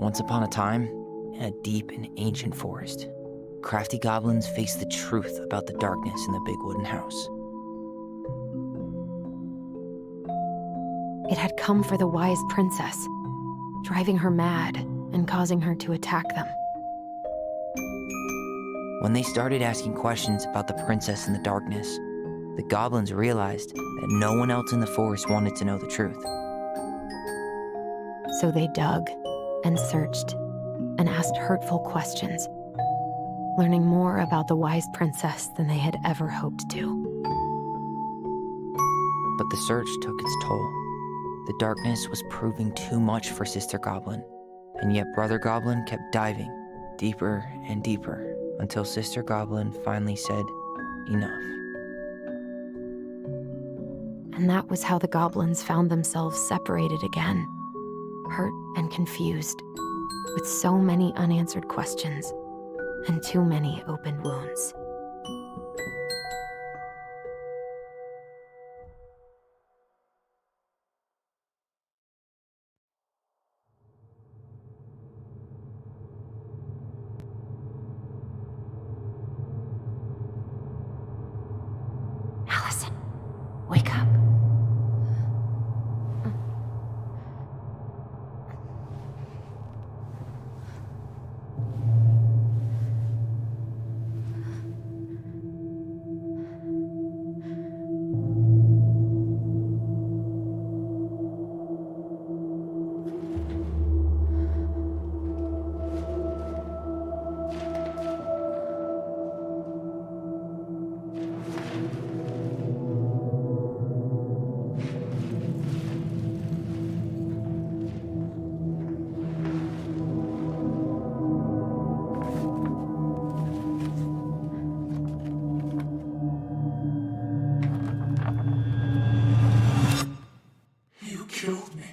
Once upon a time, in a deep and ancient forest, crafty goblins faced the truth about the darkness in the big wooden house. It had come for the wise princess, driving her mad and causing her to attack them. When they started asking questions about the princess in the darkness, the goblins realized that no one else in the forest wanted to know the truth. So they dug and searched and asked hurtful questions, learning more about the wise princess than they had ever hoped to. But the search took its toll. The darkness was proving too much for Sister Goblin, and yet Brother Goblin kept diving deeper and deeper until Sister Goblin finally said, "Enough." And that was how the goblins found themselves separated again, hurt and confused, with so many unanswered questions and too many open wounds. Allison, wake up. You killed me.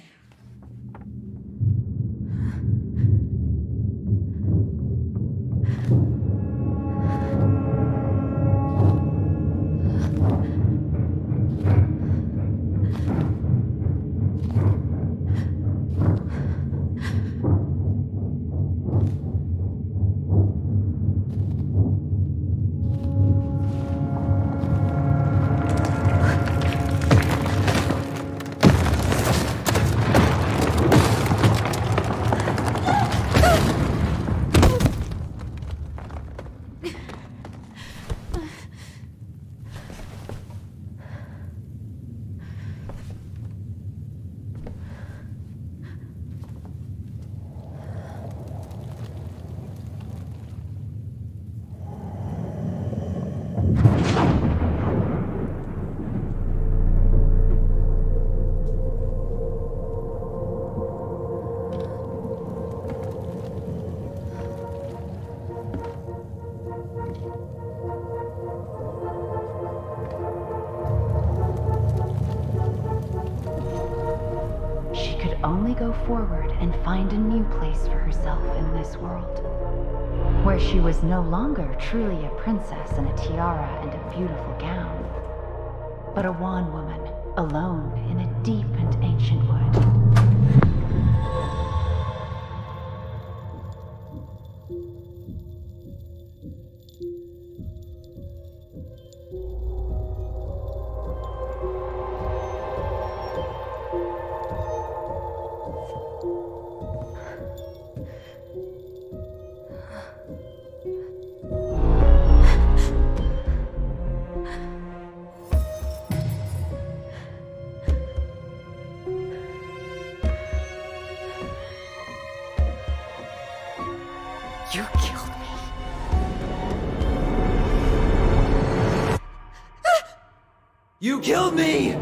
Only go forward and find a new place for herself in this world, where she was no longer truly a princess in a tiara and a beautiful gown, but a wan woman alone in a deep and ancient wood. You killed me. You killed me!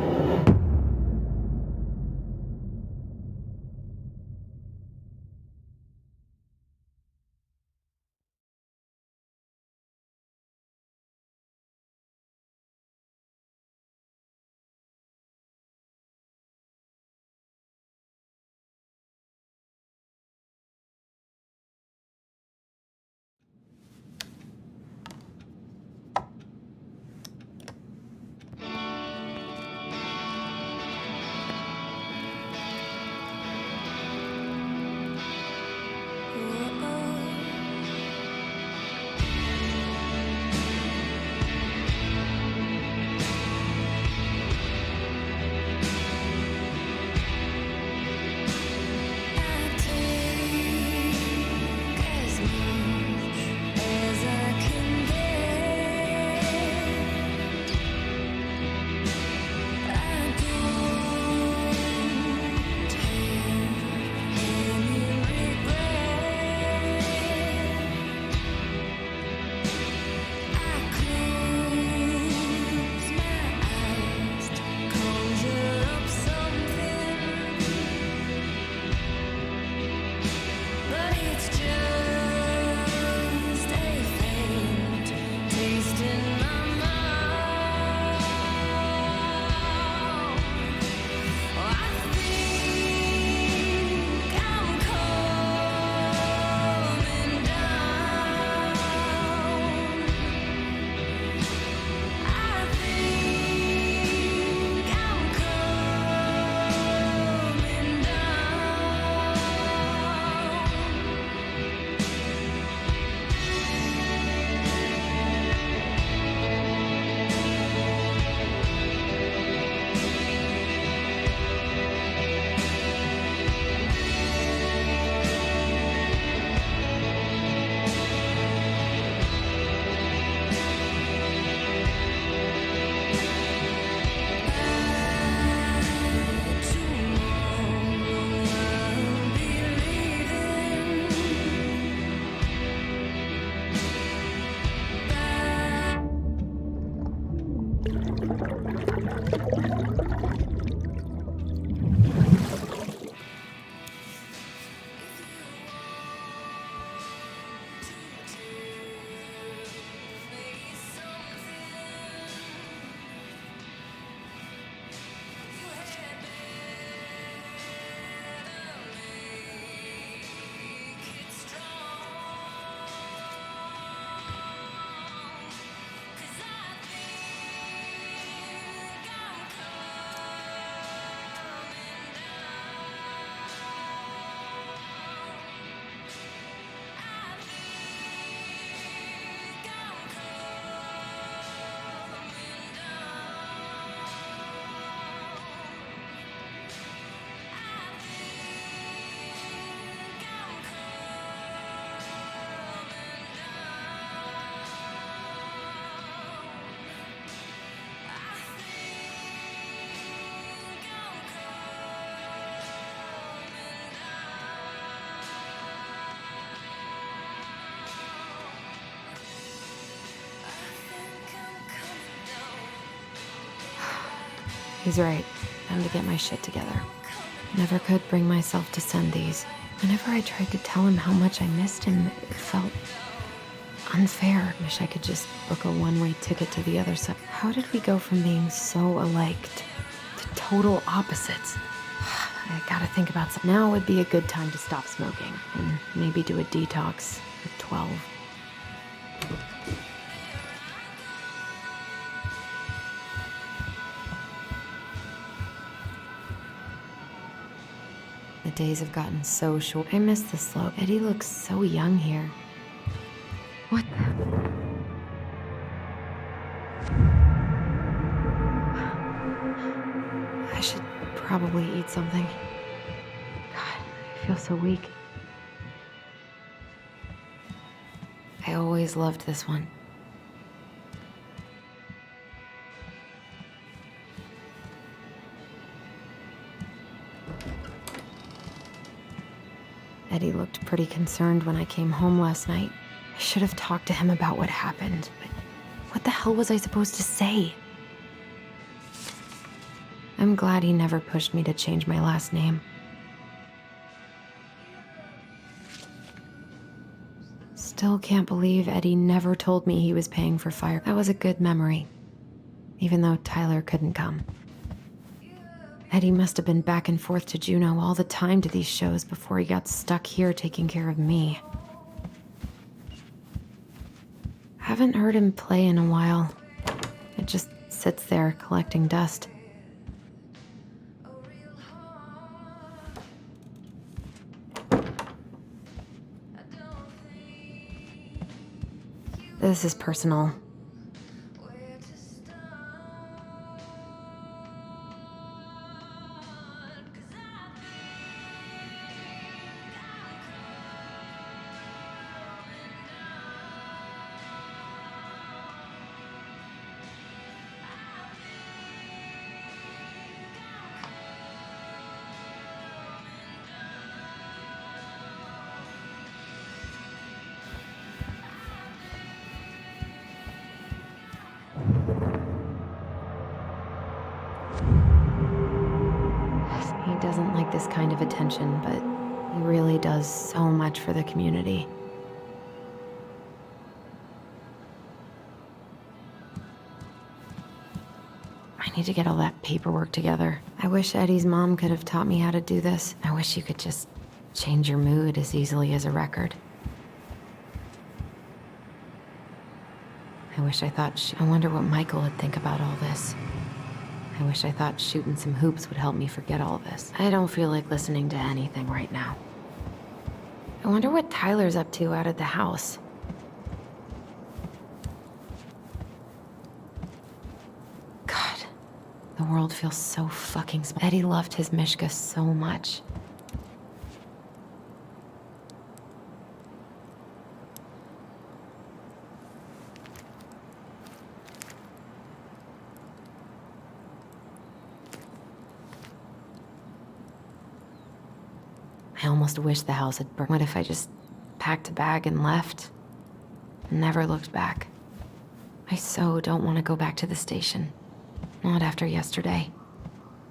He's right. Time to get my shit together. Never could bring myself to send these. Whenever I tried to tell him how much I missed him, it felt unfair. Wish I could just book a one-way ticket to the other side. How did we go from being so alike to total opposites? I gotta think about something. Now would be a good time to stop smoking and maybe do a detox at 12. The days have gotten so short. I miss the slope. Eddie looks so young here. What the? I should probably eat something. God, I feel so weak. I always loved this one. Eddie looked pretty concerned when I came home last night. I should have talked to him about what happened, but what the hell was I supposed to say? I'm glad he never pushed me to change my last name. Still can't believe Eddie never told me he was paying for fire. That was a good memory, even though Tyler couldn't come. Eddie must have been back and forth to Juneau all the time to these shows before he got stuck here taking care of me. Haven't heard him play in a while. It just sits there collecting dust. This is personal. He doesn't like this kind of attention, but he really does so much for the community. I need to get all that paperwork together. I wish Eddie's mom could have taught me how to do this. I wish you could just change your mood as easily as a record. I wish I thought I wonder what Michael would think about all this. I wish I thought shooting some hoops would help me forget all this. I don't feel like listening to anything right now. I wonder what Tyler's up to out at the house. God, the world feels so fucking small. Eddie loved his Mishka so much. I almost wish the house had burned. What if I just packed a bag and left? And never looked back. I so don't want to go back to the station. Not after yesterday.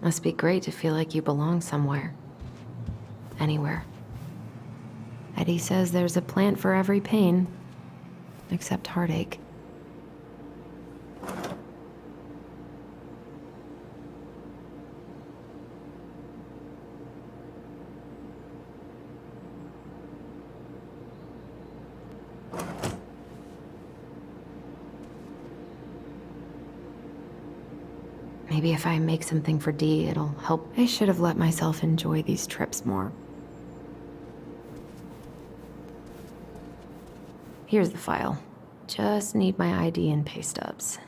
Must be great to feel like you belong somewhere. Anywhere. Eddie says there's a plant for every pain. Except heartache. Maybe if I make something for Dee, it'll help. I should have let myself enjoy these trips more. Here's the file. Just need my ID and pay stubs.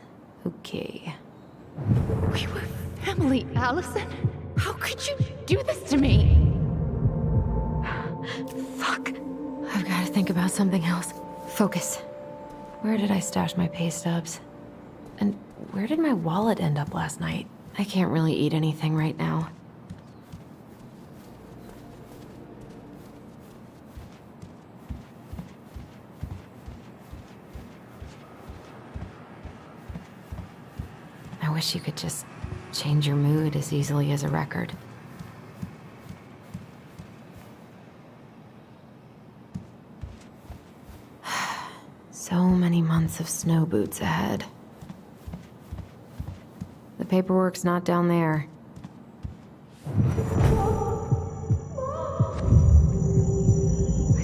Okay. We were family, Allison. How could you do this to me? Fuck. I've got to think about something else. Focus. Where did I stash my pay stubs? And where did my wallet end up last night? I can't really eat anything right now. I wish you could just change your mood as easily as a record. So many months of snow boots ahead. The paperwork's not down there. I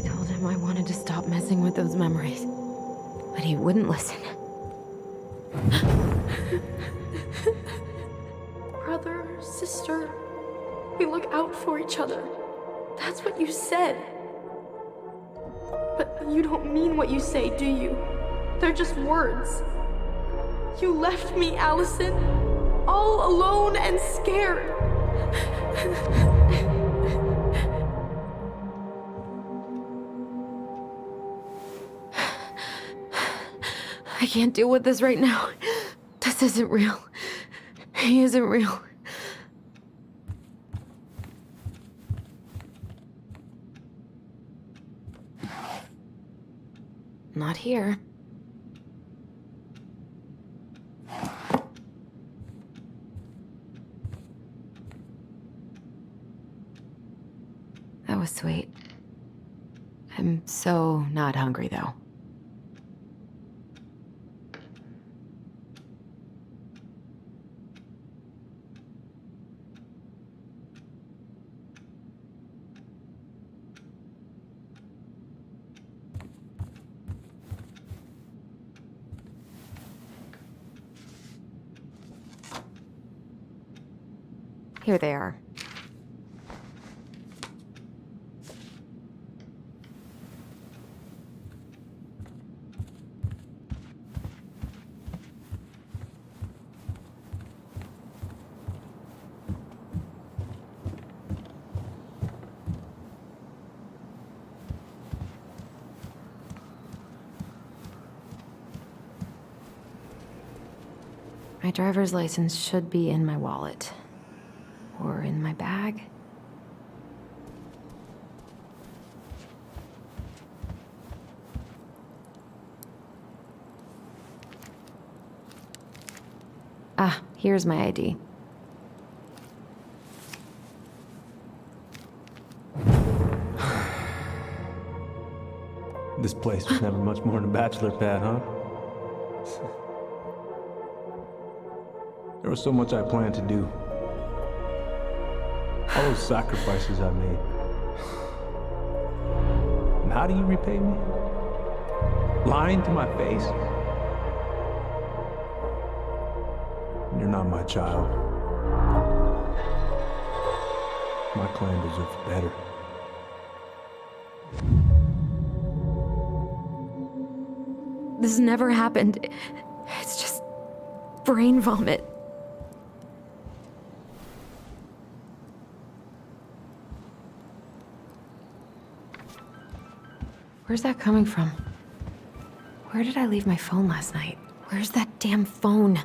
told him I wanted to stop messing with those memories, but he wouldn't listen. Brother, sister, we look out for each other. That's what you said. But you don't mean what you say, do you? They're just words. You left me, Allison, all alone and scared. I can't deal with this right now. This isn't real. He isn't real. Not here. That was sweet. I'm so not hungry, though. Here they are. My driver's license should be in my wallet. Or in my bag. Ah, here's my ID. This place was never much more than a bachelor pad, huh? There was so much I planned to do. All those sacrifices I made. And how do you repay me? Lying to my face? You're not my child. My clan deserves better. This never happened. It's just brain vomit. Where's that coming from? Where did I leave my phone last night? Where's that damn phone?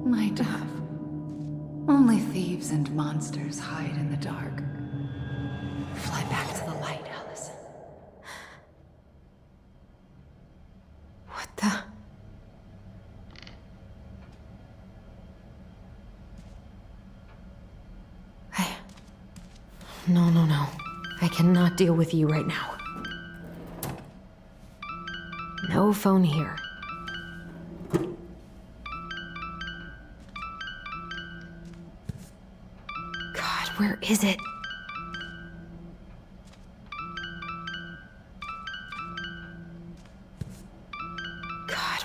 My dove. Only thieves and monsters hide in the dark. Fly back to the light, Allison. What the? Hey. No. I cannot deal with you right now. No phone here. God, where is it?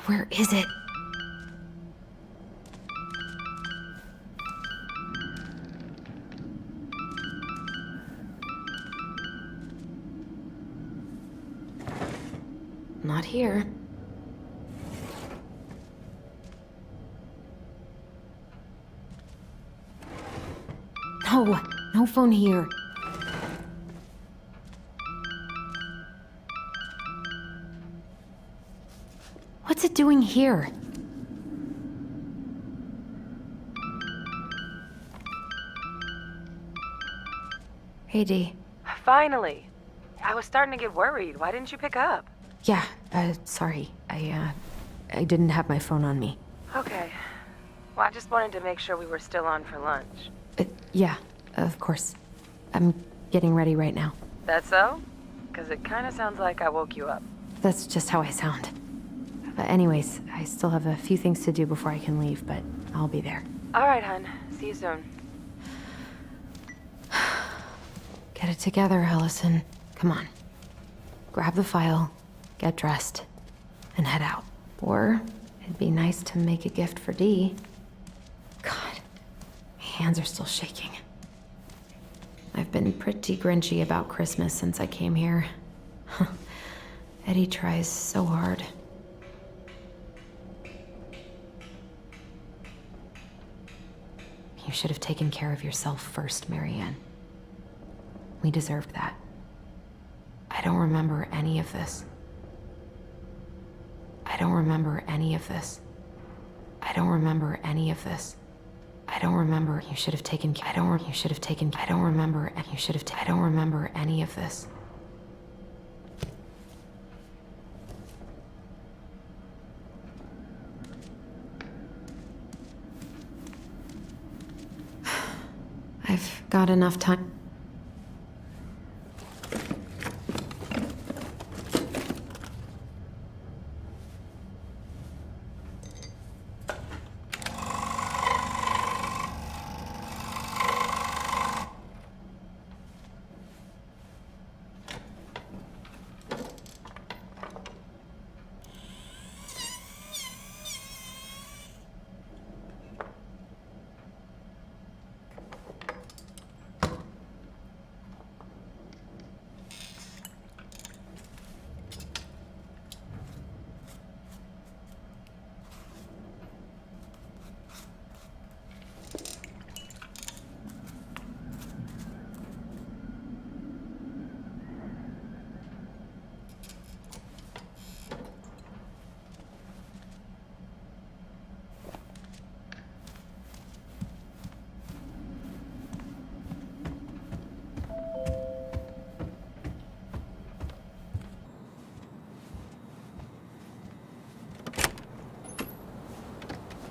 Where is it? Not here. No, no phone here. What's it doing here? Hey, Dee. Finally. I was starting to get worried. Why didn't you pick up? Yeah, sorry. I didn't have my phone on me. Okay. Well, I just wanted to make sure we were still on for lunch. Yeah, of course. I'm getting ready right now. That so? Because it kind of sounds like I woke you up. That's just how I sound. But anyways, I still have a few things to do before I can leave, but I'll be there. All right, hun. See you soon. Get it together, Allison. Come on. Grab the file, get dressed, and head out. Or it'd be nice to make a gift for Dee. God, my hands are still shaking. I've been pretty grinchy about Christmas since I came here. Eddie tries so hard. You should have taken care of yourself first, Marianne. We deserved that. I don't remember any of this. I don't remember any of this. I don't remember any of this. I don't remember. You should have taken. You should have taken. I don't remember. You should have. I don't remember any of this. I've got enough time.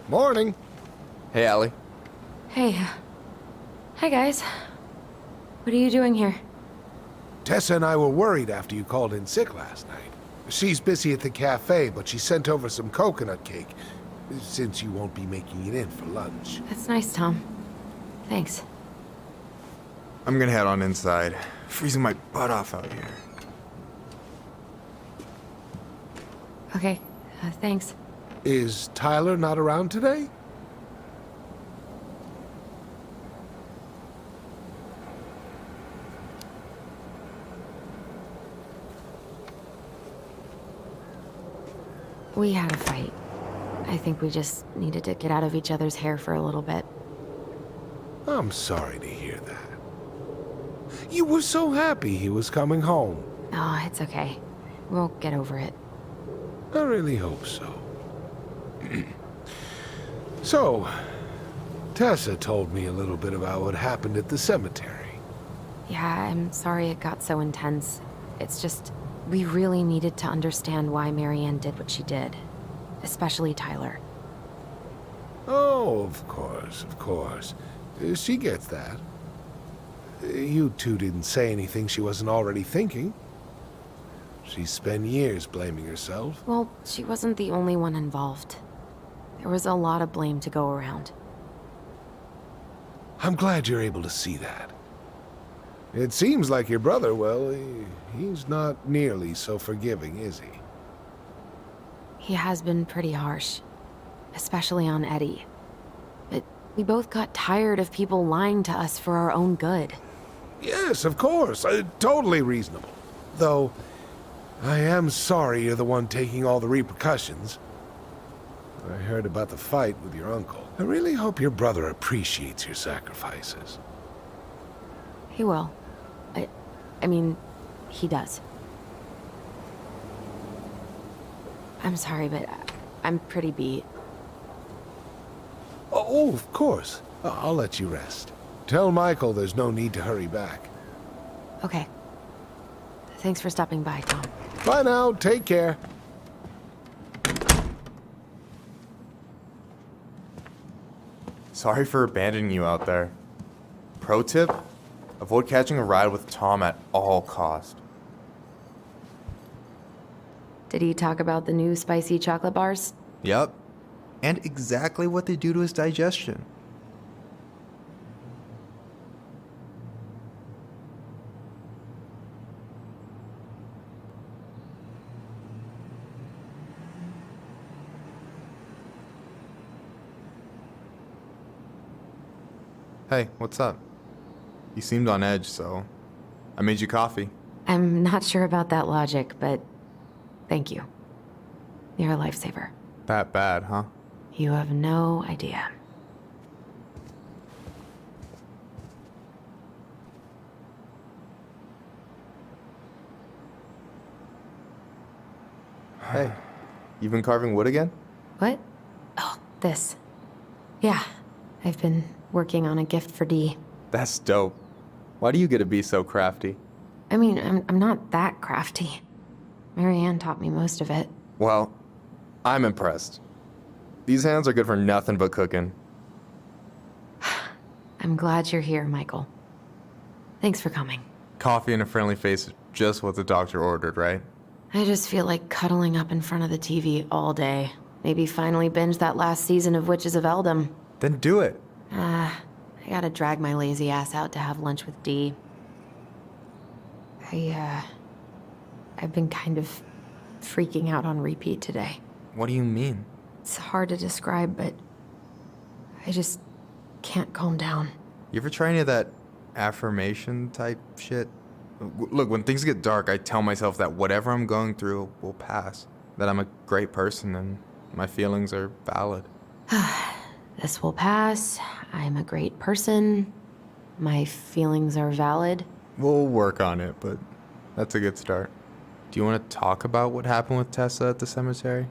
Morning. Hey, Allie. Hey. Hi, guys. What are you doing here? Tessa and I were worried after you called in sick last night. She's busy at the cafe, but she sent over some coconut cake, since you won't be making it in for lunch. That's nice, Tom. Thanks. I'm gonna head on inside. Freezing my butt off out here. Okay, thanks. Is Tyler not around today? We had a fight. I think we just needed to get out of each other's hair for a little bit. I'm sorry to hear that. You were so happy he was coming home. Oh, it's okay. We'll get over it. I really hope so. So, Tessa told me a little bit about what happened at the cemetery. Yeah, I'm sorry it got so intense. It's just, we really needed to understand why Marianne did what she did. Especially Tyler. Oh, of course. She gets that. You two didn't say anything she wasn't already thinking. She spent years blaming herself. Well, she wasn't the only one involved. There was a lot of blame to go around. I'm glad you're able to see that. It seems like your brother, well, he's not nearly so forgiving, is he? He has been pretty harsh, especially on Eddie. But we both got tired of people lying to us for our own good. Yes, of course. Totally reasonable. Though, I am sorry you're the one taking all the repercussions. I heard about the fight with your uncle. I really hope your brother appreciates your sacrifices. He will. I mean, he does. I'm sorry, but I'm pretty beat. Oh, of course. I'll let you rest. Tell Michael there's no need to hurry back. Okay. Thanks for stopping by, Tom. Bye now. Take care. Sorry for abandoning you out there. Pro tip? Avoid catching a ride with Tom at all cost. Did he talk about the new spicy chocolate bars? Yep. And exactly what they do to his digestion. Hey, what's up? You seemed on edge, so I made you coffee. I'm not sure about that logic, but thank you. You're a lifesaver. That bad, huh? You have no idea. Hey, you been carving wood again? What? Oh, this. Yeah, I've been working on a gift for Dee. That's dope. Why do you get to be so crafty? I mean, I'm not that crafty. Marianne taught me most of it. Well, I'm impressed. These hands are good for nothing but cooking. I'm glad you're here, Michael. Thanks for coming. Coffee and a friendly face is just what the doctor ordered, right? I just feel like cuddling up in front of the TV all day. Maybe finally binge that last season of Witches of Eldom. Then do it. I gotta drag my lazy ass out to have lunch with Dee. I've been kind of freaking out on repeat today. What do you mean? It's hard to describe, but I just can't calm down. You ever try any of that affirmation type shit? Look, when things get dark, I tell myself that whatever I'm going through will pass. That I'm a great person and my feelings are valid. This will pass. I'm a great person. My feelings are valid. We'll work on it, but that's a good start. Do you want to talk about what happened with Tessa at the cemetery?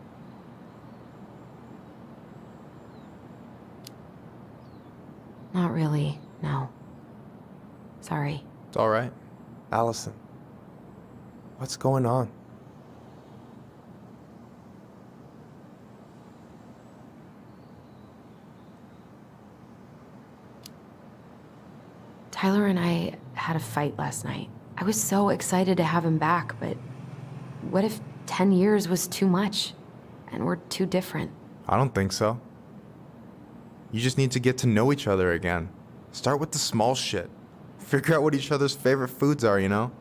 Not really, no. Sorry. It's all right. Allison, what's going on? Tyler and I had a fight last night. I was so excited to have him back, but what if 10 years was too much and we're too different? I don't think so. You just need to get to know each other again. Start with the small shit. Figure out what each other's favorite foods are, you know?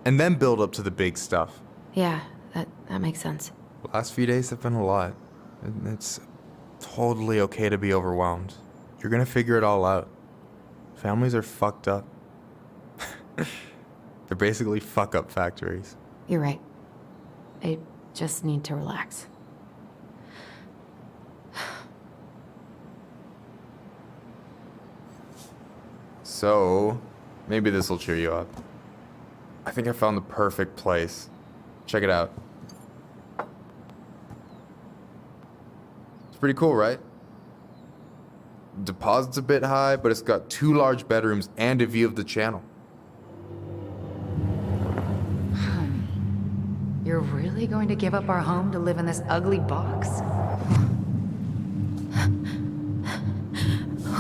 And then build up to the big stuff. Yeah, that makes sense. The last few days have been a lot. And it's totally okay to be overwhelmed. You're gonna figure it all out. Families are fucked up. They're basically fuck-up factories. You're right. I just need to relax. So, maybe this will cheer you up. I think I found the perfect place. Check it out. It's pretty cool, right? Deposit's a bit high, but it's got 2 large bedrooms and a view of the channel. Honey, you're really going to give up our home to live in this ugly box?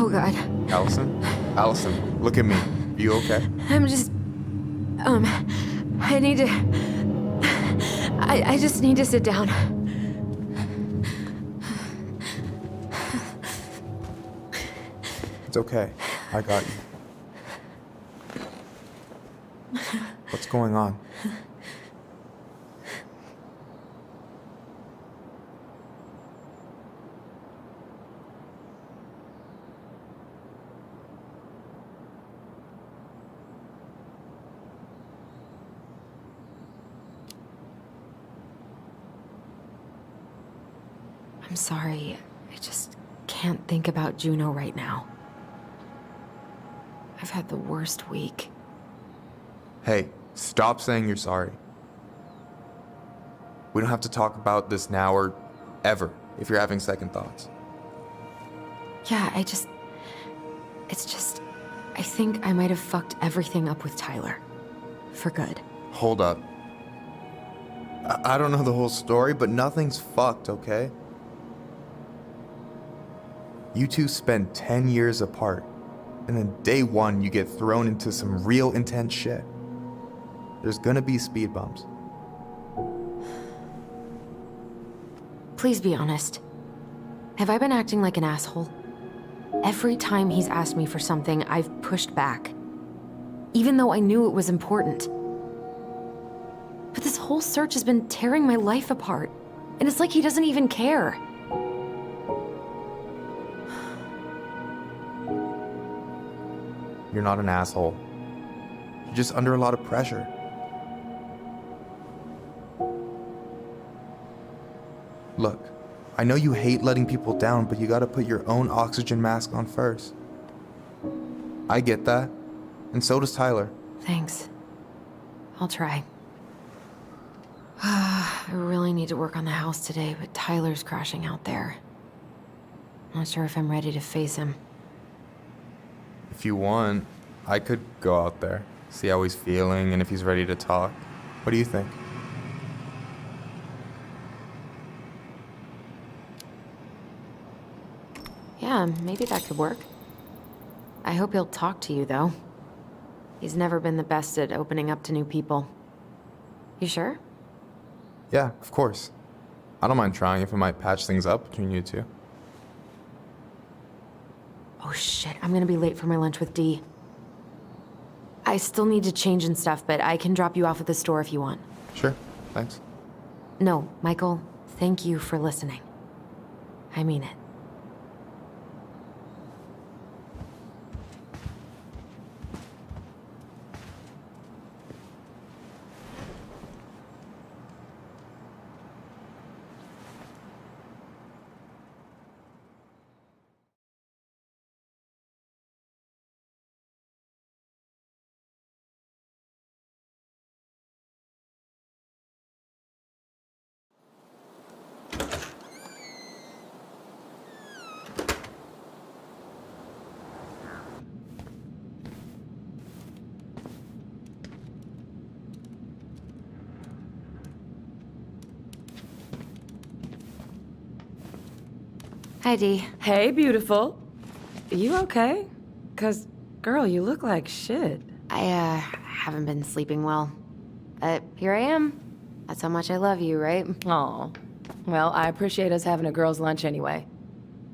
Oh God. Allison? Allison, look at me. Are you okay? I'm just... I need to... I just need to sit down. It's okay. I got you. What's going on? sorry. I just can't think about Juno right now. I've had the worst week. Hey, stop saying you're sorry. We don't have to talk about this now or ever if you're having second thoughts. Yeah, I think I might have fucked everything up with Tyler. For good. Hold up. I don't know the whole story, but nothing's fucked, okay? You two spend 10 years apart, and then day one you get thrown into some real intense shit. There's gonna be speed bumps. Please be honest. Have I been acting like an asshole? Every time he's asked me for something, I've pushed back. Even though I knew it was important. But this whole search has been tearing my life apart. And it's like he doesn't even care. You're not an asshole. You're just under a lot of pressure. Look, I know you hate letting people down, but you gotta put your own oxygen mask on first. I get that, and so does Tyler. Thanks. I'll try. I really need to work on the house today, but Tyler's crashing out there. Not sure if I'm ready to face him. If you want, I could go out there, see how he's feeling, and if he's ready to talk. What do you think? Yeah, maybe that could work. I hope he'll talk to you, though. He's never been the best at opening up to new people. You sure? Yeah, of course. I don't mind trying if it might patch things up between you two. Oh shit, I'm gonna be late for my lunch with Dee. I still need to change and stuff, but I can drop you off at the store if you want. Sure, thanks. No, Michael, thank you for listening. I mean it. Hi, Dee. Hey, beautiful. You okay? 'Cause, girl, you look like shit. I, haven't been sleeping well. Here I am. That's how much I love you, right? Aw. Well, I appreciate us having a girls' lunch anyway.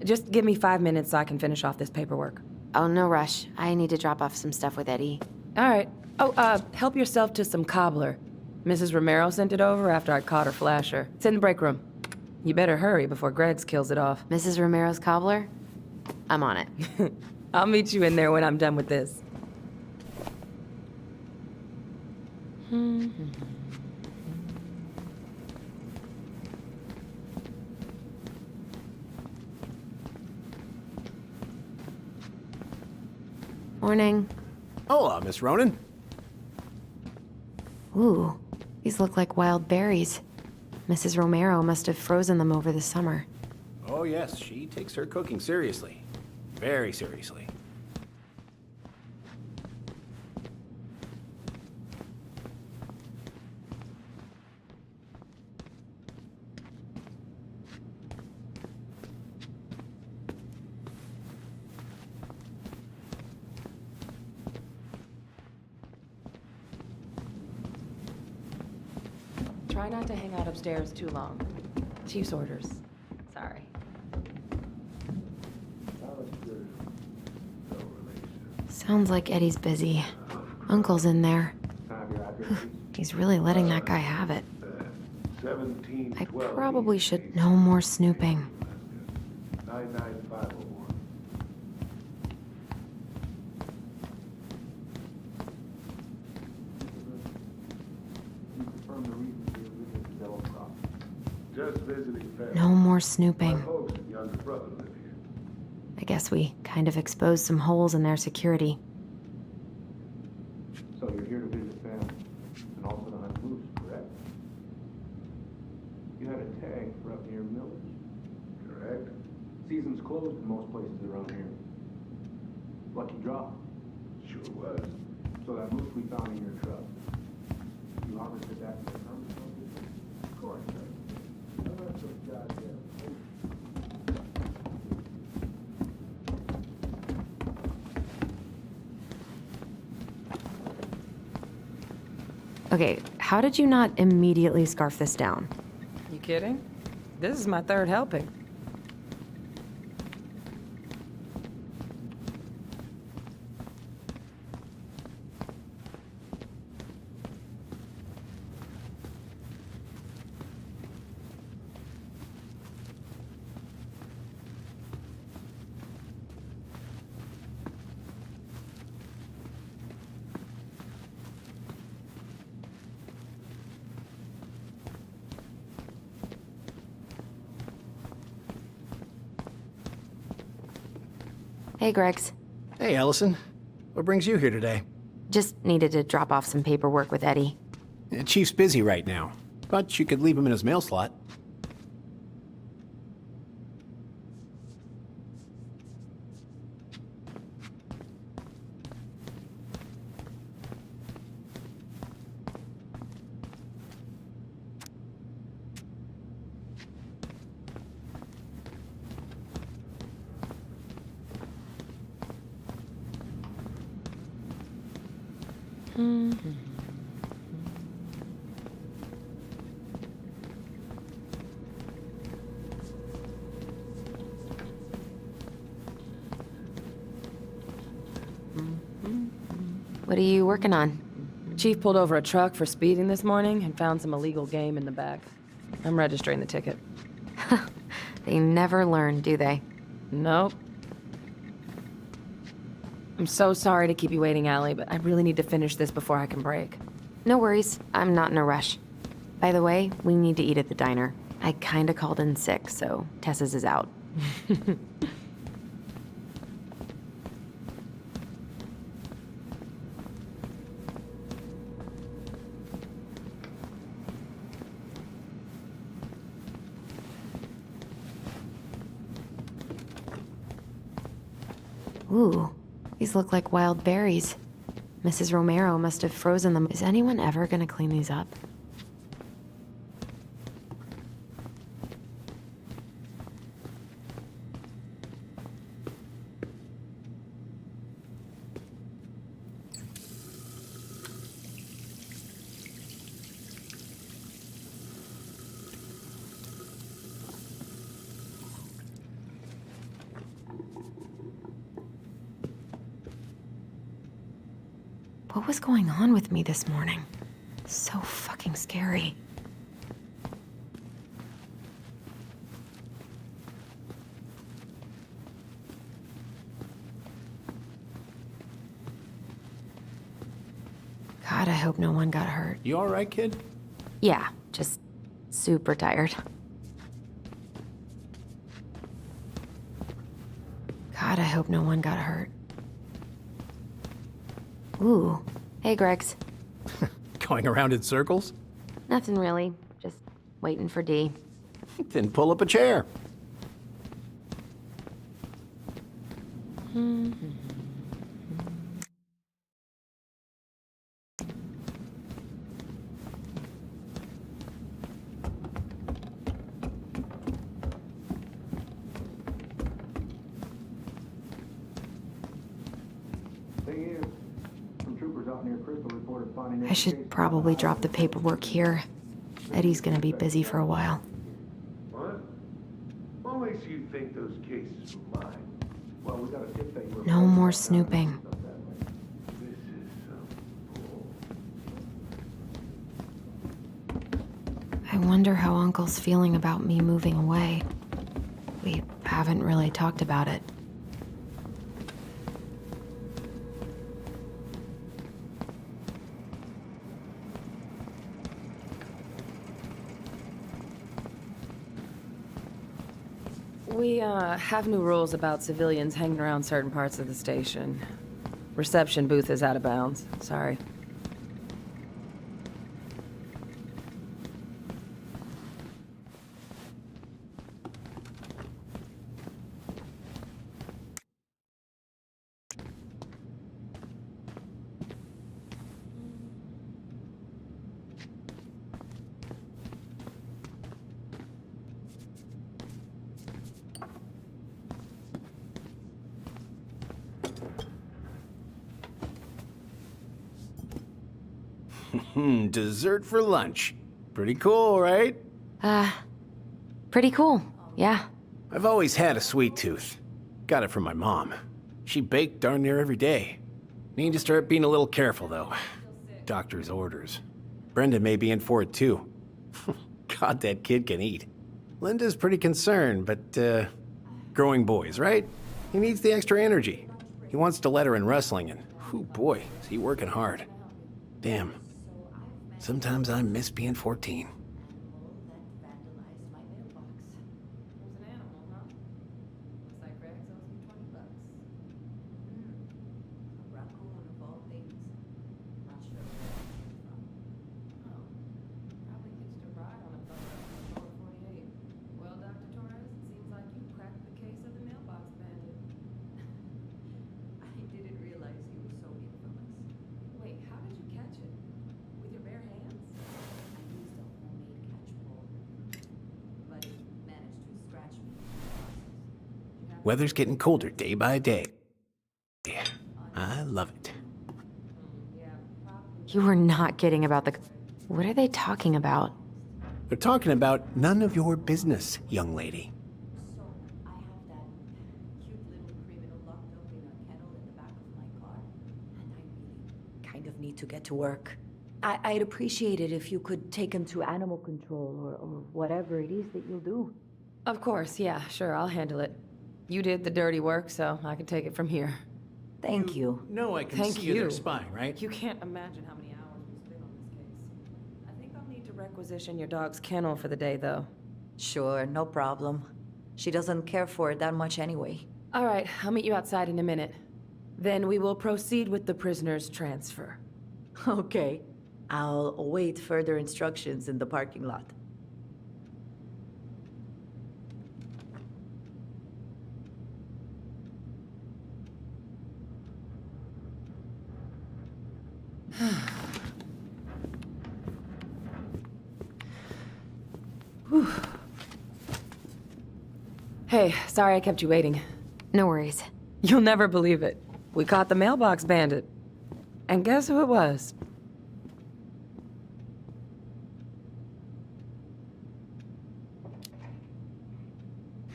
Just give me 5 minutes so I can finish off this paperwork. Oh, no rush. I need to drop off some stuff with Eddie. All right. Oh, help yourself to some cobbler. Mrs. Romero sent it over after I caught her flasher. It's in the break room. You better hurry before Greggs kills it off. Mrs. Romero's cobbler? I'm on it. I'll meet you in there when I'm done with this. Morning. Hola, Miss Ronan. Ooh, these look like wild berries. Mrs. Romero must have frozen them over the summer. Oh, yes, she takes her cooking seriously. Very seriously. Try not to hang out upstairs too long. Chief's orders. Sorry. Sounds like Eddie's busy. Uncle's in there. He's really letting that guy have it. I probably should. No more snooping. 99501. No more snooping. I guess we kind of exposed some holes in their security. So you're here to visit family and also to hunt moose, correct? You had a tag for up near Millers. Correct. Season's closed in most places around here. Lucky draw. Sure was. So that moose we found in your truck, you harvested that in your permit? Of course, sir. Oh, that's so goddamn. Okay, how did you not immediately scarf this down? You kidding? This is my third helping. Hey, Gregs. Hey, Allison. What brings you here today? Just needed to drop off some paperwork with Eddie. Chief's busy right now, but you could leave him in his mail slot. What are you working on? Chief pulled over a truck for speeding this morning and found some illegal game in the back. I'm registering the ticket. They never learn, do they? Nope. I'm so sorry to keep you waiting, Allie, but I really need to finish this before I can break. No worries, I'm not in a rush. By the way, we need to eat at the diner. I kinda called in sick, so Tessa's is out. Ooh, these look like wild berries. Mrs. Romero must have frozen them. Is anyone ever gonna clean these up? What was going on with me this morning? So fucking scary. God, I hope no one got hurt. You all right, kid? Yeah, just super tired. God, I hope no one got hurt. Ooh. Hey, Gregs. Going around in circles? Nothing really. Just waiting for D. Then pull up a chair. I should probably drop the paperwork here. Eddie's gonna be busy for a while. What? What makes you think those cases were mine? Well, we got a tip that you were... No more snooping. This is some bull. I wonder how Uncle's feeling about me moving away. We haven't really talked about it. We, have new rules about civilians hanging around certain parts of the station. Reception booth is out of bounds. Sorry. Dessert for lunch. Pretty cool, right? Pretty cool, yeah. I've always had a sweet tooth. Got it from my mom. She baked darn near every day. Need to start being a little careful, though. Doctor's orders. Brenda may be in for it, too. God, that kid can eat. Linda's pretty concerned, but, growing boys, right? He needs the extra energy. He wants to let her in wrestling, and, whew, boy, is he working hard. Damn. Sometimes I miss being 14. Weather's getting colder day by day. I love it. You were not kidding about the... What are they talking about? They're talking about none of your business, young lady. I have that cute little criminal locked up in a kennel in the back of my car, and I really kind of need to get to work. I'd appreciate it if you could take him to animal control or whatever it is that you'll do. Of course, yeah, sure, I'll handle it. You did the dirty work, so I can take it from here. Thank you. No, I can Thank see you. they're spying, right? You can't imagine how many hours we spent on this case. I think I'll need to requisition your dog's kennel for the day, though. Sure, no problem. She doesn't care for it that much anyway. All right, I'll meet you outside in a minute. Then we will proceed with the prisoner's transfer. Okay. I'll await further instructions in the parking lot. Hey, sorry I kept you waiting. No worries. You'll never believe it. We caught the mailbox bandit. And guess who it was?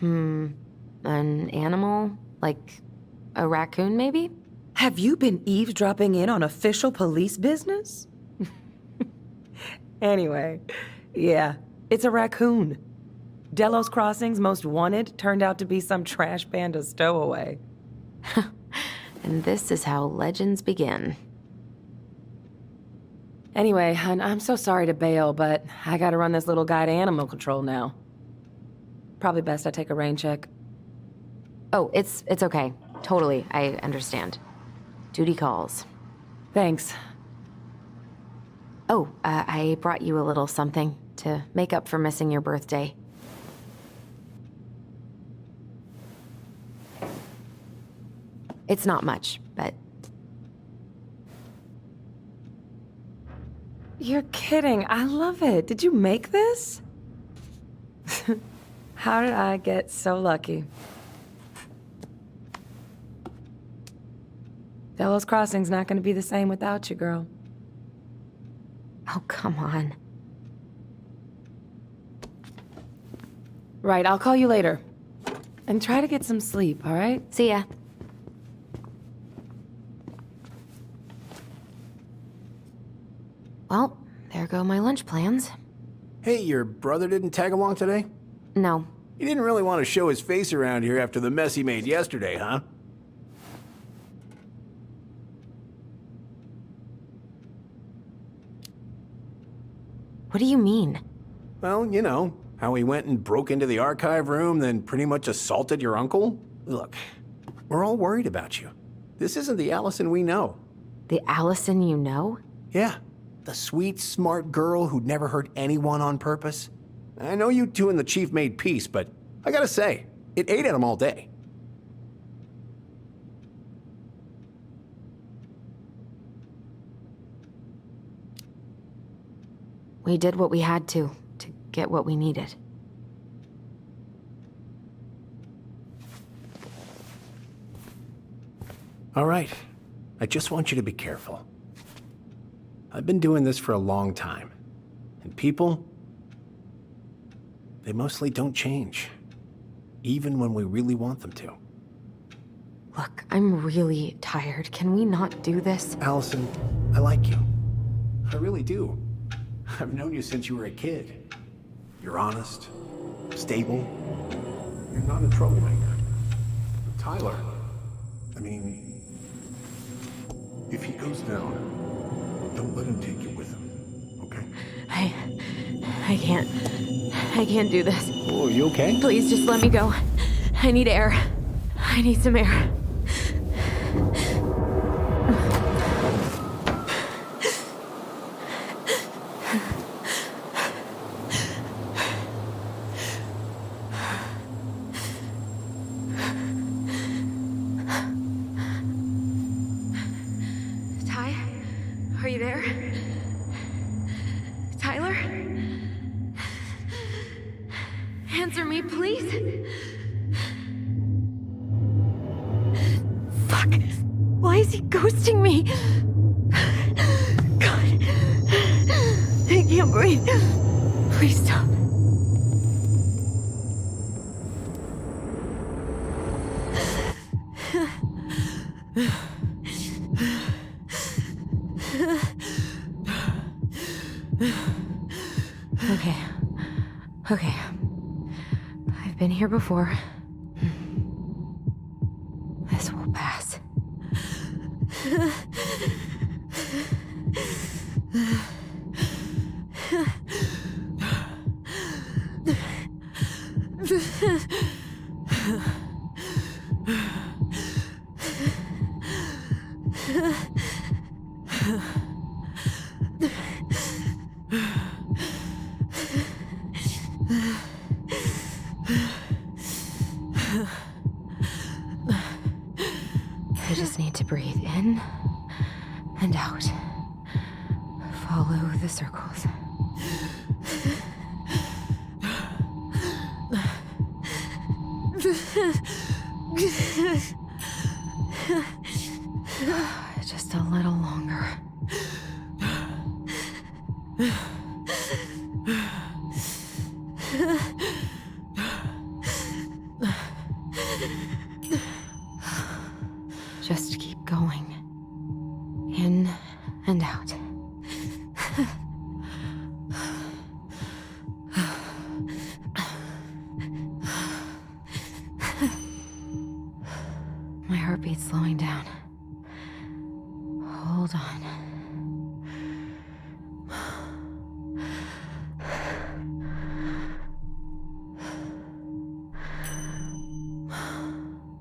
An animal? Like a raccoon, maybe? Have you been eavesdropping in on official police business? Anyway, yeah, it's a raccoon. Delos Crossing's most wanted turned out to be some trash panda stowaway. And this is how legends begin. Anyway, I'm so sorry to bail, but I gotta run this little guy to animal control now. Probably best I take a rain check. Oh, it's okay. Totally, I understand. Duty calls. Thanks. Oh, I brought you a little something to make up for missing your birthday. It's not much, but... You're kidding. I love it. Did you make this? How did I get so lucky? Delos Crossing's not gonna be the same without you, girl. Oh, come on. Right, I'll call you later. And try to get some sleep, all right? See ya. Well, there go my lunch plans. Hey, your brother didn't tag along today? No. He didn't really want to show his face around here after the mess he made yesterday, huh? What do you mean? Well, you know, How he went and broke into the archive room, then pretty much assaulted your uncle? Look, we're all worried about you. This isn't the Allison we know. The Allison you know? Yeah, the sweet, smart girl who'd never hurt anyone on purpose. I know you two and the chief made peace, but I gotta say, it ate at him all day. We did what we had to get what we needed. All right, I just want you to be careful. I've been doing this for a long time, and people, they mostly don't change, even when we really want them to. Look, I'm really tired. Can we not do this? Allison, I like you. I really do. I've known you since you were a kid. You're honest, stable. You're not a troublemaker. Tyler, I mean, if he goes down, don't let him take you with him, okay? I can't do this. Oh, you okay? Please just let me go. I need air. I need some air. Ty? Are you there? Tyler? Answer me, please. Fuck. Why is he ghosting me? God. I can't breathe. Please stop. Okay. I've been here before. This will pass. I just need to breathe in and out. Follow the circles. Just a little longer. Just keep going. In and out. My heartbeat's slowing down. Hold on.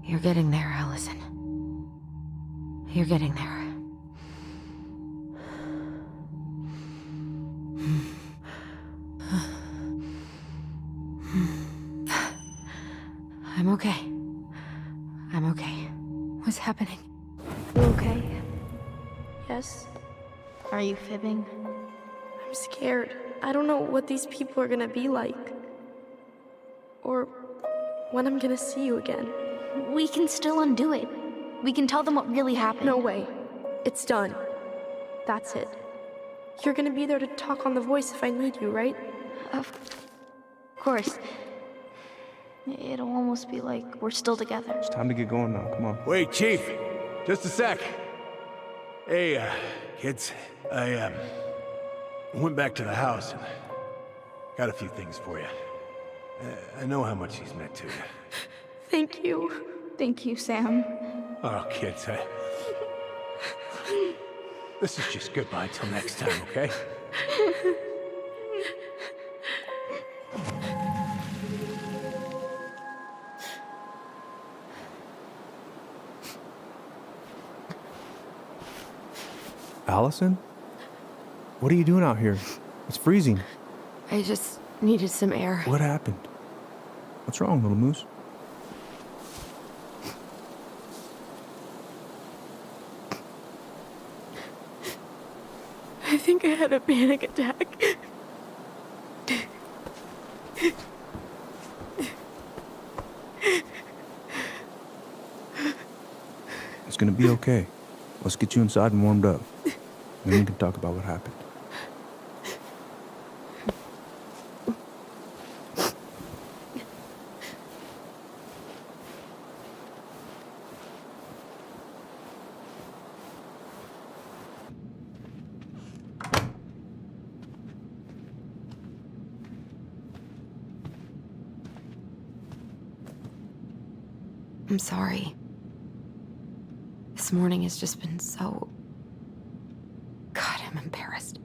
You're getting there, Allison. You're getting there. I'm okay. I'm okay. What's happening? You okay? Yes? Are you fibbing? I'm scared. I don't know what these people are gonna be like. Or when I'm gonna see you again. We can still undo it. We can tell them what really happened. No way. It's done. That's it. You're gonna be there to talk on the voice if I need you, right? Of course. It'll almost be like we're still together. It's time to get going now. Come on. Wait, Chief. Just a sec. Hey, kids. I went back to the house and got a few things for you. I know how much he's meant to you. Thank you. Thank you, Sam. Oh, kids, this is just goodbye till next time, okay? Allison? What are you doing out here? It's freezing. I just needed some air. What happened? What's wrong, little moose? I think I had a panic attack. It's gonna be okay. Let's get you inside and warmed up. Then we can talk about what happened. I'm sorry. This morning has just been so... God, I'm embarrassed.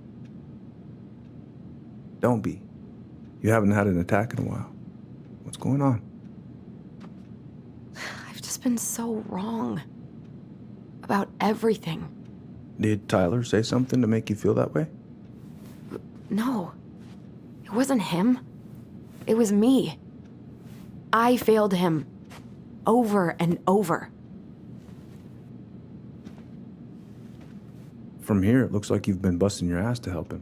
Don't be. You haven't had an attack in a while. What's going on? I've just been so wrong. About everything. Did Tyler say something to make you feel that way? No. It wasn't him. It was me. I failed him. Over and over. From here, it looks like you've been busting your ass to help him.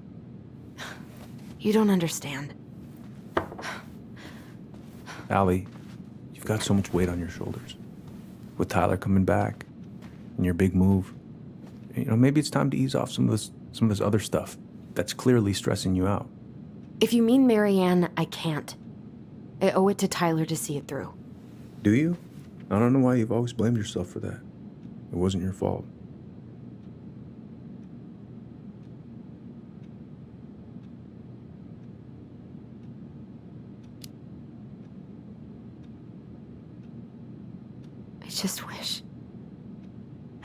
You don't understand. Allie, you've got so much weight on your shoulders. With Tyler coming back, and your big move, you know, maybe it's time to ease off some of this other stuff that's clearly stressing you out. If you mean Marianne, I can't. I owe it to Tyler to see it through. Do you? I don't know why you've always blamed yourself for that. It wasn't your fault. I just wish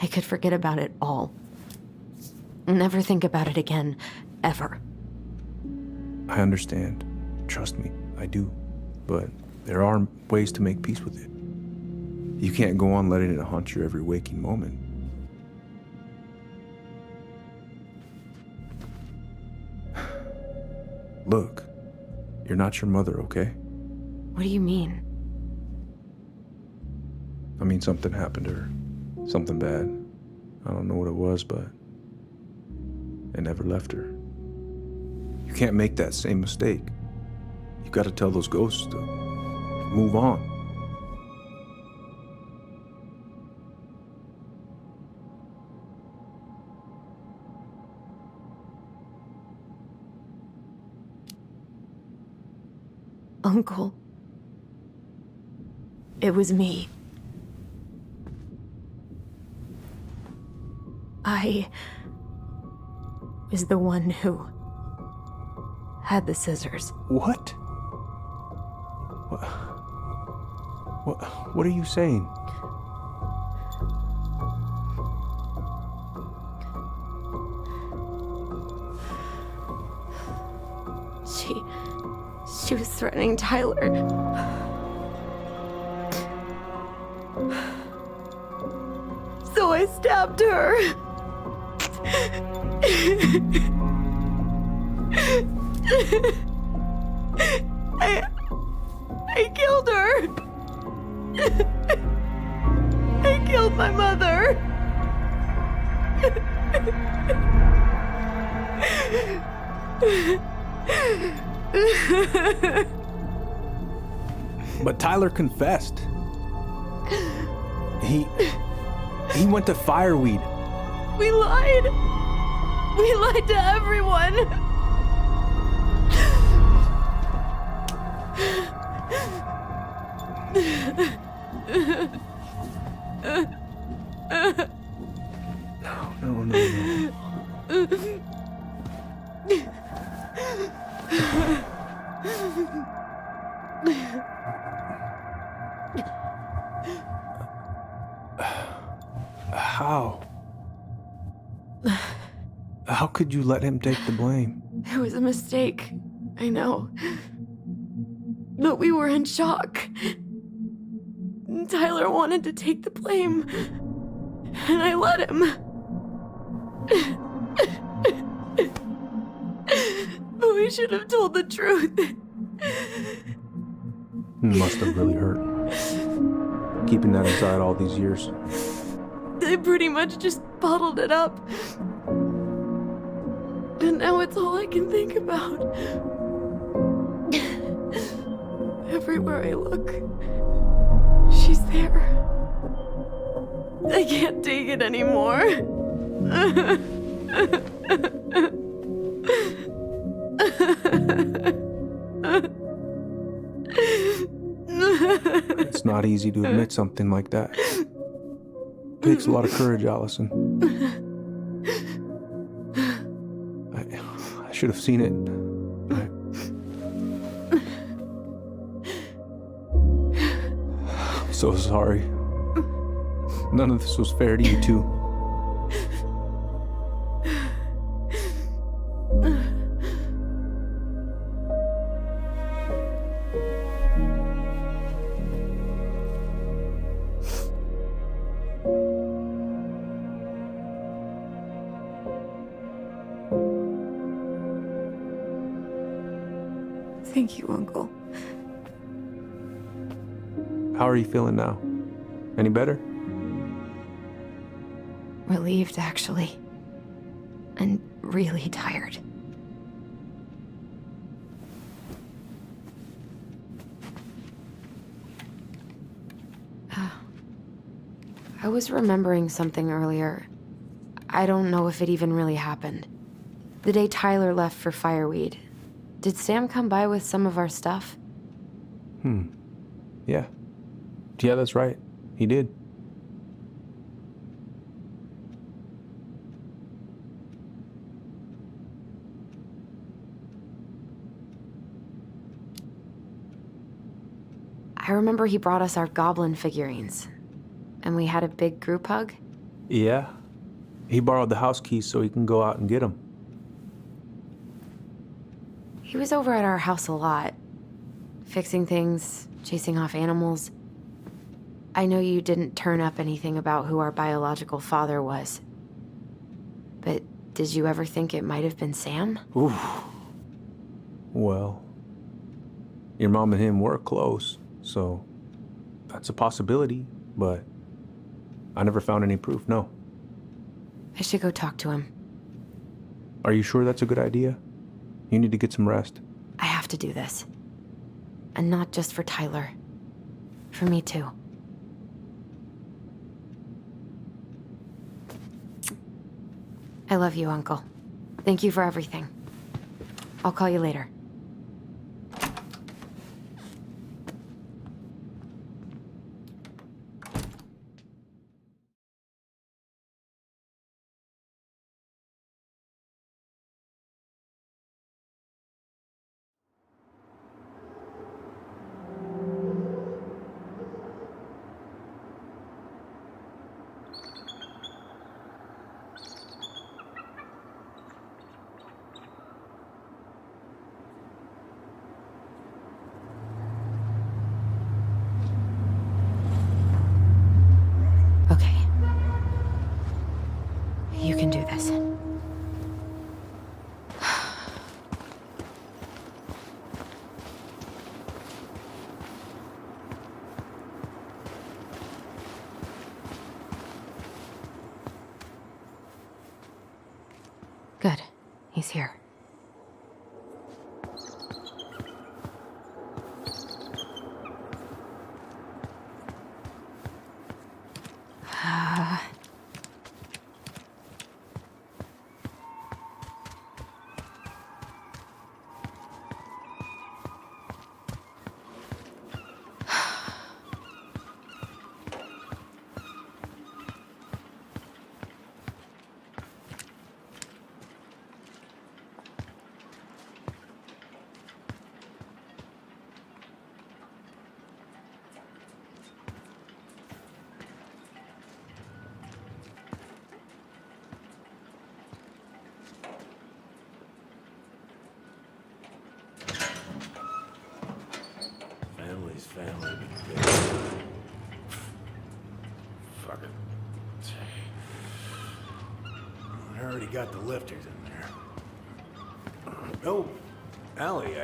I could forget about it all. Never think about it again, ever. I understand. Trust me, I do. But there are ways to make peace with it. You can't go on letting it haunt your every waking moment. Look, you're not your mother, okay? What do you mean? I mean, something happened to her. Something bad. I don't know what it was, but it never left her. You can't make that same mistake. You've got to tell those ghosts to move on. Uncle. It was me. I was the one who had the scissors. What? What are you saying? She was threatening Tyler. So I stabbed her. I killed her. I killed my mother. But Tyler confessed. He went to Fireweed. We lied. We lied to everyone. No. How could you let him take the blame? It was a mistake. I know. But we were in shock. Tyler wanted to take the blame. And I let him. I should have told the truth. It must have really hurt. Keeping that inside all these years. I pretty much just bottled it up. And now it's all I can think about. Everywhere I look, she's there. I can't take it anymore. It's not easy to admit something like that. It takes a lot of courage, Allison. I should have seen it. I'm so sorry. None of this was fair to you two. Thank you, Uncle. How are you feeling now? Any better? Relieved, actually. And really tired. I was remembering something earlier. I don't know if it even really happened. The day Tyler left for Fireweed, did Sam come by with some of our stuff? Yeah. Yeah, that's right. He did. I remember he brought us our goblin figurines. And we had a big group hug? Yeah. He borrowed the house keys so he can go out and get them. He was over at our house a lot. Fixing things, chasing off animals. I know you didn't turn up anything about who our biological father was. But did you ever think it might have been Sam? Oof. Well, your mom and him were close, so that's a possibility, but I never found any proof, no. I should go talk to him. Are you sure that's a good idea? You need to get some rest. I have to do this. And not just for Tyler. For me, too. I love you, Uncle. Thank you for everything. I'll call you later. Okay. You can do this. Good. He's here. Family's family. Fuck it. I already got the lifters in there. Oh, Allie,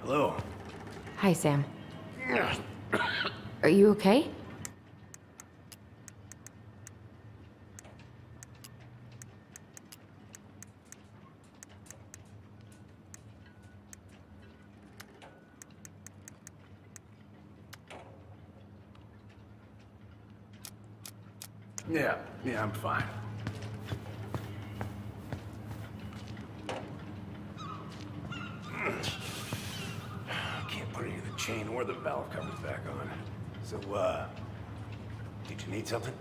Hello. Hi, Sam. Are you okay? Yeah, I'm fine. Can't put any of the chain or the valve covers back on. So, did you need something?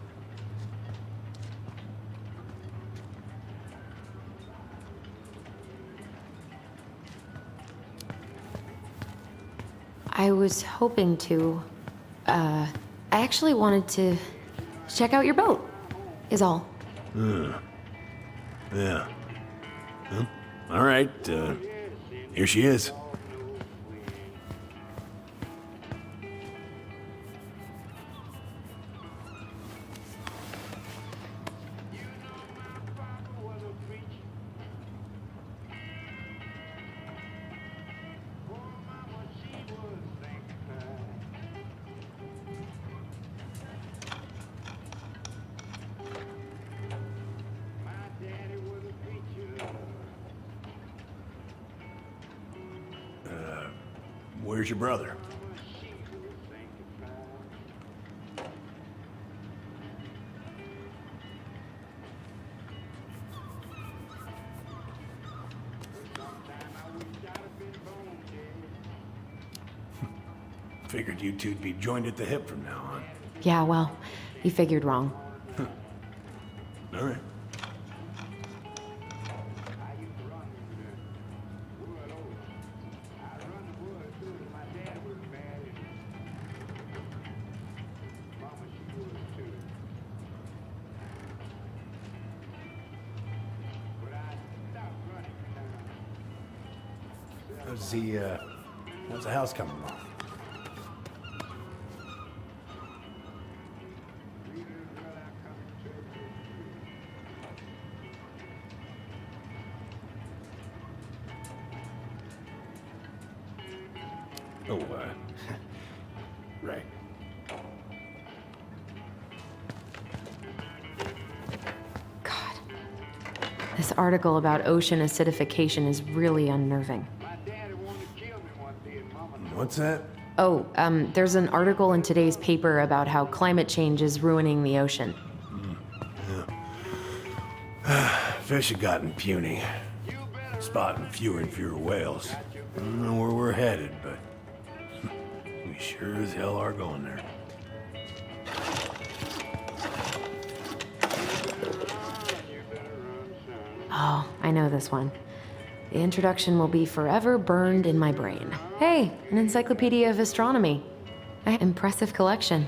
I was hoping to. I actually wanted to check out your boat, is all. Yeah. Well, all right, here she is. Where's your brother? Figured you two'd be joined at the hip from now on. Yeah, well, you figured wrong. All right. How's the house coming along? Oh, right. God. This article about ocean acidification is really unnerving. What's that? Oh, there's an article in today's paper about how climate change is ruining the ocean. Fish have gotten puny. Spotting fewer and fewer whales. I don't know where we're headed, but we sure as hell are going there. Oh, I know this one. The introduction will be forever burned in my brain. Hey, an encyclopedia of astronomy. Impressive collection.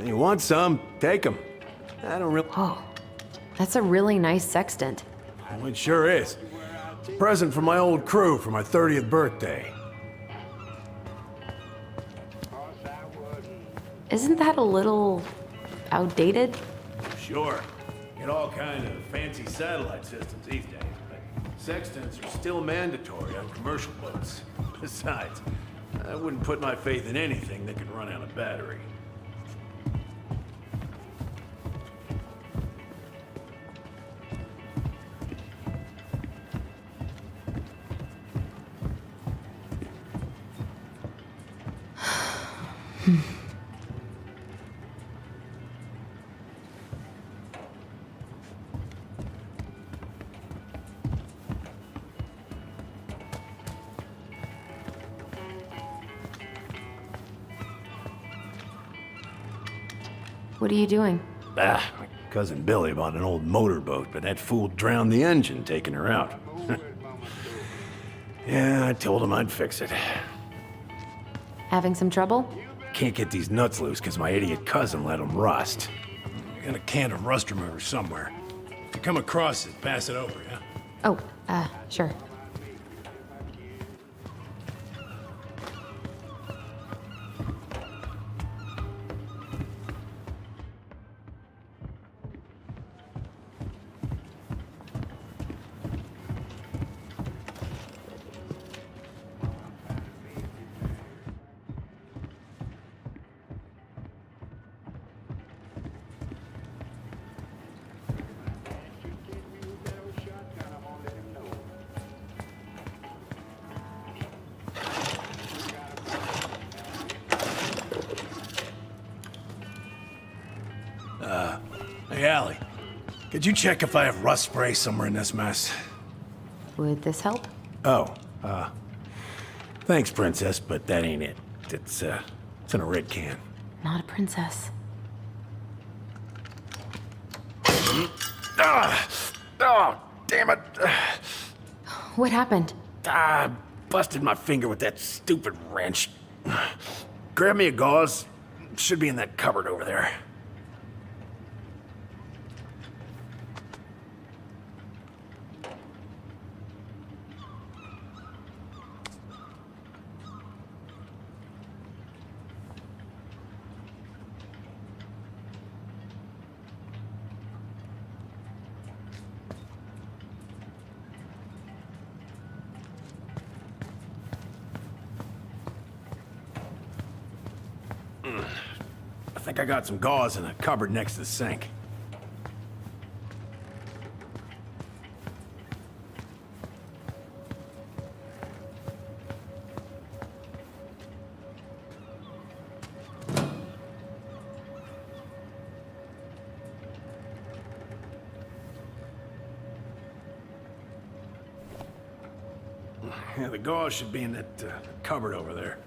You want some? Take them. I don't really... Whoa, that's a really nice sextant. Well, it sure is. It's a present from my old crew for my 30th birthday. Isn't that a little outdated? Sure. Get all kind of fancy satellite systems these days, but sextants are still mandatory on commercial boats. Besides, I wouldn't put my faith in anything that can run out of battery. What are you doing? My cousin Billy bought an old motorboat, but that fool drowned the engine taking her out. Yeah, I told him I'd fix it. Having some trouble? Can't get these nuts loose because my idiot cousin let them rust. I got a can of rust remover somewhere. If you come across it, pass it over, yeah? Oh, sure. Hey, Allie. Could you check if I have rust spray somewhere in this mess? Would this help? Oh, thanks, Princess, but that ain't it. It's in a red can. Not a princess. Oh, damn it. What happened? Busted my finger with that stupid wrench. Grab me a gauze. Should be in that cupboard over there. I think I got some gauze in a cupboard next to the sink. Yeah, the gauze should be in that cupboard over there.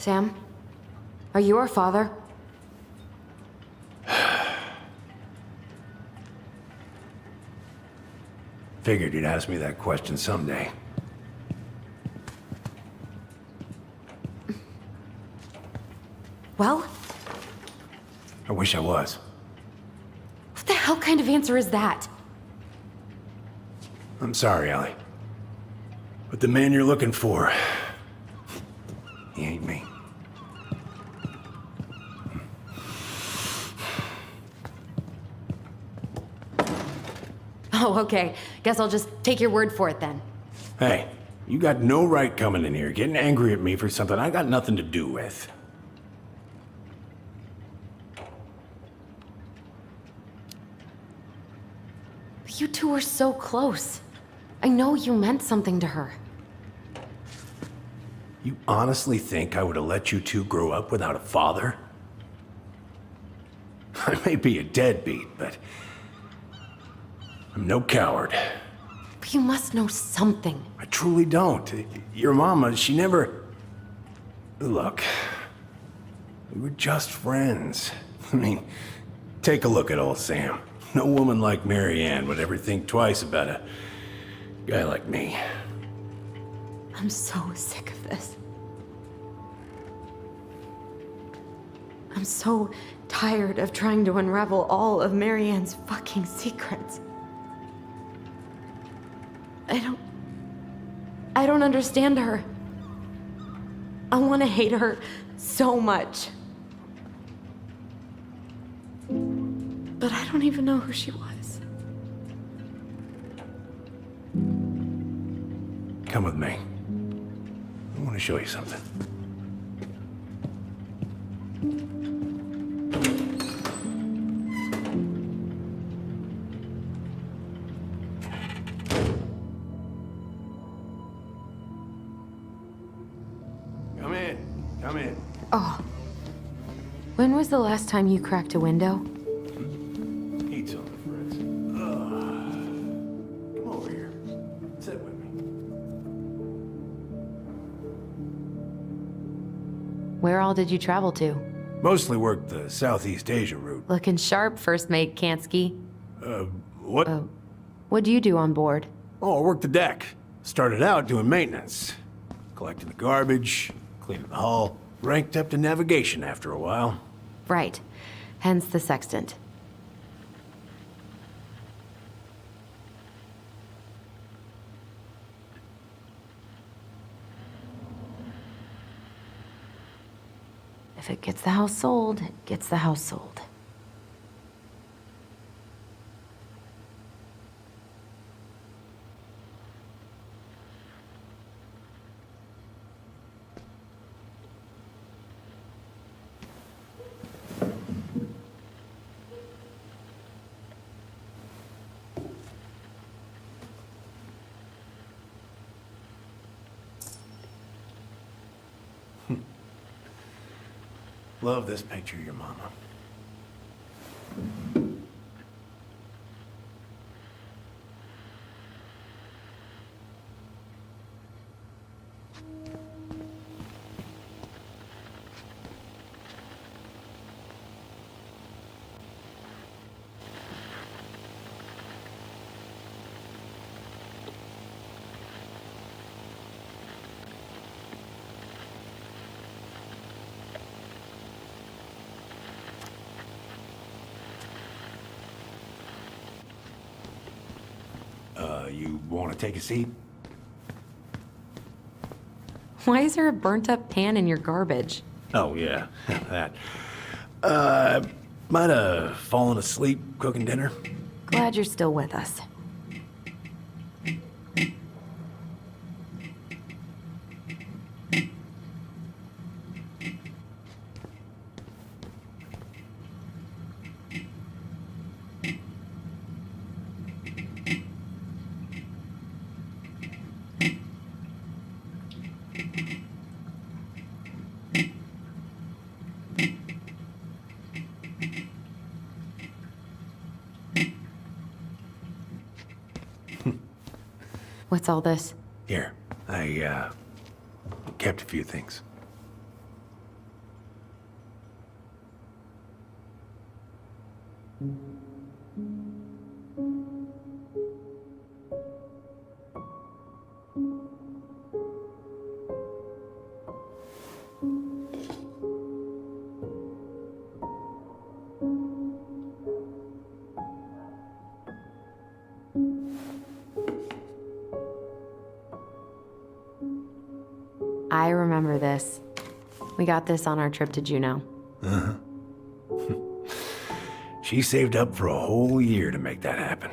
Sam? Are you our father? Figured you'd ask me that question someday. Well, I wish I was. what the hell kind of answer is that? I'm sorry, Allie. But the man you're looking for, he ain't me. Oh, okay. Guess I'll just take your word for it then. Hey, you got no right coming in here getting angry at me for something I got nothing to do with. You two were so close. I know you meant something to her. You honestly think I would have let you two grow up without a father? I may be a deadbeat, but I'm no coward. But you must know something. I truly don't. Your mama, she never... Look, we were just friends. I mean, take a look at old Sam. No woman like Mary Ann would ever think twice about a guy like me. I'm so sick of this. I'm so tired of trying to unravel all of Mary Ann's fucking secrets. I don't understand her. I want to hate her so much. But I don't even know who she was. Come with me. I want to show you something. Come in. Come in. Oh. When was the last time you cracked a window? Eat something, Fritz. Come over here. Sit with me. Where all did you travel to? Mostly worked the Southeast Asia route. Looking sharp, First Mate Kansky. What? What do you do on board? Oh, I worked the deck. Started out doing maintenance. Collecting the garbage, cleaning the hull. Ranked up to navigation after a while. Right. Hence the sextant. If it gets the house sold, it gets the house sold. Love this picture of your mama. You want to take a seat? Why is there a burnt up pan in your garbage? Oh, yeah, that. Might have fallen asleep cooking dinner. Glad you're still with us. What's all this? Here, I kept a few things. I remember this. We got this on our trip to Juneau. Uh-huh. She saved up for a whole year to make that happen.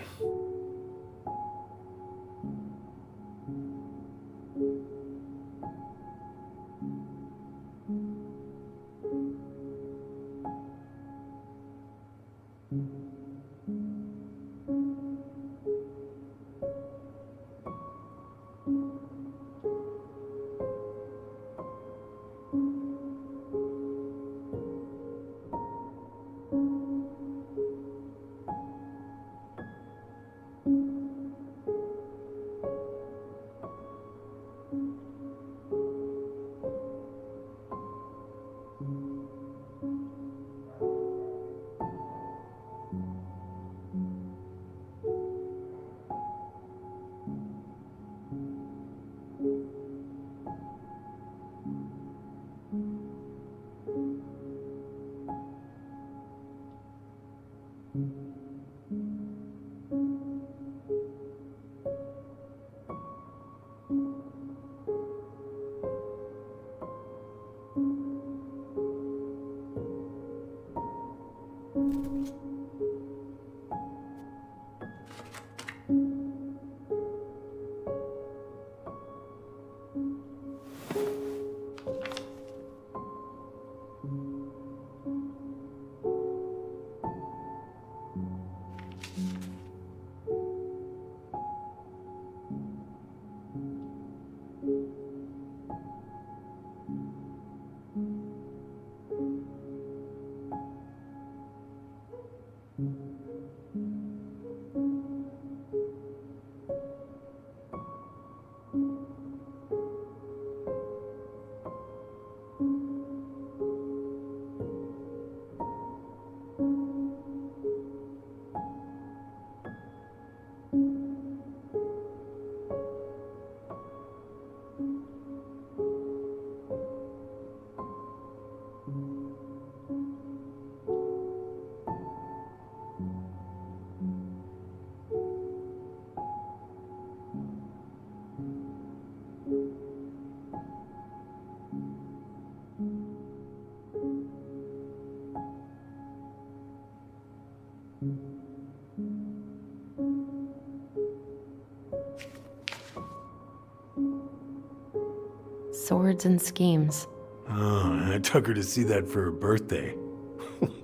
Swords and schemes. Oh, I took her to see that for her birthday.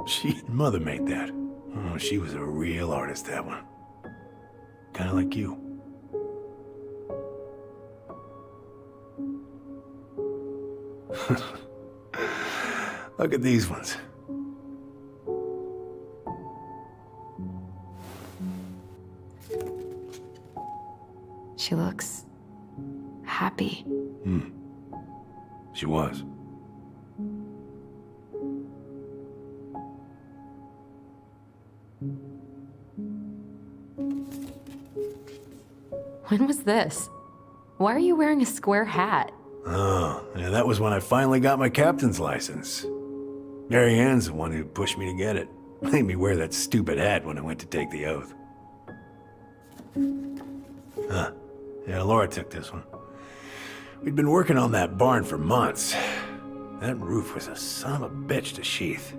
She and Mother made that. Oh, she was a real artist, that one. Kind of like you. Look at these ones. She looks happy. She was. When was this? Why are you wearing a square hat? Oh, yeah, that was when I finally got my captain's license. Mary Ann's the one who pushed me to get it. Made me wear that stupid hat when I went to take the oath. Huh. Yeah, Laura took this one. We'd been working on that barn for months. That roof was a son of a bitch to sheath.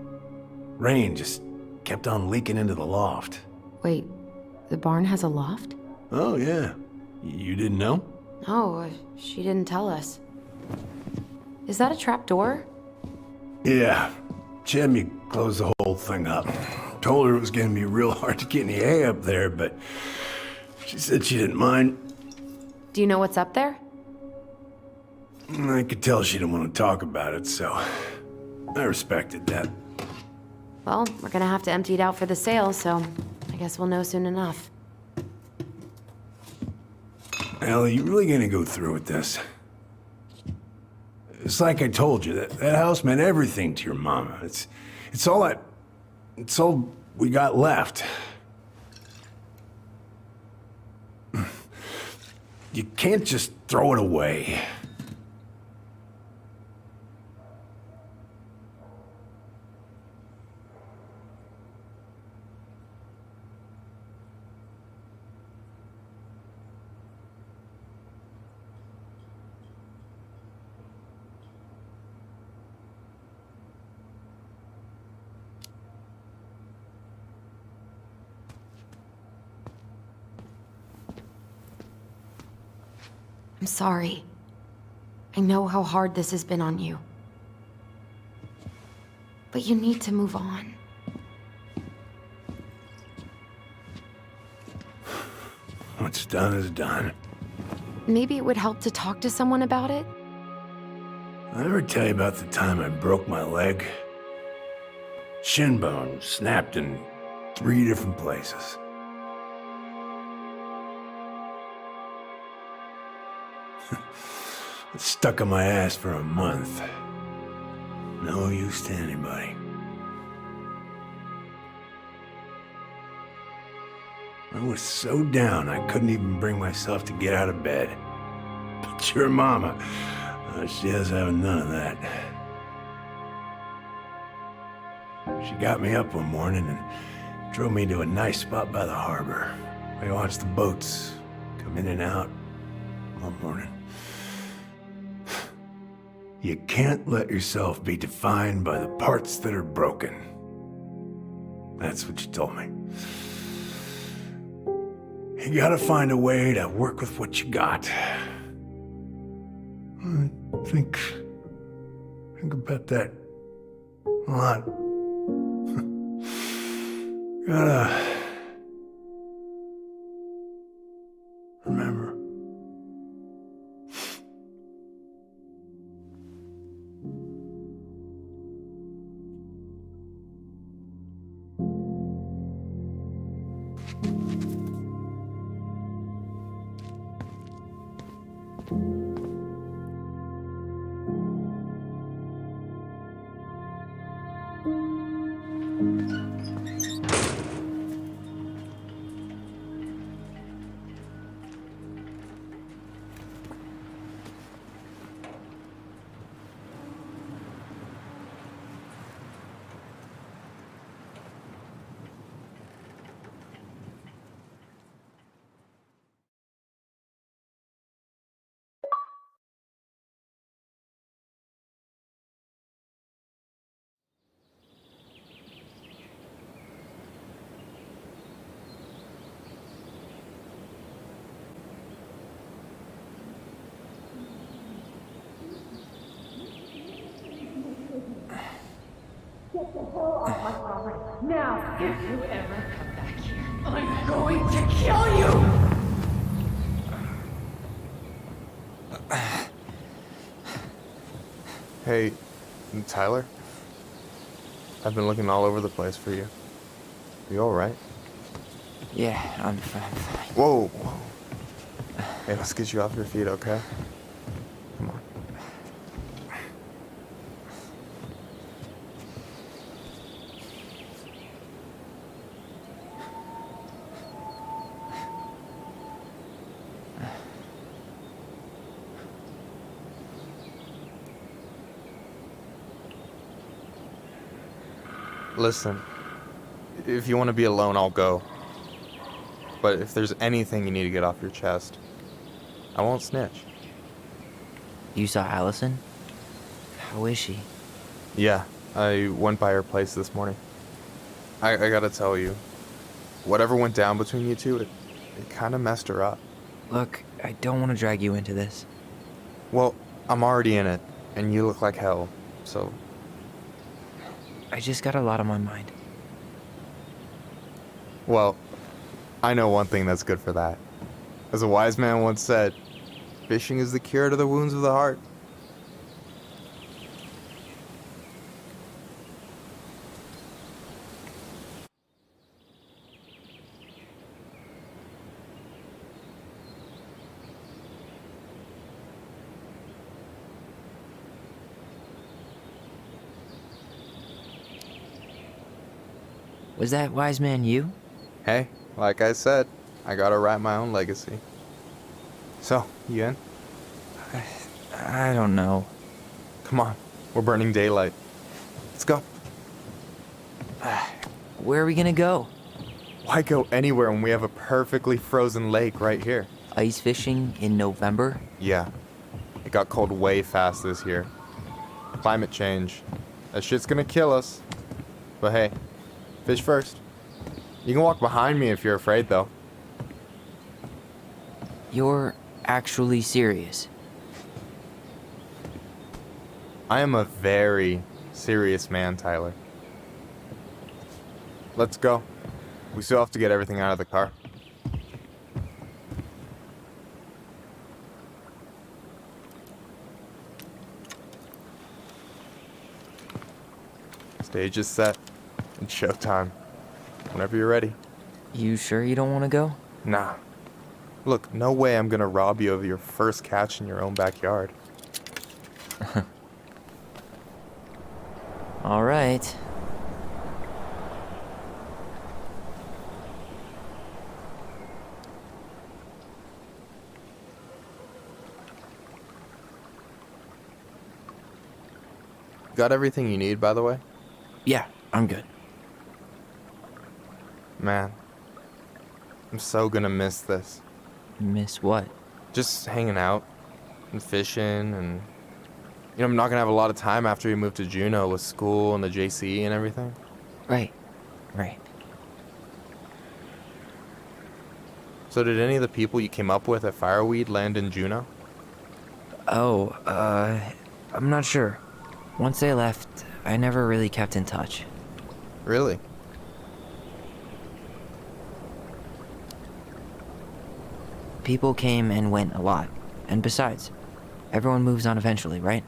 Rain just kept on leaking into the loft. Wait, the barn has a loft? Oh, yeah. You didn't know? Oh, she didn't tell us. Is that a trap door? Yeah. She had me close the whole thing up. Told her it was gonna be real hard to get any hay up there, but she said she didn't mind. Do you know what's up there? I could tell she didn't want to talk about it, so I respected that. Well, we're gonna have to empty it out for the sale, so I guess we'll know soon enough. Ellie, you really gonna go through with this? It's like I told you, that house meant everything to your mama. It's all we got left. You can't just throw it away. I'm sorry. I know how hard this has been on you. But you need to move on. What's done is done. Maybe it would help to talk to someone about it? I ever tell you about the time I broke my leg? Shin bone snapped in 3 different places. It stuck in my ass for a month. No use to anybody. I was so down I couldn't even bring myself to get out of bed. But your mama, she has having none of that. She got me up one morning and drove me to a nice spot by the harbor. I watched the boats come in and out one morning. You can't let yourself be defined by the parts that are broken. That's what you told me. You gotta find a way to work with what you got. Think about that a lot. Gotta remember. Now, if you ever come back here, I'm going to kill you! Hey, Tyler? I've been looking all over the place for you. You alright? Yeah, I'm fine. Whoa, whoa. Hey, let's get you off your feet, okay? Come on. Listen, if you want to be alone, I'll go. But if there's anything you need to get off your chest, I won't snitch. You saw Allison? How is she? Yeah, I went by her place this morning. I gotta tell you, whatever went down between you two, it kind of messed her up. Look, I don't want to drag you into this. Well, I'm already in it, and you look like hell, so... I just got a lot on my mind. Well, I know one thing that's good for that. As a wise man once said, fishing is the cure to the wounds of the heart. Was that wise man you? Hey, like I said, I gotta write my own legacy. So, you in? I don't know. Come on, we're burning daylight. Let's go. Where are we gonna go? Why go anywhere when we have a perfectly frozen lake right here? Ice fishing in November? Yeah, it got cold way fast this year. Climate change. That shit's gonna kill us. But hey, fish first. You can walk behind me if you're afraid, though. You're actually serious? I am a very serious man, Tyler. Let's go. We still have to get everything out of the car. Stage is set. It's showtime. Whenever you're ready. You sure you don't want to go? Nah. Look, no way I'm gonna rob you of your first catch in your own backyard. All right. Got everything you need, by the way? Yeah, I'm good. Man, I'm so gonna miss this. Miss what? Just hanging out and fishing and... You know, I'm not gonna have a lot of time after we move to Juneau with school and the JC and everything. Right. So did any of the people you came up with at Fireweed land in Juneau? Oh, I'm not sure. Once they left, I never really kept in touch. Really? People came and went a lot. And besides, everyone moves on eventually, right?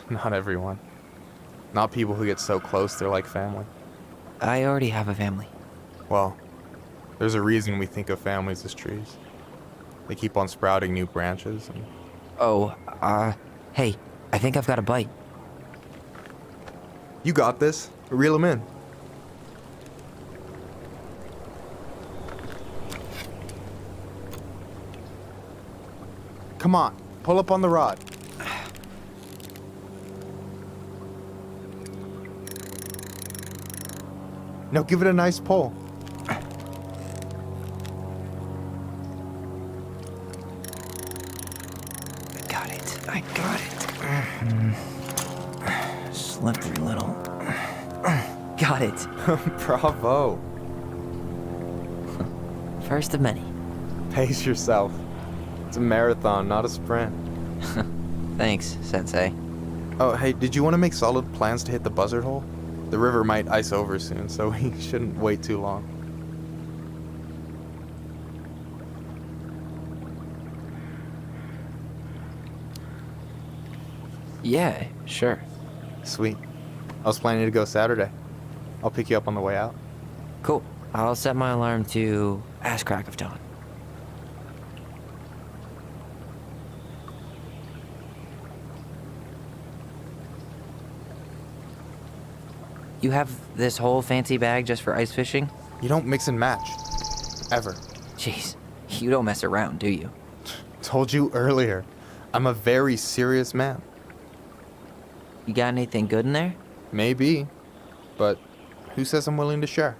Not everyone. Not people who get so close they're like family. I already have a family. Well, there's a reason we think of families as trees. They keep on sprouting new branches and... Oh, hey, I think I've got a bite. You got this. Reel them in. Come on, pull up on the rod. Now give it a nice pull. I got it. Slippery little. Got it. Bravo. First of many. Pace yourself. It's a marathon, not a sprint. Thanks, Sensei. Oh, hey, did you want to make solid plans to hit the buzzard hole? The river might ice over soon, so we shouldn't wait too long. Yeah, sure. Sweet. I was planning to go Saturday. I'll pick you up on the way out. Cool. I'll set my alarm to ass crack of dawn. You have this whole fancy bag just for ice fishing? You don't mix and match. Ever. Jeez, you don't mess around, do you? Told you earlier. I'm a very serious man. You got anything good in there? Maybe. But who says I'm willing to share?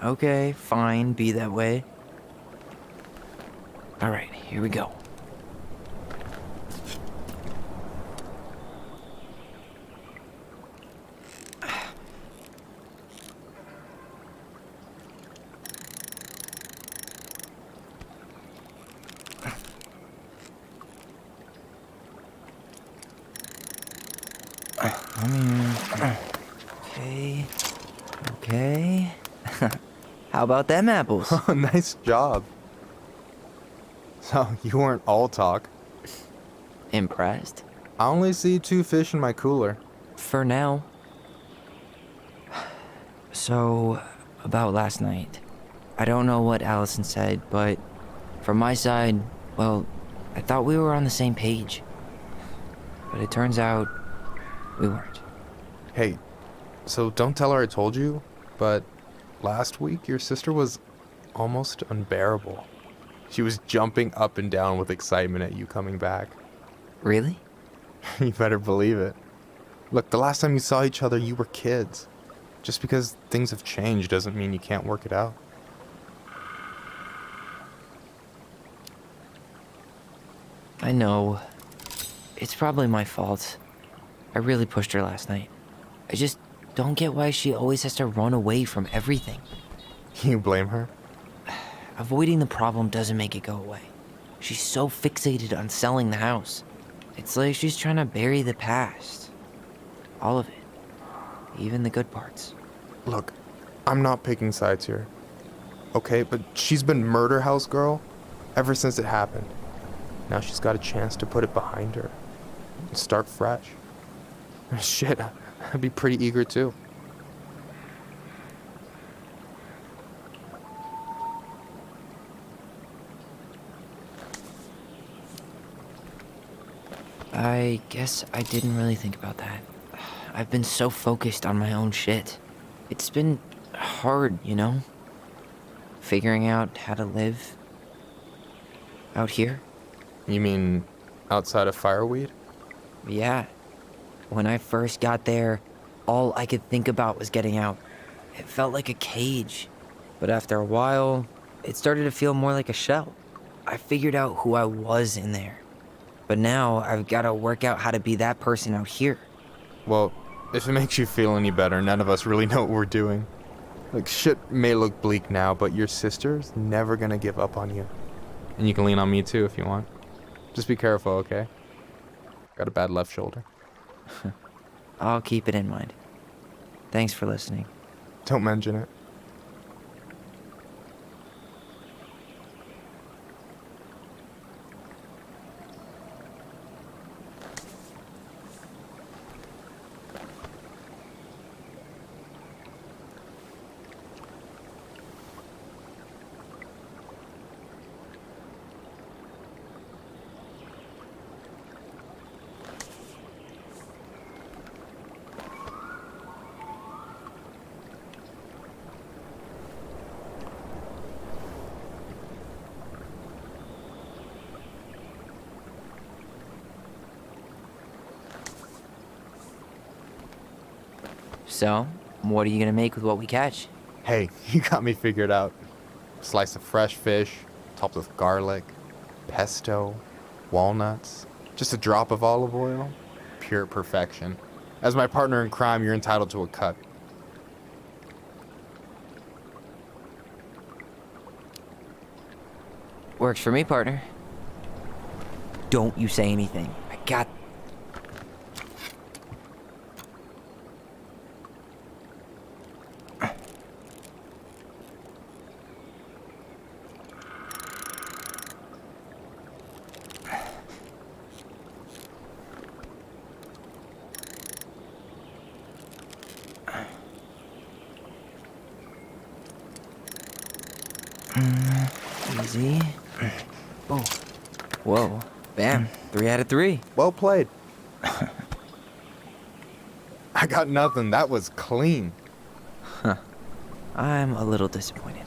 Okay, fine, be that way. Alright, here we go. Okay. Okay. How about them apples? Oh, nice job. So, you weren't all talk. Impressed? I only see 2 fish in my cooler. For now. So, about last night. I don't know what Allison said, but from my side, well, I thought we were on the same page. But it turns out we weren't. Hey, so don't tell her I told you, but last week your sister was almost unbearable. She was jumping up and down with excitement at you coming back. Really? You better believe it. Look, the last time you saw each other, you were kids. Just because things have changed doesn't mean you can't work it out. I know. It's probably my fault. I really pushed her last night. I just don't get why she always has to run away from everything. You blame her? Avoiding the problem doesn't make it go away. She's so fixated on selling the house. It's like she's trying to bury the past. All of it. Even the good parts. Look, I'm not picking sides here. Okay, but she's been murder house girl ever since it happened. Now she's got a chance to put it behind her and start fresh. Shit, I'd be pretty eager too. I guess I didn't really think about that. I've been so focused on my own shit. It's been hard, you know? Figuring out how to live out here. You mean outside of Fireweed? Yeah. When I first got there, all I could think about was getting out. It felt like a cage. But after a while, it started to feel more like a shell. I figured out who I was in there. But now I've got to work out how to be that person out here. Well, if it makes you feel any better, none of us really know what we're doing. Like, shit may look bleak now, but your sister's never gonna give up on you. And you can lean on me too if you want. Just be careful, okay? Got a bad left shoulder. I'll keep it in mind. Thanks for listening. Don't mention it. So, what are you gonna make with what we catch? Hey, you got me figured out. Slice of fresh fish, topped with garlic, pesto, walnuts, just a drop of olive oil. Pure perfection. As my partner in crime, you're entitled to a cut. Works for me, partner. Don't you say anything. I got... Easy. Oh. Whoa. Bam. 3 out of 3. Well played. I got nothing. That was clean. I'm a little disappointed.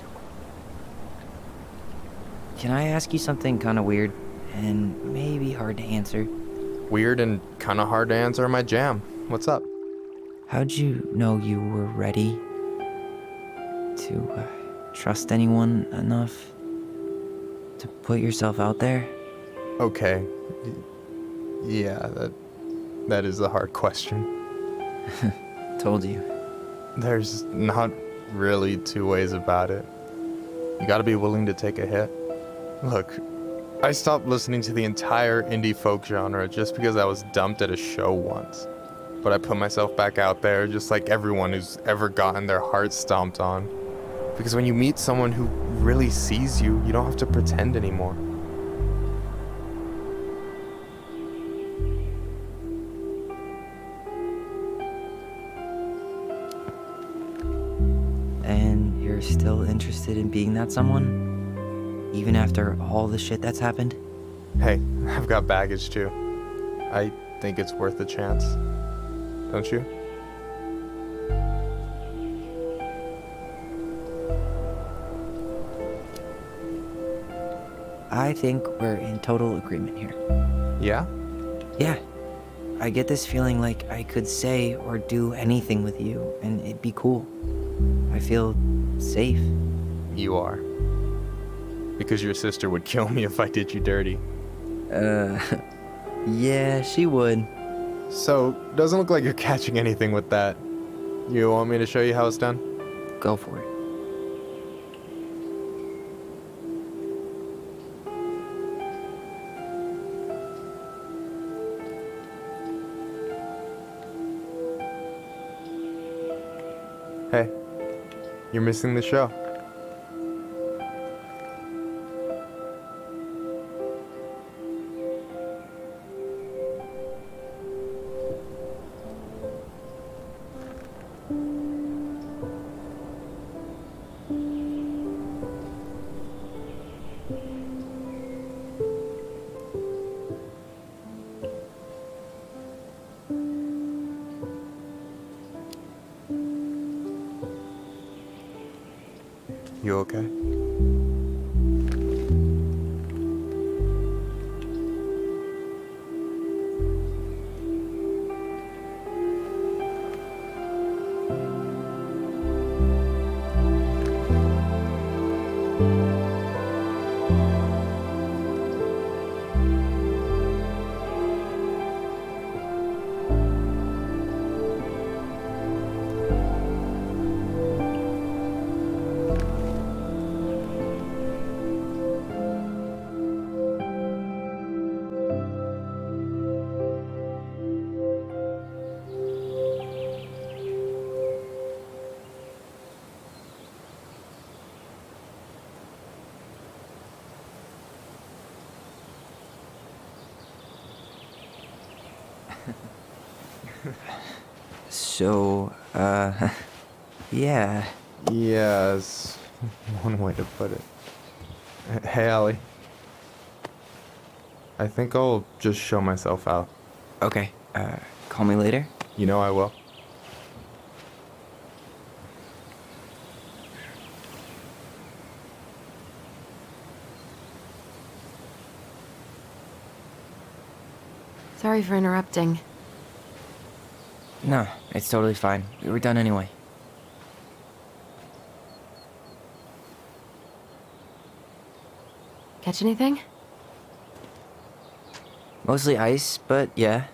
Can I ask you something kind of weird and maybe hard to answer? Weird and kind of hard to answer my jam. What's up? How'd you know you were ready to trust anyone enough to put yourself out there? Okay. Yeah, that is a hard question. Told you. There's not really two ways about it. You gotta be willing to take a hit. Look, I stopped listening to the entire indie folk genre just because I was dumped at a show once. But I put myself back out there just like everyone who's ever gotten their heart stomped on. Because when you meet someone who really sees you, you don't have to pretend anymore. And you're still interested in being that someone? Even after all the shit that's happened? Hey, I've got baggage too. I think it's worth a chance. Don't you? I think we're in total agreement here. Yeah? Yeah. I get this feeling like I could say or do anything with you and it'd be cool. I feel safe. You are. Because your sister would kill me if I did you dirty. Yeah, she would. So, doesn't look like you're catching anything with that. You want me to show you how it's done? Go for it. Hey, you're missing the show. You okay? So, yeah. Yes, one way to put it. Hey, Allie. I think I'll just show myself out. Okay, call me later? You know I will. Sorry for interrupting. No, it's totally fine. We were done anyway. Catch anything? Mostly ice, but yeah.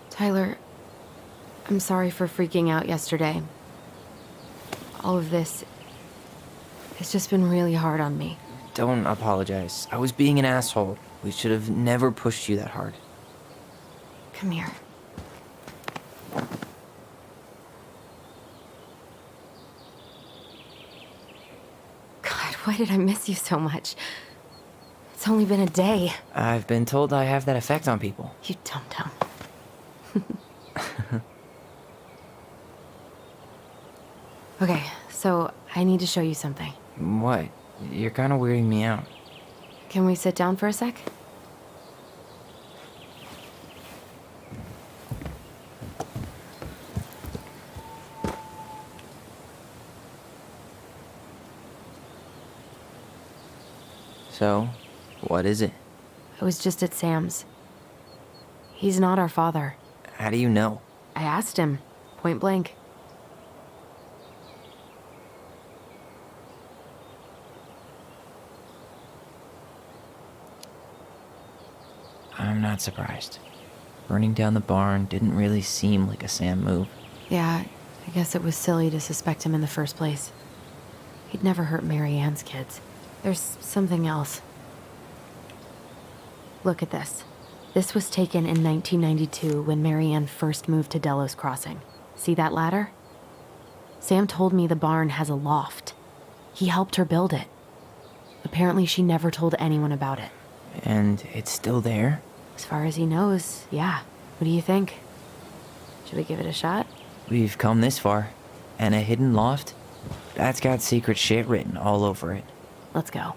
Tyler, I'm sorry for freaking out yesterday. All of this, it's just been really hard on me. Don't apologize. I was being an asshole. We should have never pushed you that hard. Come here. God, why did I miss you so much? It's only been a day. I've been told I have that effect on people. You dum-dum. Okay, so I need to show you something. What? You're kind of weirding me out. Can we sit down for a sec? So, what is it? I was just at Sam's. He's not our father. How do you know? I asked him, point blank. I'm not surprised. Burning down the barn didn't really seem like a Sam move. Yeah, I guess it was silly to suspect him in the first place. He'd never hurt Mary Ann's kids. There's something else. Look at this. This was taken in 1992 when Mary Ann first moved to Delos Crossing. See that ladder? Sam told me the barn has a loft. He helped her build it. Apparently she never told anyone about it. And it's still there? As far as he knows, yeah. What do you think? Should we give it a shot? We've come this far. And a hidden loft? That's got secret shit written all over it. Let's go.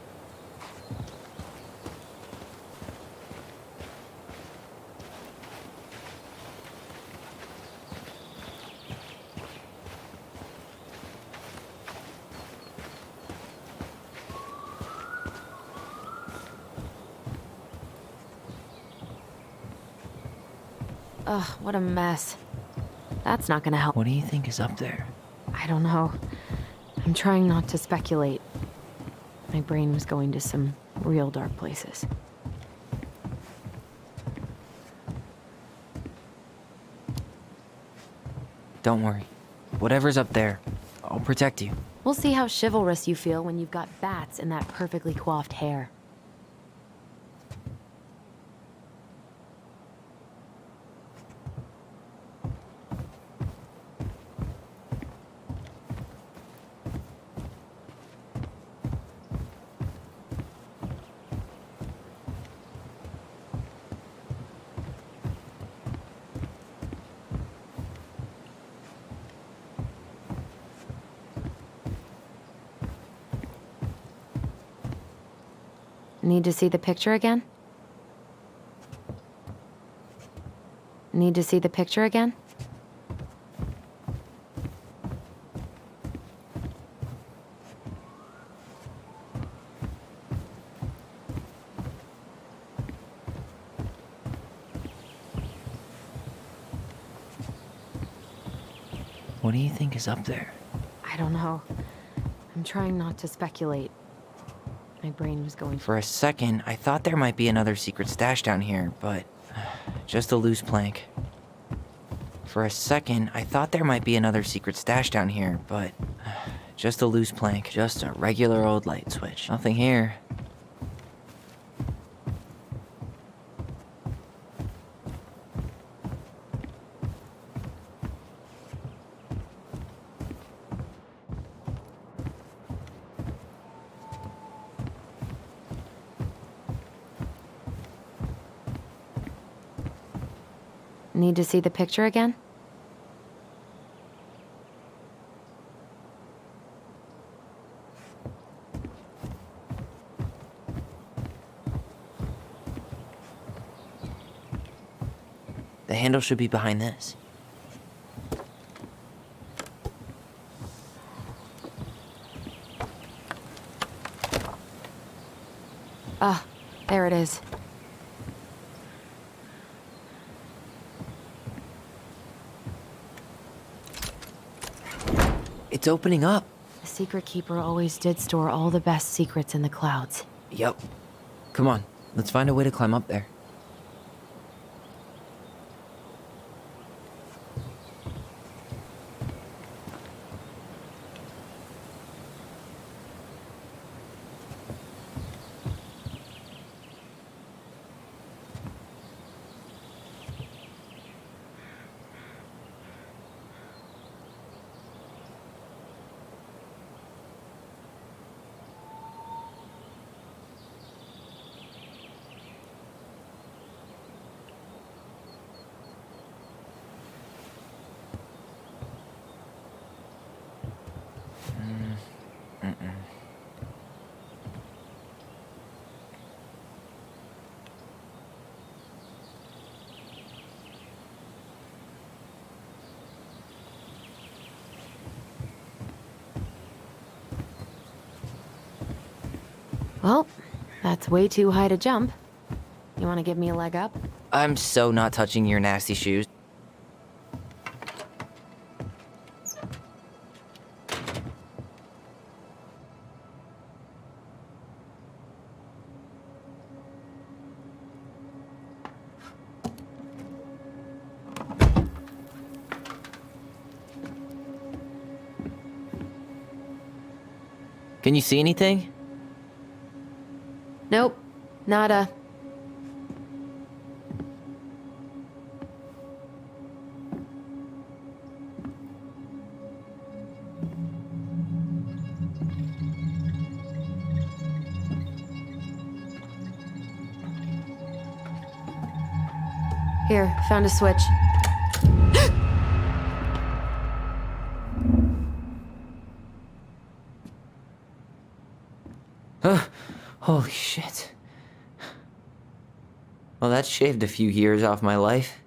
Ugh, what a mess. That's not gonna help. What do you think is up there? I don't know. I'm trying not to speculate. My brain was going to some real dark places. Don't worry. Whatever's up there, I'll protect you. We'll see how chivalrous you feel when you've got bats in that perfectly coiffed hair. Need to see the picture again? Need to see the picture again? What do you think is up there? I don't know. I'm trying not to speculate. My brain was going. For a second, I thought there might be another secret stash down here, but just a loose plank. For a second, I thought there might be another secret stash down here, but just a loose plank. Just a regular old light switch. Nothing here. Need to see the picture again? The handle should be behind this. Ah, there it is. It's opening up. The secret keeper always did store all the best secrets in the clouds. Yep. Come on, let's find a way to climb up there. Well, that's way too high to jump. You want to give me a leg up? I'm so not touching your nasty shoes. Can you see anything? Nope. Nada. Here, found a switch. Holy shit. Well, that shaved a few years off my life.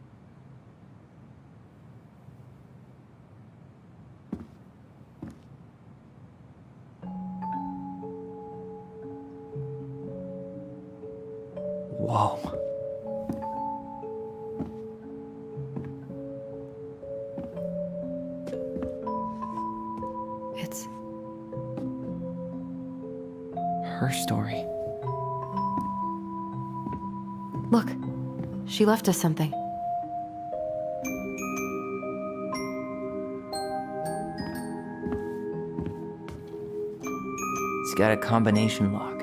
Whoa. It's her story. Look, she left us something. It's got a combination lock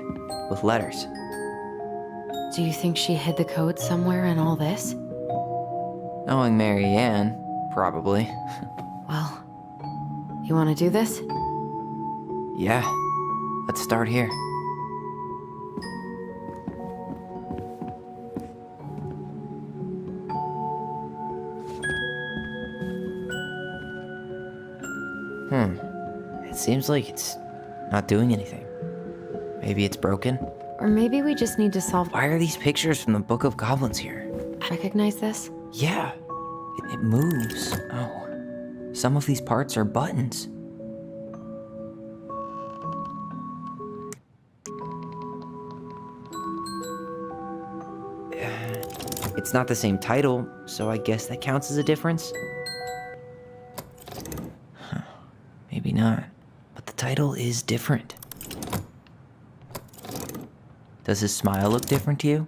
with letters. Do you think she hid the code somewhere in all this? Knowing Mary Ann, probably. Well, you want to do this? Yeah, let's start here. It seems like it's not doing anything. Maybe it's broken? Or maybe we just need to solve... Why are these pictures from the Book of Goblins here? Recognize this? Yeah, it moves. Oh, some of these parts are buttons. It's not the same title, so I guess that counts as a difference? Huh, maybe not. But the title is different. Does his smile look different to you?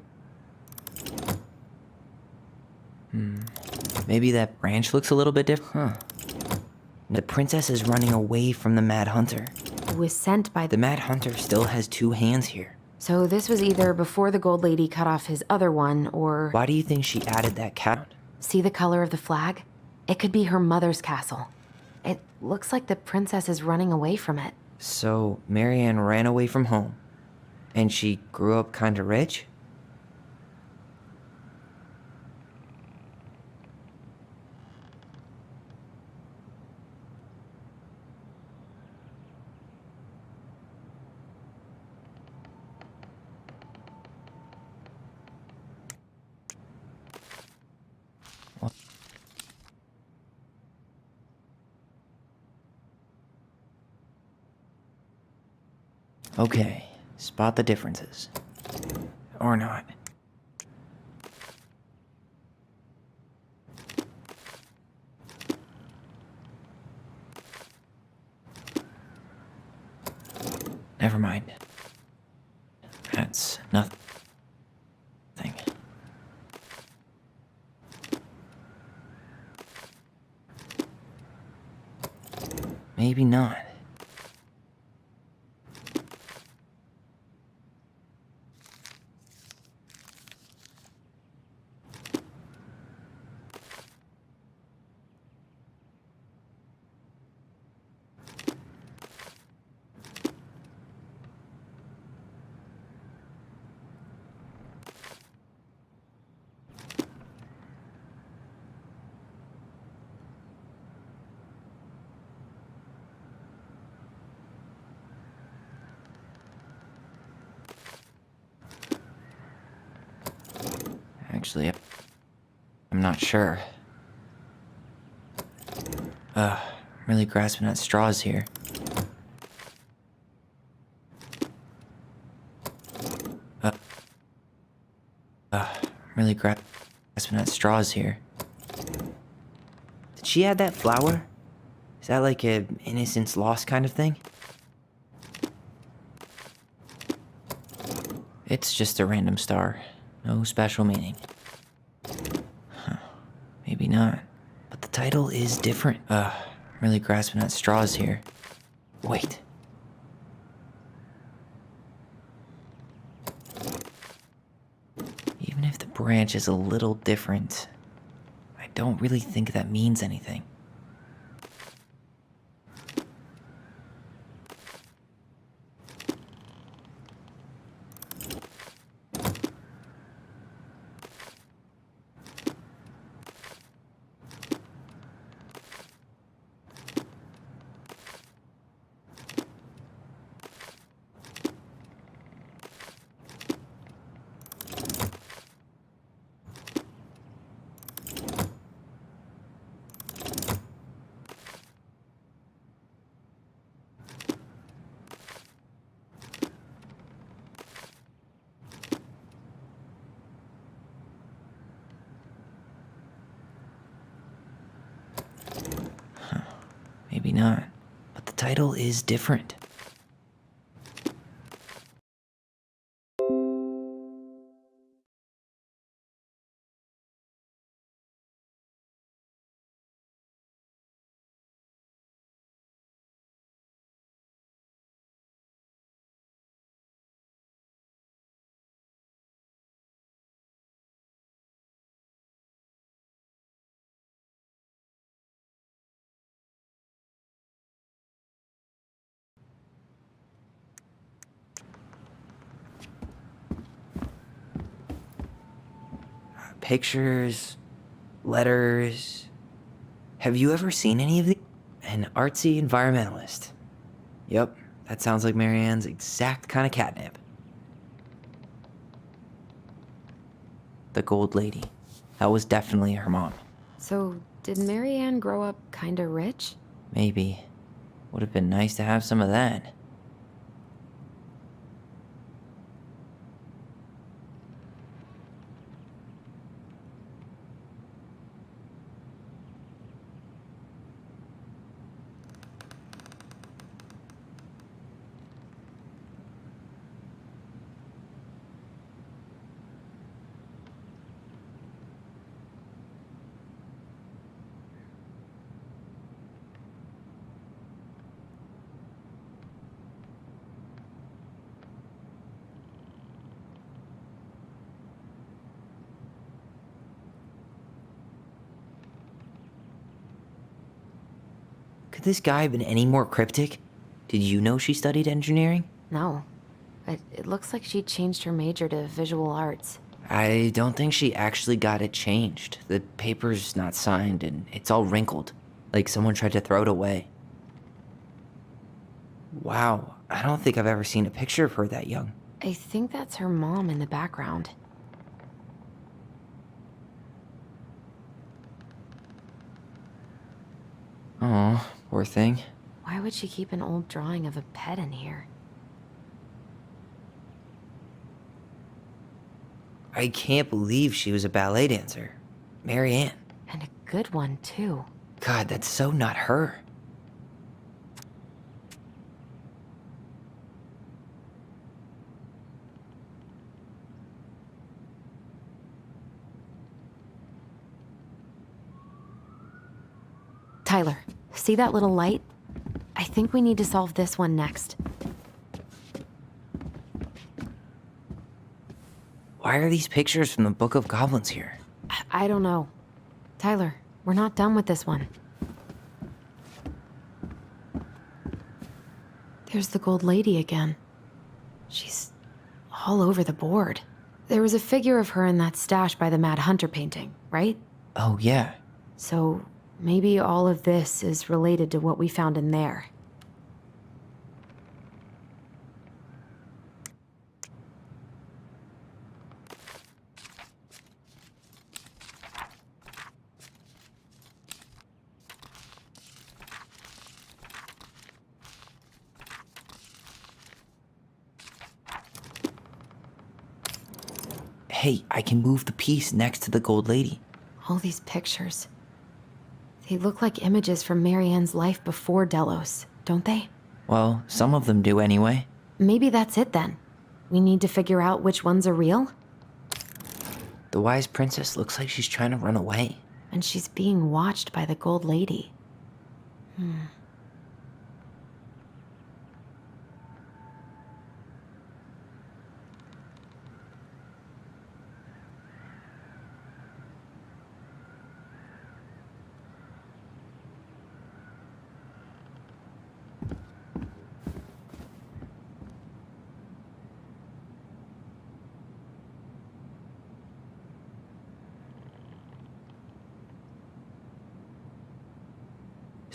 Maybe that branch looks a little bit different? Huh. The princess is running away from the Mad Hunter. Who was sent by The Mad Hunter still has two hands here. So this was either before the Gold Lady cut off his other one, or... Why do you think she added that count? See the color of the flag? It could be her mother's castle. It looks like the princess is running away from it. So, Mary Ann ran away from home. And she grew up kinda rich? Okay, spot the differences. Or not. Never mind. That's nothing. Maybe not. Actually, I'm not sure. I'm really grasping at straws here. really grasping at straws here. Did she add that flower? Is that like a innocence lost kind of thing? It's just a random star. No special meaning. Huh. Maybe not. But the title is different. I'm really grasping at straws here. Wait. Even if the branch is a little different, I don't really think that means anything. Maybe not. But the title is different. Pictures, letters. Have you ever seen any of these? An artsy environmentalist. Yep, that sounds like Marianne's exact kind of catnip. The Gold Lady. That was definitely her mom. So, did Marianne grow up kinda rich? Maybe. Would have been nice to have some of that. Could this guy have been any more cryptic? Did you know she studied engineering? No. But it looks like she changed her major to visual arts. I don't think she actually got it changed. The paper's not signed and it's all wrinkled. Like someone tried to throw it away. Wow, I don't think I've ever seen a picture of her that young. I think that's her mom in the background. Oh, poor thing. Why would she keep an old drawing of a pet in here? I can't believe she was a ballet dancer. Marianne. And a good one, too. God, that's so not her. Tyler, see that little light? I think we need to solve this one next. Why are these pictures from the Book of Goblins here? I don't know. Tyler, we're not done with this one. There's the Gold Lady again. She's all over the board. There was a figure of her in that stash by the Mad Hunter painting, right? Oh, yeah. So maybe all of this is related to what we found in there. Hey, I can move the piece next to the gold lady. All these pictures. They look like images from Marianne's life before Delos, don't they? Well, some of them do anyway. Maybe that's it then. We need to figure out which ones are real? The wise princess looks like she's trying to run away. And she's being watched by the gold lady.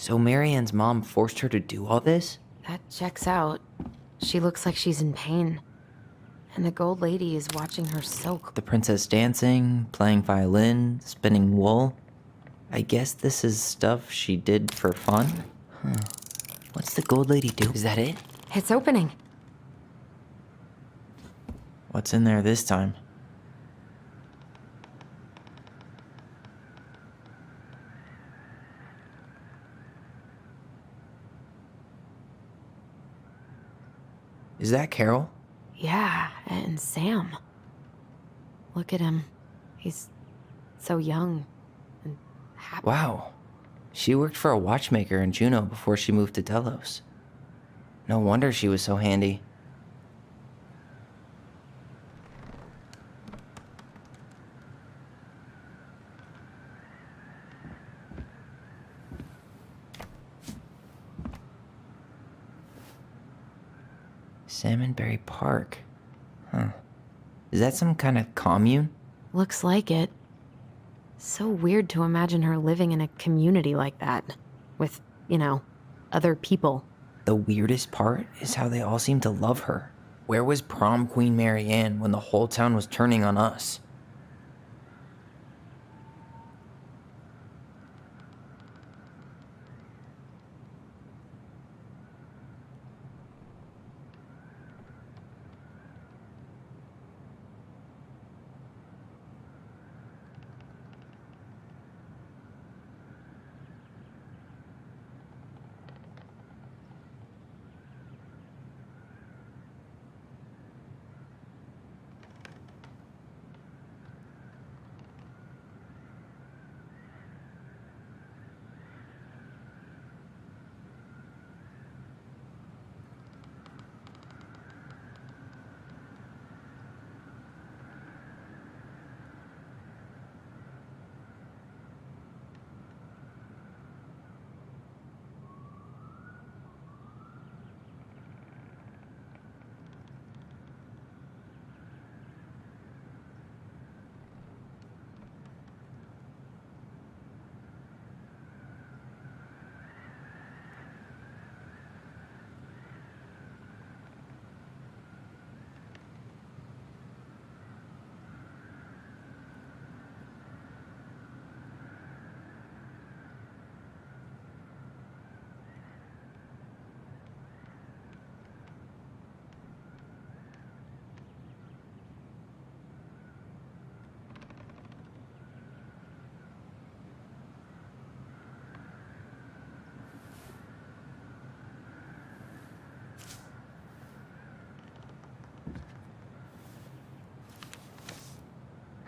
So Marianne's mom forced her to do all this? That checks out. She looks like she's in pain. And the gold lady is watching her soak. The princess dancing, playing violin, spinning wool. I guess this is stuff she did for fun? Huh. What's the gold lady do? Is that it? It's opening. What's in there this time? Is that Carol? Yeah, and Sam. Look at him. He's so young and happy. Wow. She worked for a watchmaker in Juneau before she moved to Delos. No wonder she was so handy. Salmonberry Park. Huh. Is that some kind of commune? Looks like it. So weird to imagine her living in a community like that. With, other people. The weirdest part is how they all seem to love her. Where was prom queen Marianne when the whole town was turning on us?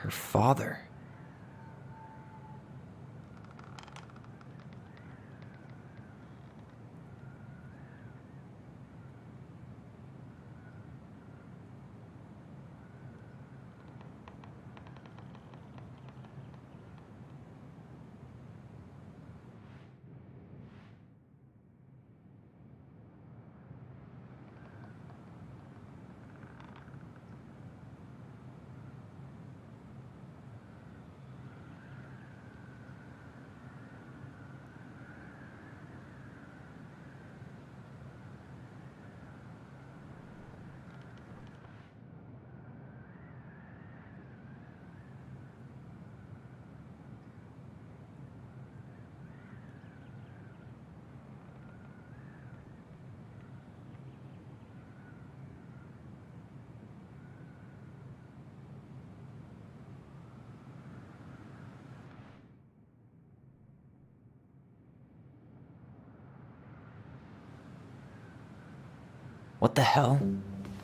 Her father. What the hell?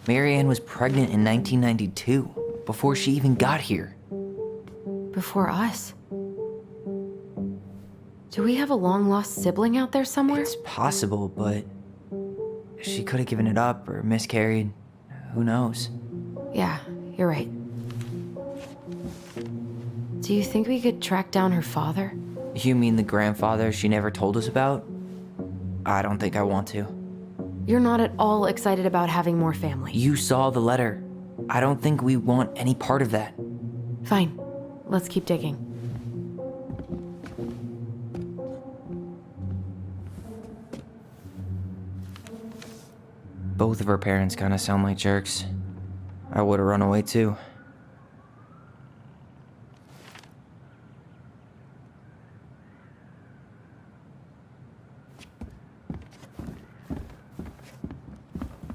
Marianne was pregnant in 1992, before she even got here. Before us? Do we have a long-lost sibling out there somewhere? It's possible, but she could have given it up or miscarried. Who knows? Yeah, you're right. Do you think we could track down her father? You mean the grandfather she never told us about? I don't think I want to. You're not at all excited about having more family. You saw the letter. I don't think we want any part of that. Fine. Let's keep digging. Both of her parents kind of sound like jerks. I would have run away too.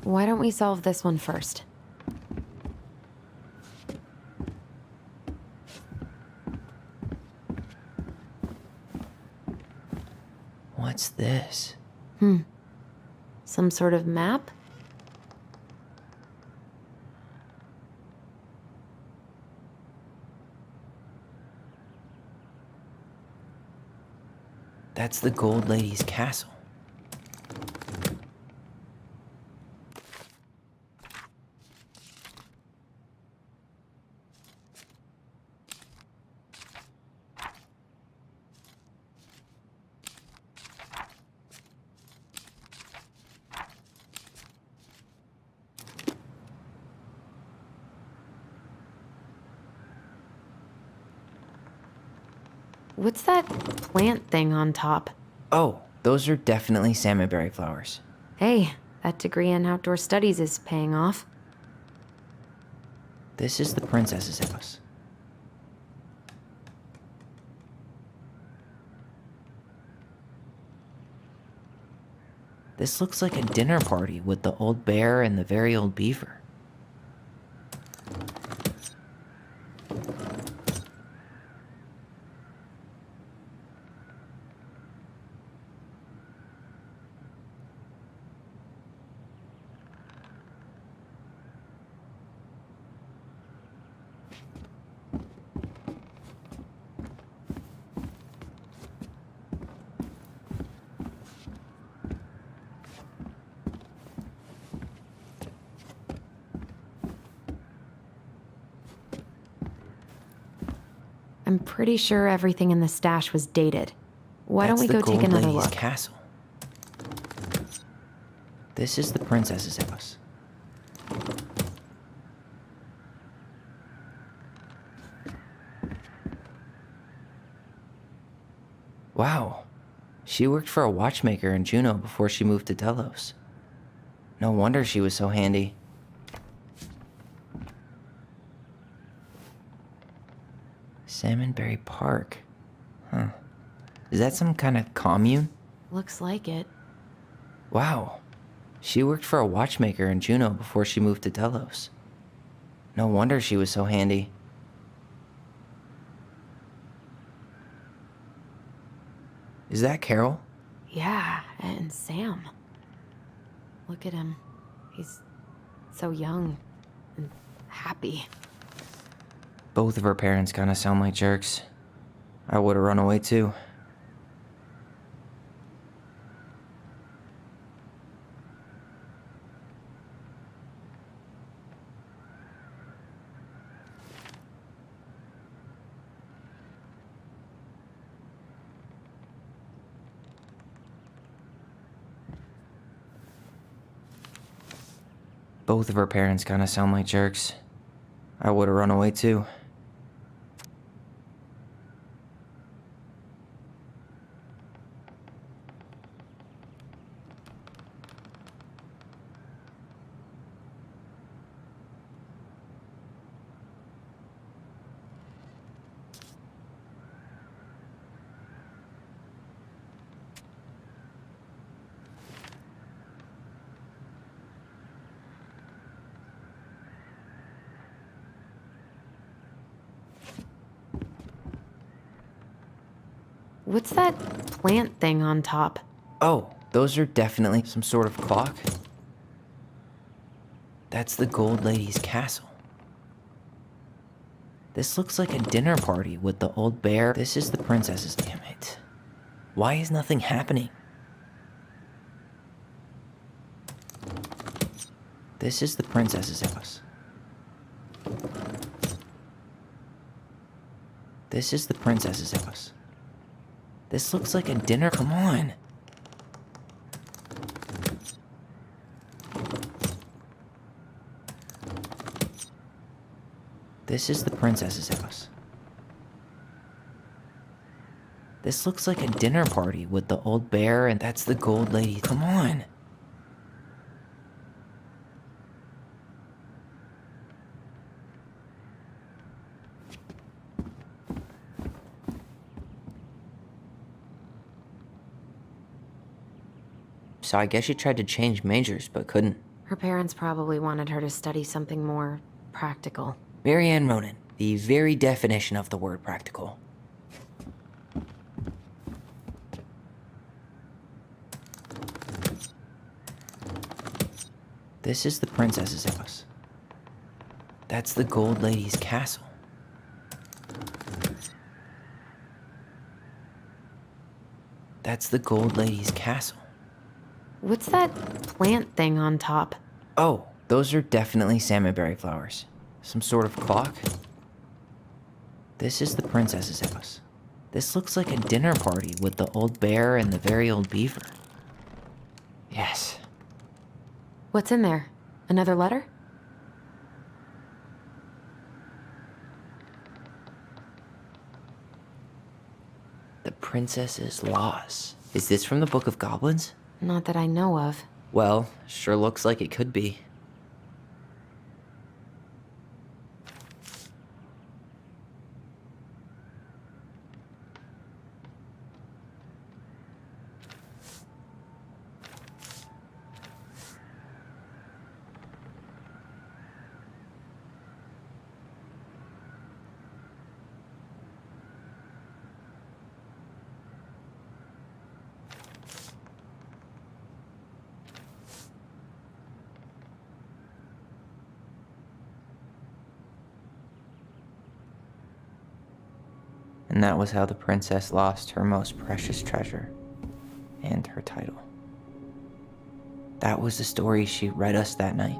Why don't we solve this one first? What's this? Some sort of map? That's the Gold Lady's castle. What's that plant thing on top? Oh, those are definitely salmonberry flowers. Hey, that degree in outdoor studies is paying off. This is the princess's house. This looks like a dinner party with the old bear and the very old beaver. I'm pretty sure everything in the stash was dated. Why don't we go take another Lady's look? Castle. This is the princess's house. Wow. She worked for a watchmaker in Juneau before she moved to Delos. No wonder she was so handy. Salmonberry Park. Huh. Is that some kind of commune? Looks like it. Wow. She worked for a watchmaker in Juneau before she moved to Delos. No wonder she was so handy. Is that Carol? Yeah, and Sam. Look at him. He's so young and happy. Both of her parents kind of sound like jerks. I would have run away too. Both of her parents kind of sound like jerks. I would have run away too. What's that plant thing on top? Oh, those are definitely some sort of clock. That's the Gold Lady's castle. This looks like a dinner party with the old bear. This is the princess's, damn it. Why is nothing happening? This is the princess's house. This is the princess's house. This looks like a dinner. Come on. This is the princess's house. This looks like a dinner party with the old bear, and that's the Gold Lady. Come on. So I guess she tried to change majors, but couldn't. Her parents probably wanted her to study something more practical. Marianne Ronan, the very definition of the word practical. This is the princess's house. That's the Gold Lady's castle. That's the Gold Lady's castle. What's that plant thing on top? Oh, those are definitely salmonberry flowers. Some sort of clock? This is the princess's house. This looks like a dinner party with the old bear and the very old beaver. Yes. What's in there? Another letter? The princess's laws. Is this from the Book of Goblins? Not that I know of. Well, sure looks like it could be. And that was how the princess lost her most precious treasure and her title. That was the story she read us that night.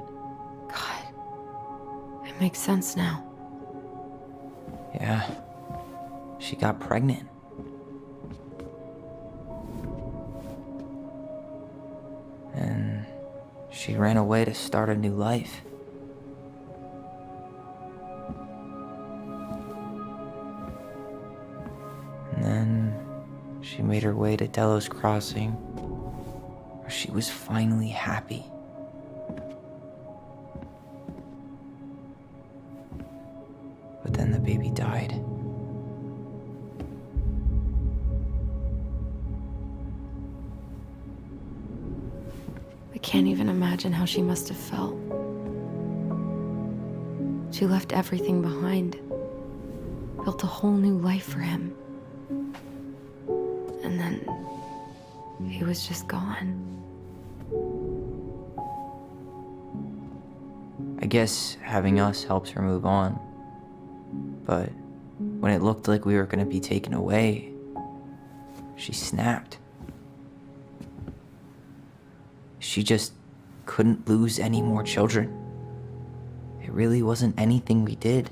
God, it makes sense now. Yeah, she got pregnant. And she ran away to start a new life. And then she made her way to Delos Crossing, where she was finally happy. But then the baby died. I can't even imagine how she must have felt. She left everything behind, built a whole new life for him. And then he was just gone. I guess having us helps her move on. But when it looked like we were going to be taken away, she snapped. She just couldn't lose any more children. It really wasn't anything we did.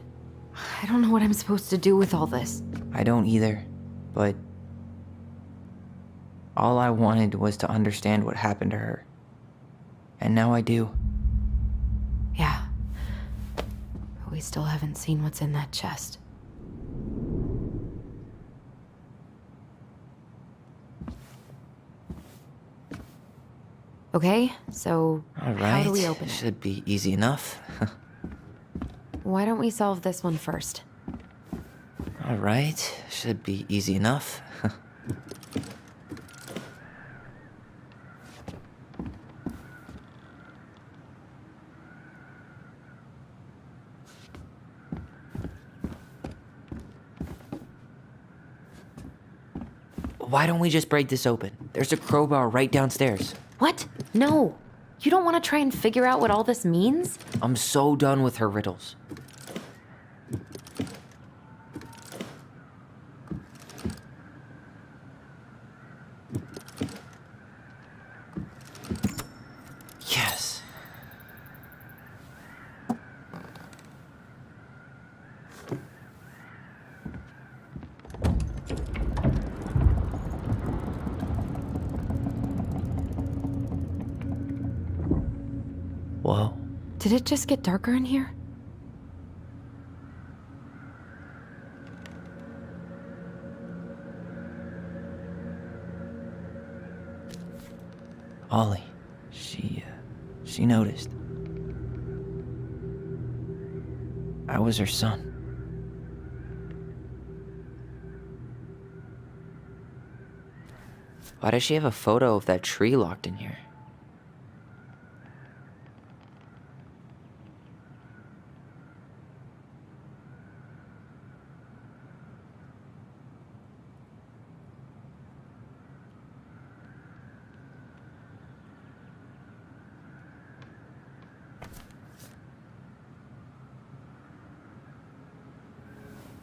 I don't know what I'm supposed to do with all this. I don't either, but all I wanted was to understand what happened to her. And now I do. Yeah. But we still haven't seen what's in that chest. Okay, so All right. how do we open it? Should be easy enough. Why don't we solve this one first? All right. Should be easy enough. Why don't we just break this open? There's a crowbar right downstairs. What? No. You don't want to try and figure out what all this means? I'm so done with her riddles. Yes. Whoa. Did it just get darker in here? Ollie. She noticed. I was her son. Why does she have a photo of that tree locked in here?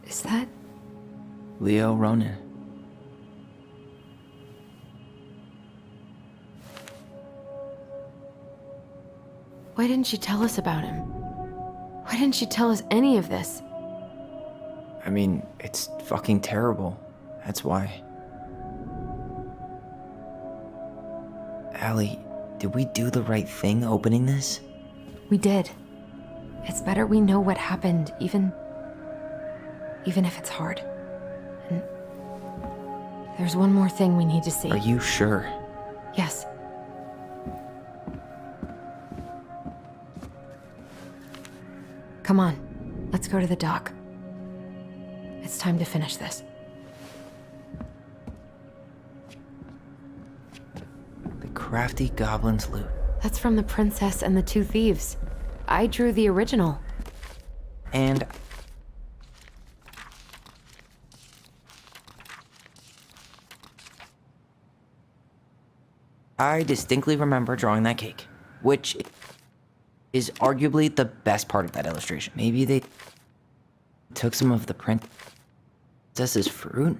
Is that... Leo Ronan. Why didn't she tell us about him? Why didn't she tell us any of this? I mean, it's fucking terrible. That's why. Allie, did we do the right thing opening this? We did. It's better we know what happened, even if it's hard. And there's one more thing we need to see. Are you sure? Yes. Come on, let's go to the dock. It's time to finish this. The crafty goblin's loot. That's from the Princess and the Two Thieves. I drew the original. And I distinctly remember drawing that cake, which is arguably the best part of that illustration. Maybe they took some of the princess's fruit?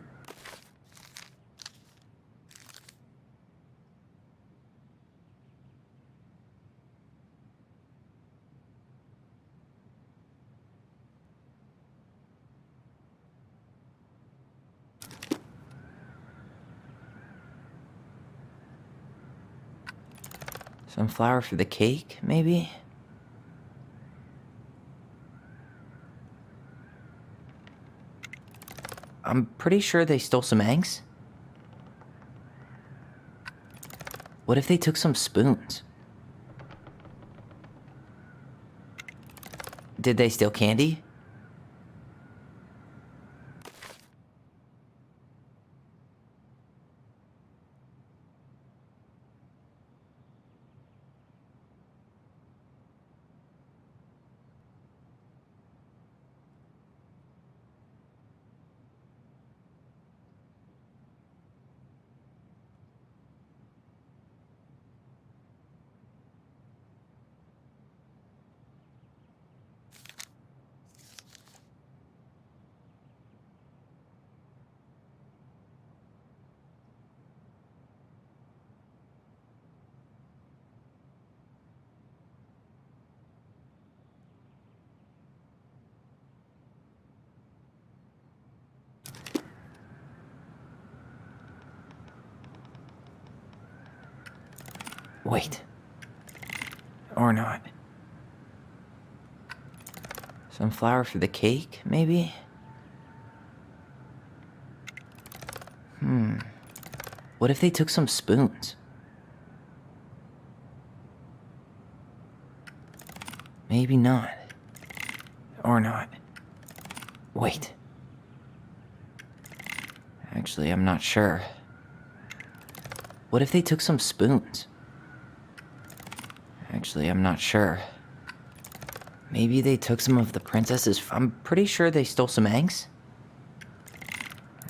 Some flour for the cake, maybe? I'm pretty sure they stole some eggs. What if they took some spoons? Did they steal candy? Wait. Or not. Some flour for the cake, maybe? What if they took some spoons? Maybe not. Or not. Wait. Actually, I'm not sure. What if they took some spoons? Actually, I'm not sure. Maybe they took some of the princess's... I'm pretty sure they stole some eggs.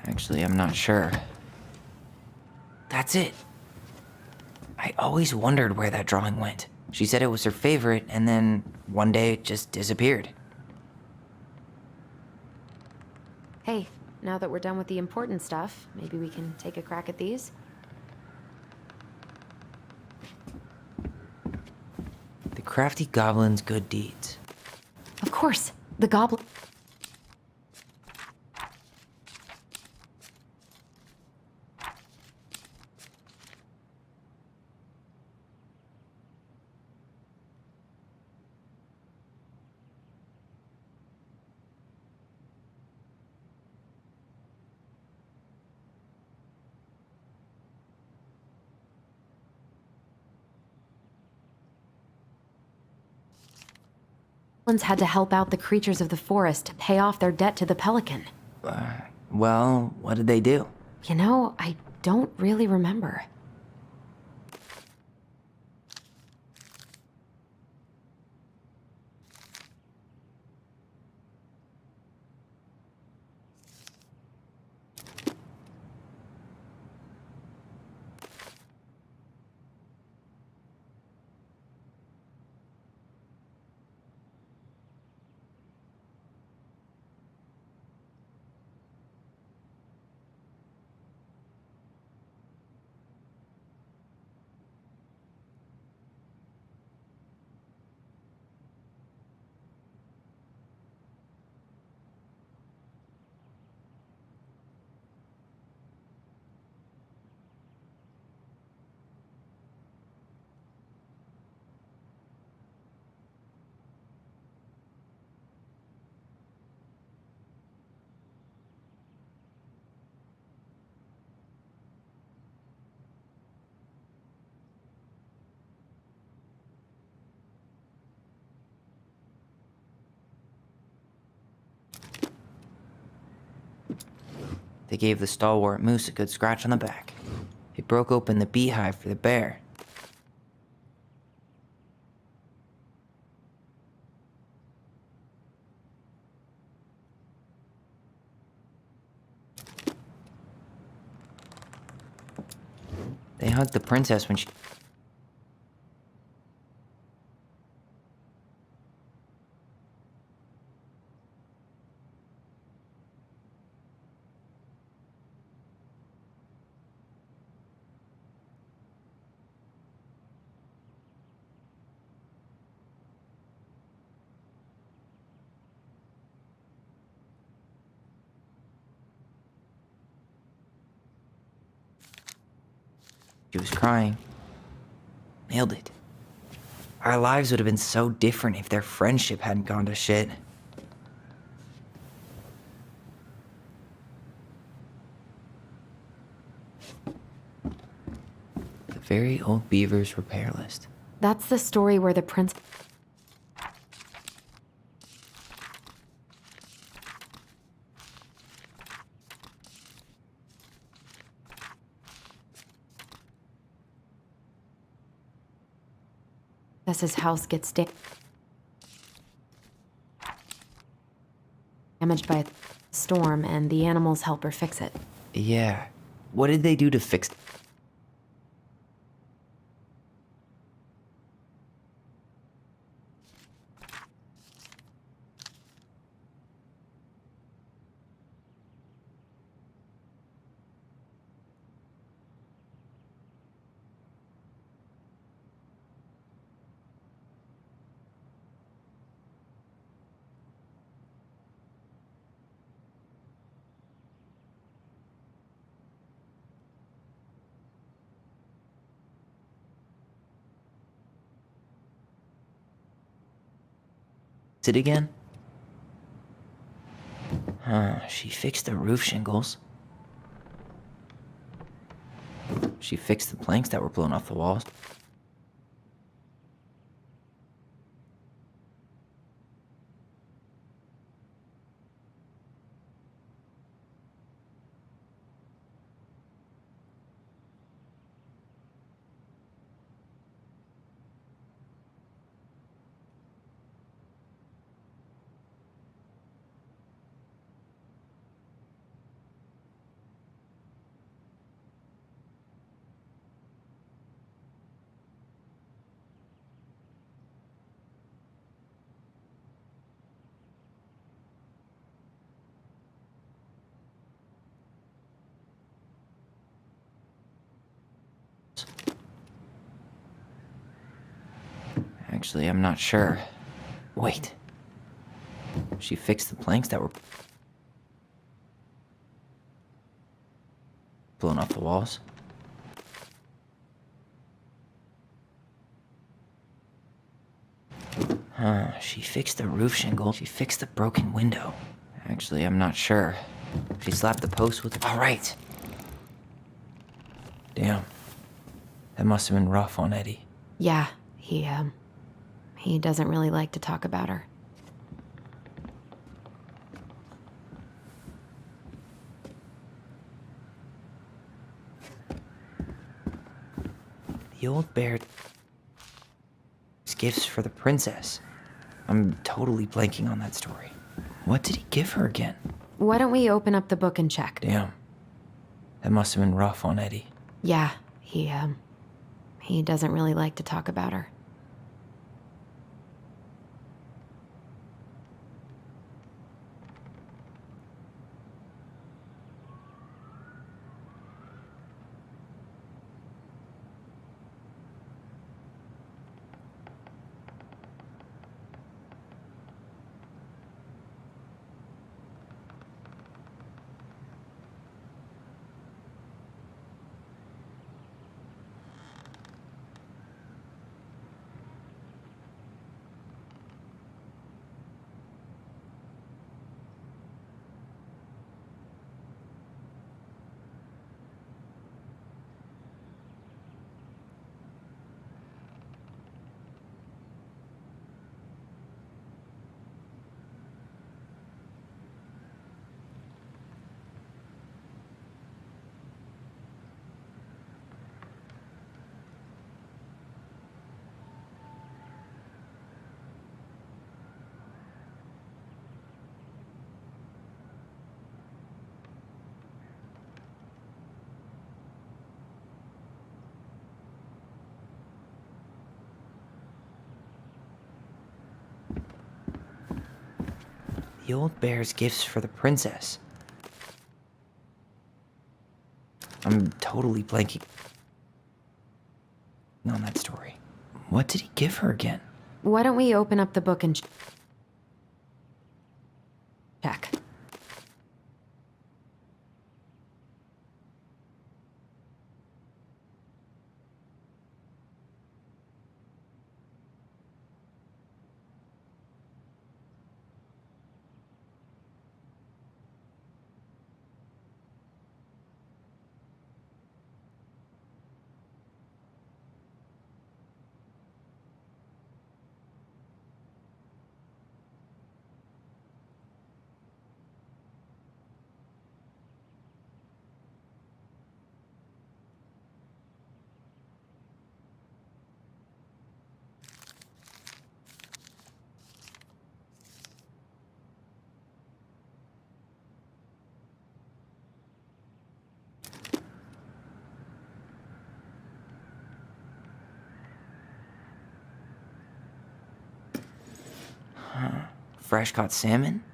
Actually, I'm not sure. That's it. I always wondered where that drawing went. She said it was her favorite, and then one day it just disappeared. Hey, now that we're done with the important stuff, maybe we can take a crack at these? The crafty goblin's good deeds. Of course, the goblin. Goblins had to help out the creatures of the forest to pay off their debt to the pelican. Well, what did they do? You know, I don't really remember. They gave the stalwart moose a good scratch on the back. It broke open the beehive for the bear. They hugged the princess when she... She was crying. Nailed it. Our lives would have been so different if their friendship hadn't gone to shit. The very old beaver's repair list. That's the story where the prince... Princess's house gets damaged by a storm, and the animals help her fix it. Yeah. What did they do to fix... it again? She fixed the roof shingles. She fixed the planks that were blown off the walls. Actually, I'm not sure. Wait. She fixed the planks that were blown off the walls. She fixed the roof shingle. She fixed the broken window. Actually, I'm not sure. She slapped the post with... All right. Damn. That must have been rough on Eddie. Yeah, he doesn't really like to talk about her. The old bear... gifts for the princess. I'm totally blanking on that story. What did he give her again? Why don't we open up the book and check? Damn. That must have been rough on Eddie. Yeah, he doesn't really like to talk about her. The old bear's gifts for the princess. I'm totally blanking on that story. What did he give her again? Why don't we open up the book and check? Fresh caught salmon?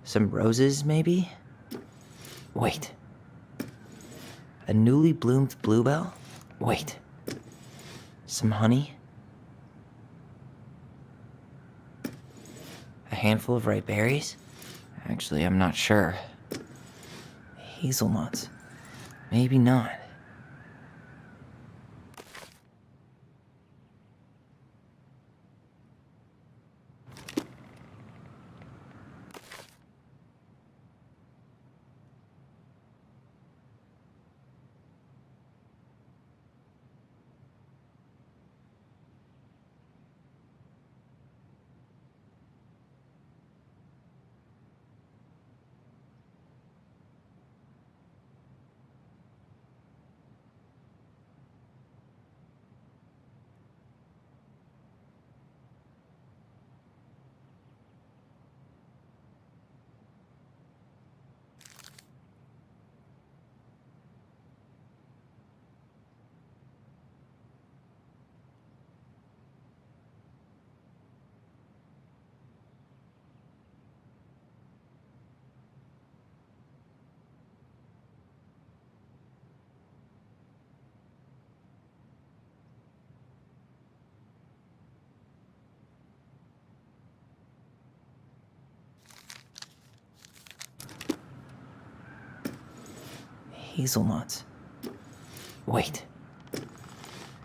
Some roses, maybe? Wait. A newly bloomed bluebell? Wait. Some honey? A handful of ripe berries? Actually, I'm not sure. Hazelnuts? Maybe not. hazelnuts. Wait.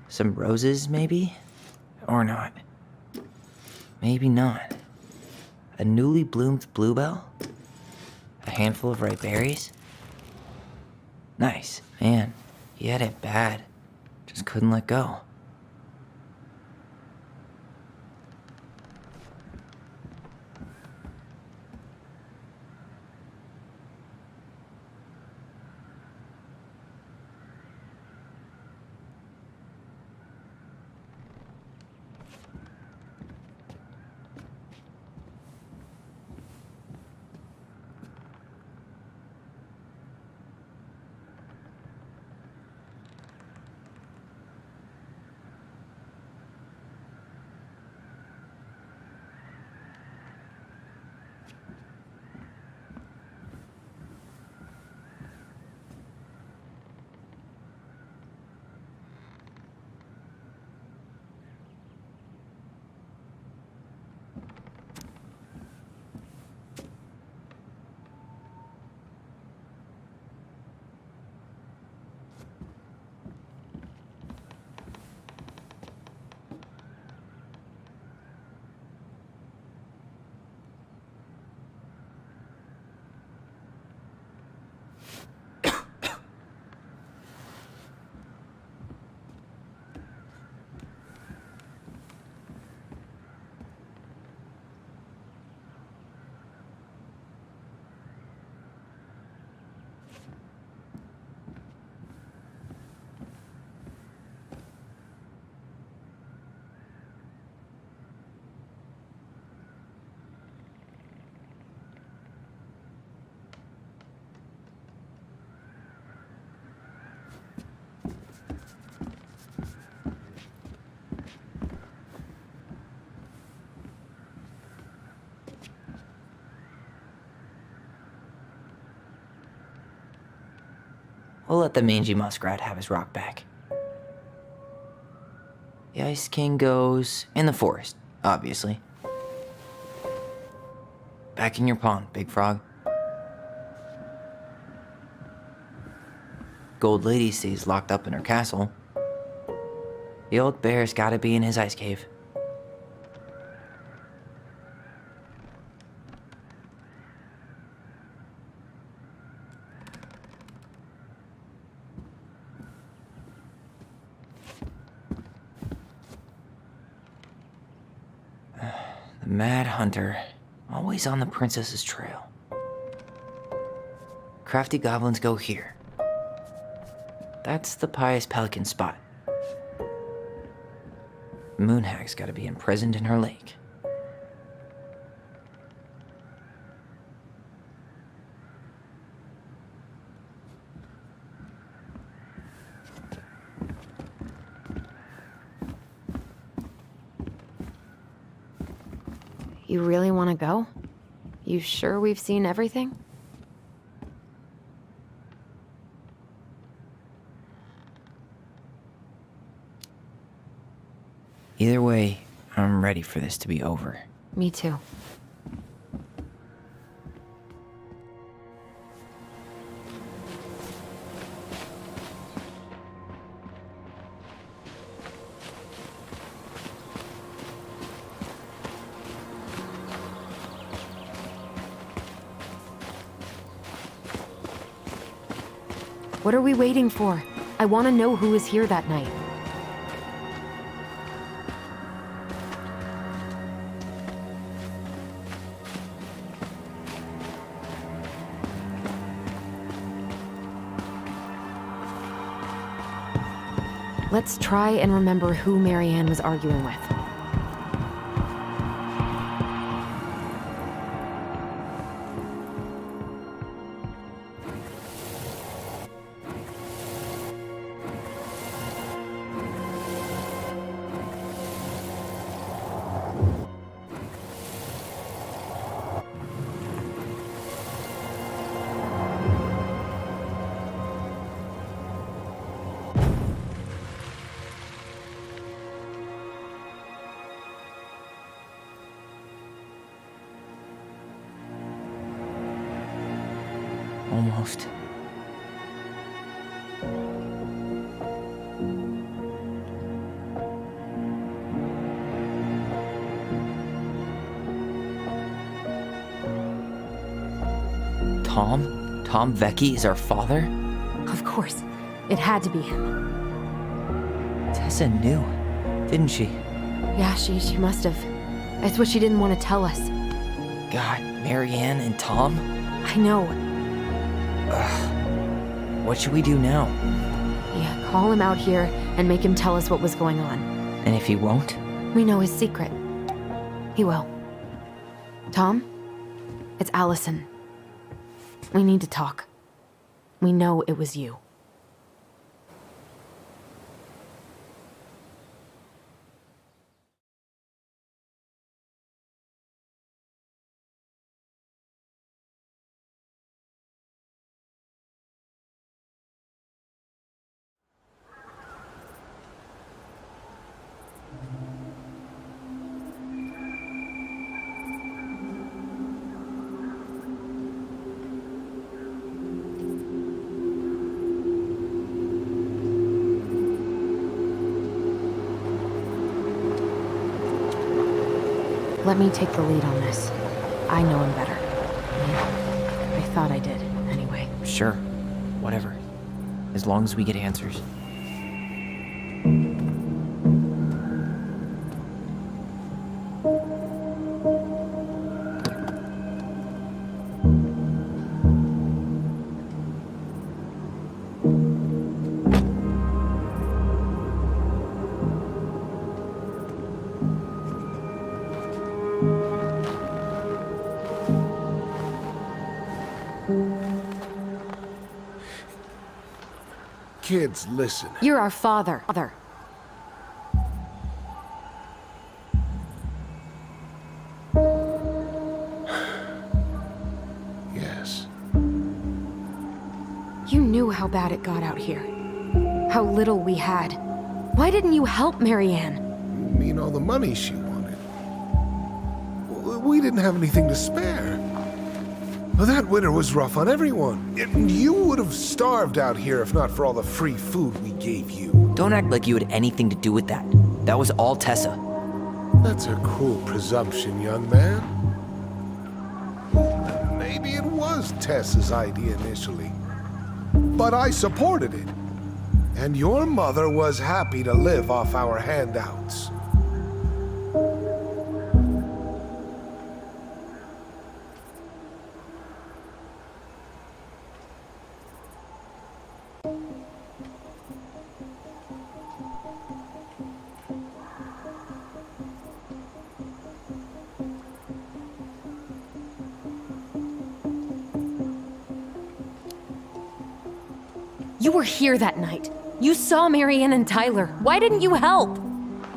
Some roses, maybe? Or not. Maybe not. A newly bloomed bluebell? A handful of ripe berries? Nice. Man, he had it bad. Just couldn't let go. We'll let the mangy muskrat have his rock back. The Ice King goes in the forest, obviously. Back in your pond, Big Frog. Gold Lady stays locked up in her castle. The old bear's gotta be in his ice cave. The Mad Hunter, always on the princess's trail. Crafty goblins go here. That's the Pious Pelican spot. Moonhag's gotta be imprisoned in her lake. You really want to go? You sure we've seen everything? Either way, I'm ready for this to be over. Me too. What are we waiting for? I want to know who was here that night. Let's try and remember who Marianne was arguing with. Almost. Tom? Tom Vecchi is our father? Of course. It had to be him. Tessa knew, didn't she? Yeah, she must have. It's what she didn't want to tell us. God, Marianne and Tom? I know. What should we do now? Yeah, call him out here and make him tell us what was going on. And if he won't? We know his secret. He will. Tom? It's Allison. We need to talk. We know it was you. Let me take the lead on this. I know him better. I thought I did, anyway. Sure. Whatever. As long as we get answers. Kids, listen. You're our father. Yes. You knew how bad it got out here. How little we had. Why didn't you help Marianne? You mean all the money she wanted? We didn't have anything to spare. Well, that winter was rough on everyone. You would have starved out here if not for all the free food we gave you. Don't act like you had anything to do with that. That was all Tessa. That's a cruel presumption, young man. Maybe it was Tessa's idea initially, but I supported it. And your mother was happy to live off our handouts. You were here that night. You saw Marianne and Tyler. Why didn't you help?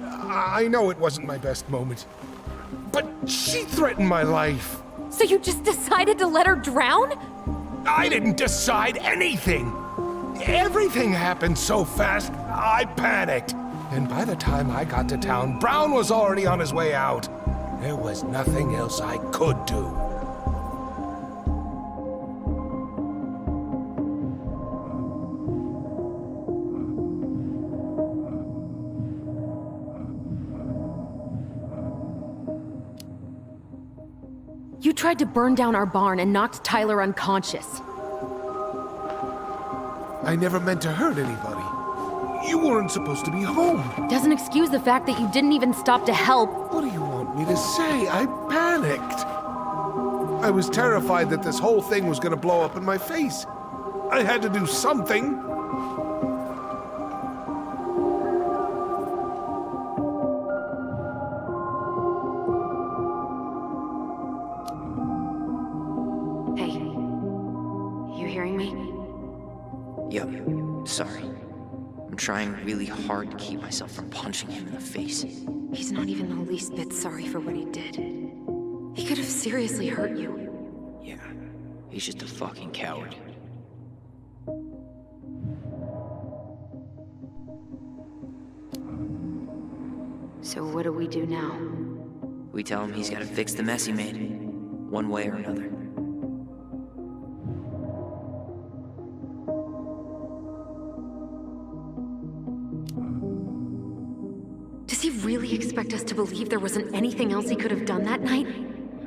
I know it wasn't my best moment, but she threatened my life. So you just decided to let her drown? I didn't decide anything. Everything happened so fast, I panicked. And by the time I got to town, Brown was already on his way out. There was nothing else I could do. You tried to burn down our barn and knocked Tyler unconscious. I never meant to hurt anybody. You weren't supposed to be home. Doesn't excuse the fact that you didn't even stop to help. What do you want me to say? I panicked. I was terrified that this whole thing was going to blow up in my face. I had to do something. Hey, you hearing me? Yup. Sorry. I'm trying really hard to keep myself from punching him in the face. He's not even the least bit sorry for what he did. He could have seriously hurt you. Yeah. He's just a fucking coward. So what do we do now? We tell him he's gotta fix the mess he made. One way or another. Does he really expect us to believe there wasn't anything else he could have done that night?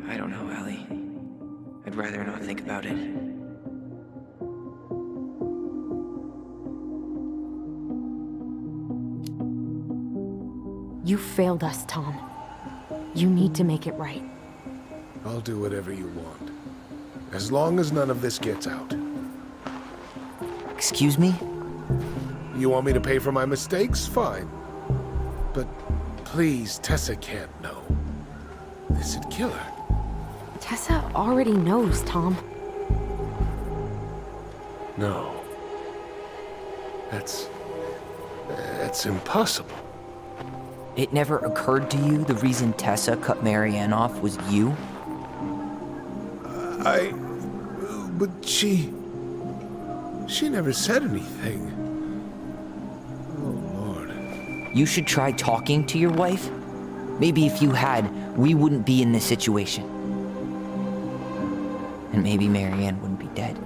I don't know, Allie. I'd rather not think about it. You failed us, Tom. You need to make it right. I'll do whatever you want. As long as none of this gets out. Excuse me? You want me to pay for my mistakes? Fine. But please, Tessa can't know. This'd kill her. Tessa already knows, Tom. No. That's impossible. It never occurred to you the reason Tessa cut Marianne off was you? But she never said anything. Oh, Lord. You should try talking to your wife. Maybe if you had, we wouldn't be in this situation. And maybe Marianne wouldn't be dead.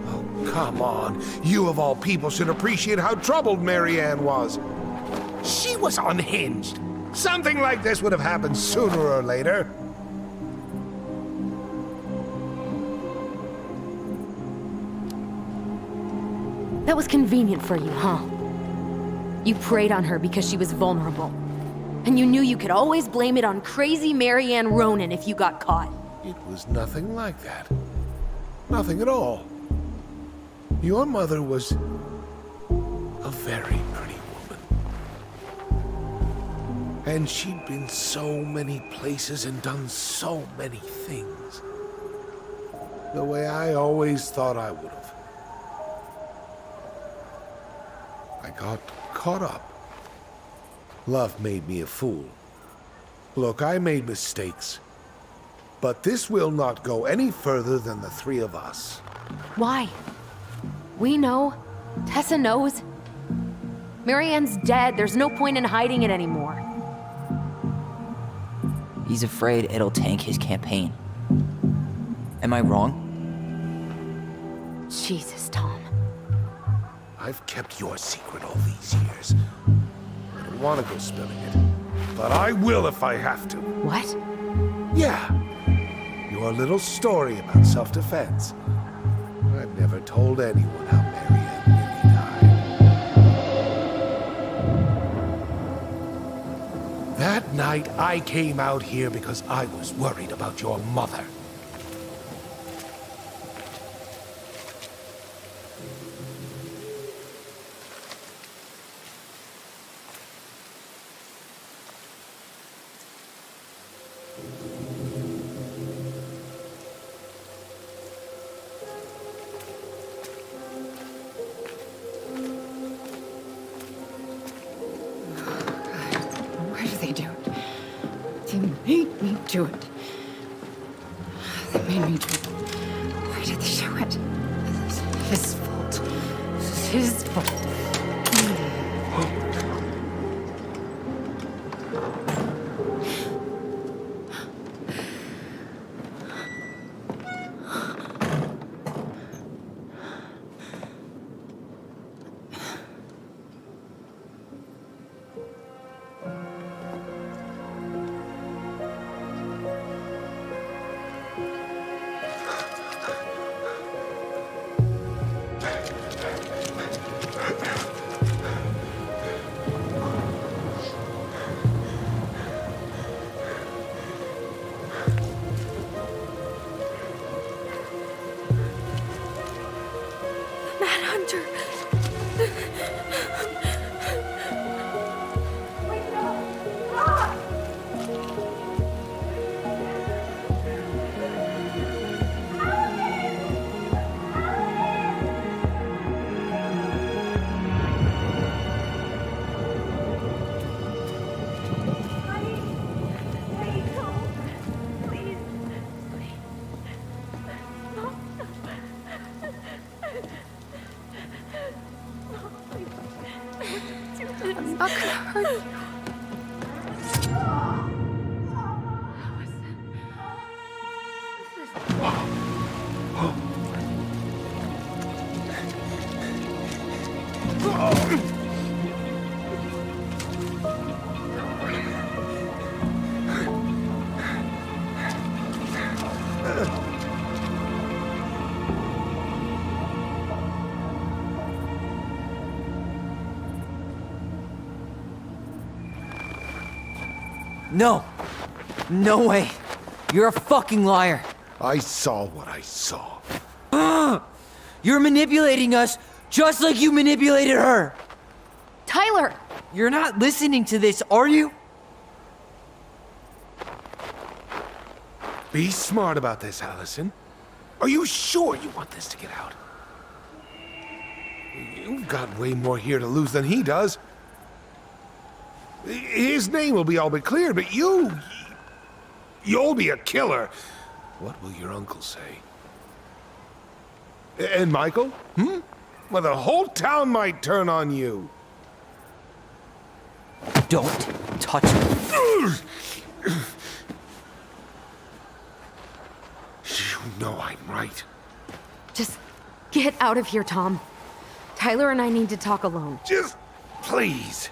Oh, come on. You of all people should appreciate how troubled Marianne was. She was unhinged. Something like this would have happened sooner or later. That was convenient for you, huh? You preyed on her because she was vulnerable. And you knew you could always blame it on crazy Marianne Ronan if you got caught. It was nothing like that. Nothing at all. Your mother was a very pretty woman. And she'd been so many places and done so many things. The way I always thought I would have. I got caught up. Love made me a fool. Look, I made mistakes. But this will not go any further than the three of us. Why? We know. Tessa knows. Marianne's dead. There's no point in hiding it anymore. He's afraid it'll tank his campaign. Am I wrong? Jesus, Tom. I've kept your secret all these years. I don't want to go spilling it. But I will if I have to. What? Yeah. Your little story about self-defense. I've never told anyone how Marianne really died. That night, I came out here because I was worried about your mother. Why did they do it? They made me do it. They made me do it. Why did they do it? This is his fault. This is his fault. I'm not gonna hurt you. No. No way. You're a fucking liar. I saw what I saw. You're manipulating us just like you manipulated her. Tyler! You're not listening to this, are you? Be smart about this, Allison. Are you sure you want this to get out? You've got way more here to lose than he does. His name will be all but cleared, but you'll be a killer. What will your uncle say? And Michael? Well, the whole town might turn on you. Don't touch me. You know I'm right. Just get out of here, Tom. Tyler and I need to talk alone. Just please,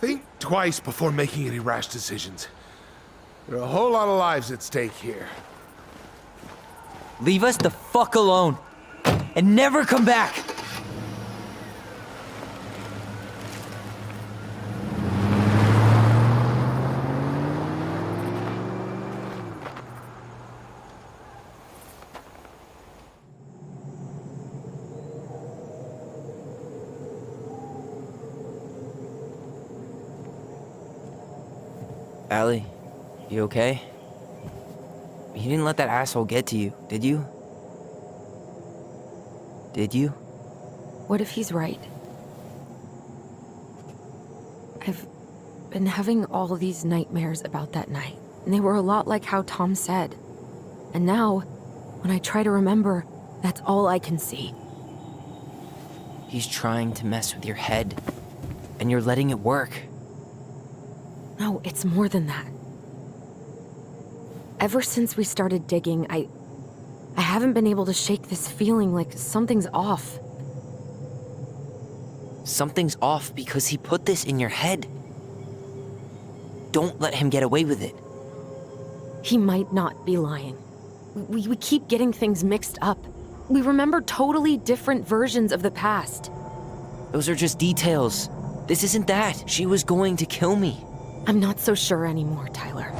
think twice before making any rash decisions. There are a whole lot of lives at stake here. Leave us the fuck alone. And never come back. Allie, you okay? You didn't let that asshole get to you, did you? Did you? What if he's right? I've been having all these nightmares about that night, and they were a lot like how Tom said. And now, when I try to remember, that's all I can see. He's trying to mess with your head, and you're letting it work. No, it's more than that. Ever since we started digging, I haven't been able to shake this feeling like something's off. Something's off because he put this in your head. Don't let him get away with it. He might not be lying. We keep getting things mixed up. We remember totally different versions of the past. Those are just details. This isn't that. She was going to kill me. I'm not so sure anymore, Tyler.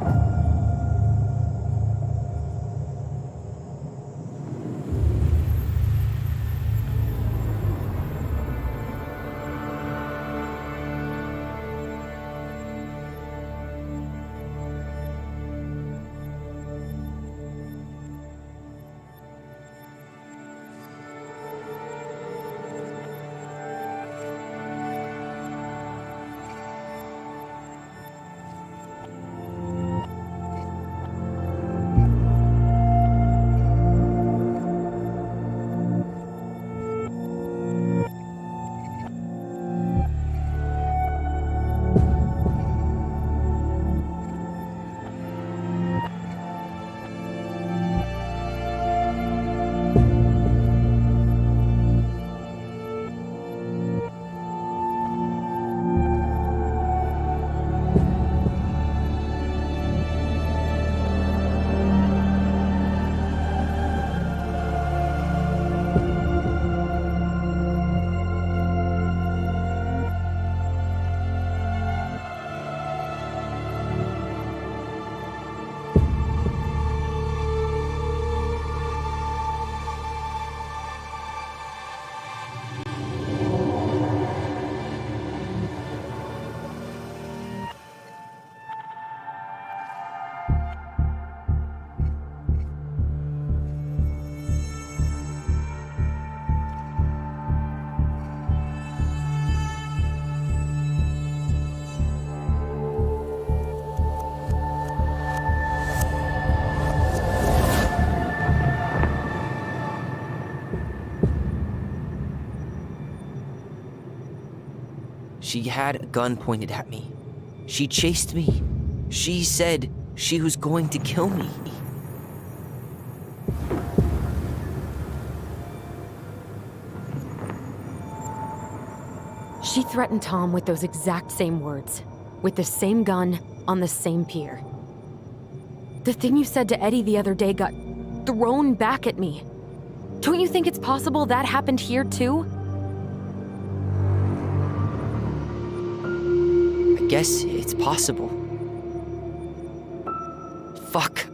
She had a gun pointed at me. She chased me. She said she was going to kill me. She threatened Tom with those exact same words, with the same gun on the same pier. The thing you said to Eddie the other day got thrown back at me. Don't you think it's possible that happened here too? I guess it's possible. Fuck.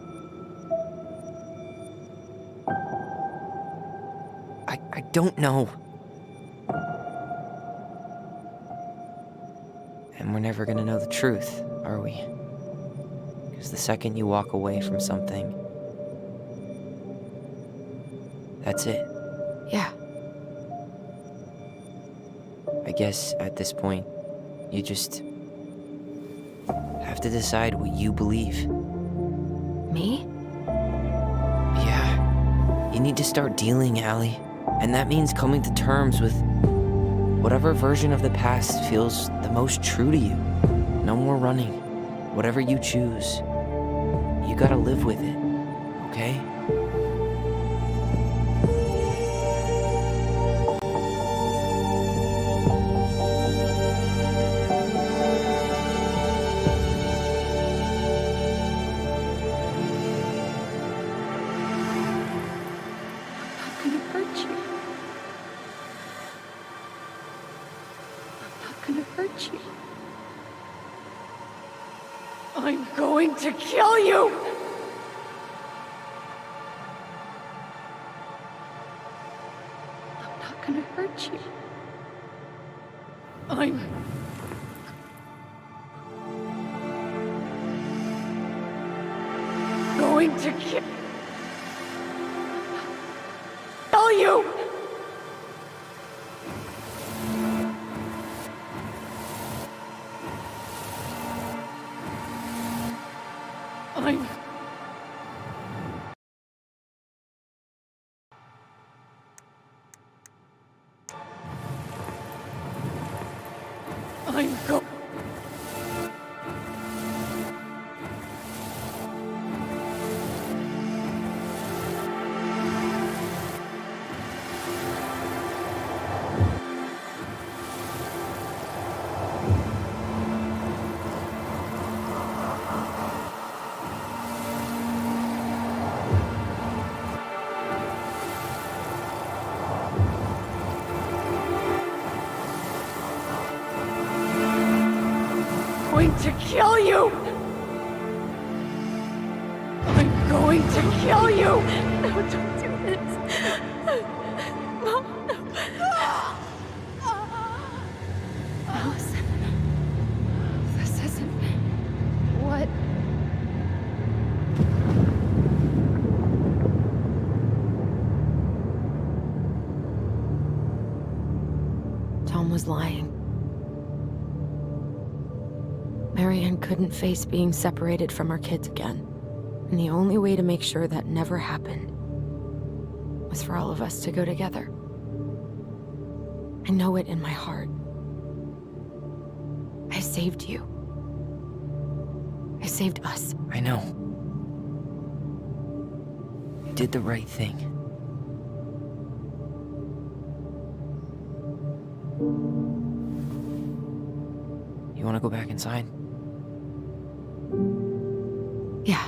I don't know. And we're never gonna know the truth, are we? Because the second you walk away from something, that's it. Yeah. I guess at this point, you just have to decide what you believe. Me? Yeah. You need to start dealing, Allie. And that means coming to terms with whatever version of the past feels the most true to you. No more running. Whatever you choose, you gotta live with it, okay? I'm going to kill you! I'm not gonna hurt you. I'm going to kill you! I'm go. Going to kill you! I'm going to kill you! No, don't do this. Mom, no. Allison. This isn't... What? Tom was lying. Marianne couldn't face being separated from her kids again. And the only way to make sure that never happened was for all of us to go together. I know it in my heart. I saved you. I saved us. I know. You did the right thing. You want to go back inside? Yeah.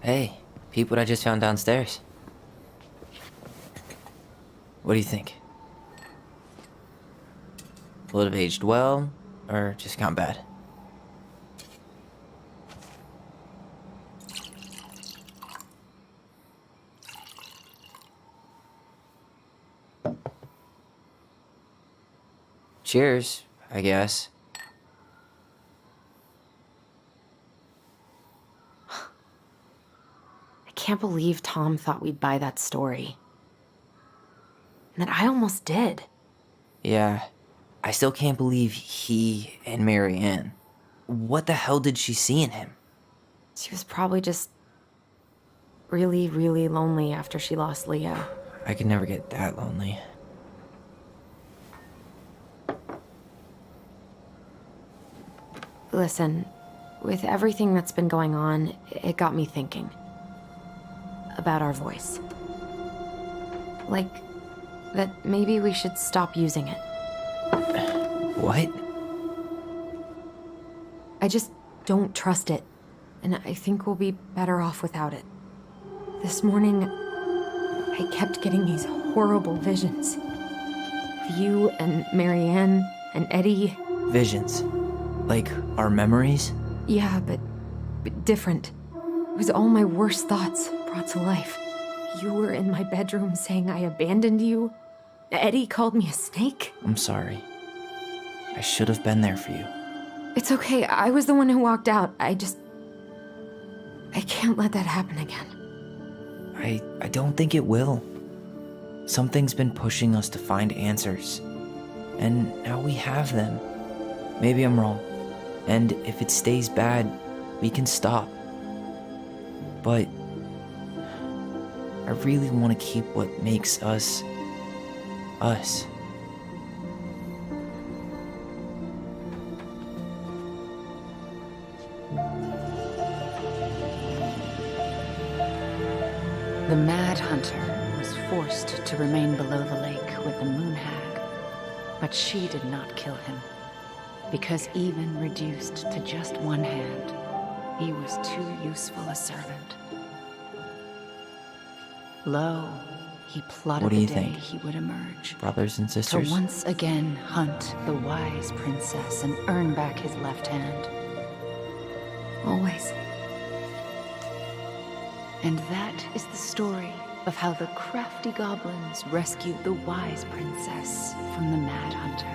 Hey, peep what I just found downstairs. What do you think? Will it have aged well, or just gone bad? Cheers, I guess. I can't believe Tom thought we'd buy that story. And that I almost did. Yeah, I still can't believe he and Marianne. What the hell did she see in him? She was probably just really, really lonely after she lost Leo. I could never get that lonely. Listen, With everything that's been going on, it got me thinking about our voice. Like, that maybe we should stop using it. What? I just don't trust it, and I think we'll be better off without it. This morning, I kept getting these horrible visions. Of you and Marianne and Eddie. Visions? Like our memories? Yeah, but different. It was all my worst thoughts brought to life. You were in my bedroom saying I abandoned you. Eddie called me a snake. I'm sorry. I should have been there for you. It's okay, I was the one who walked out. I can't let that happen again. I don't think it will. Something's been pushing us to find answers. And now we have them. Maybe I'm wrong. And if it stays bad, we can stop. But I really want to keep what makes us, us. The Mad Hunter was forced to remain below the lake with the Moon Hag, but she did not kill him, because even reduced to just one hand, he was too useful a servant. Lo, he plotted What do the you day think? he would emerge, Brothers and to sisters? once again hunt the wise princess and earn back his left hand. Always. And that is the story of how the crafty goblins rescued the wise princess from the Mad Hunter.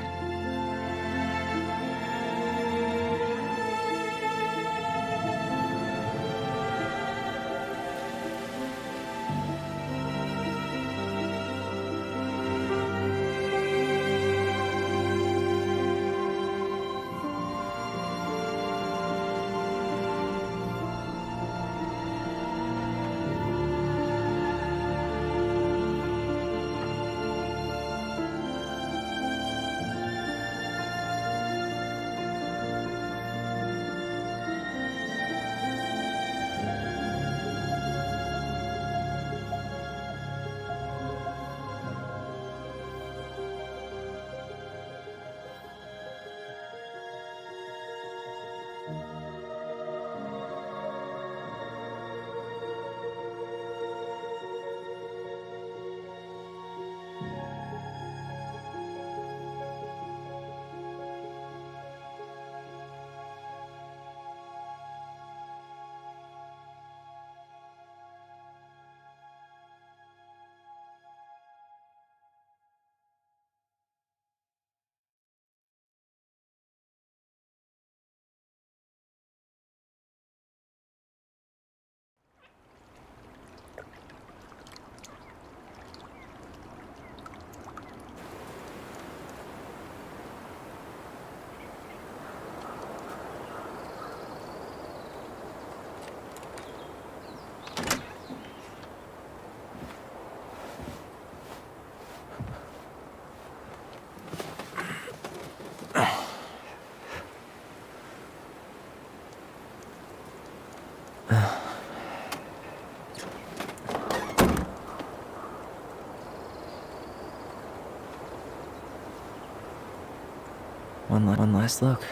One last look.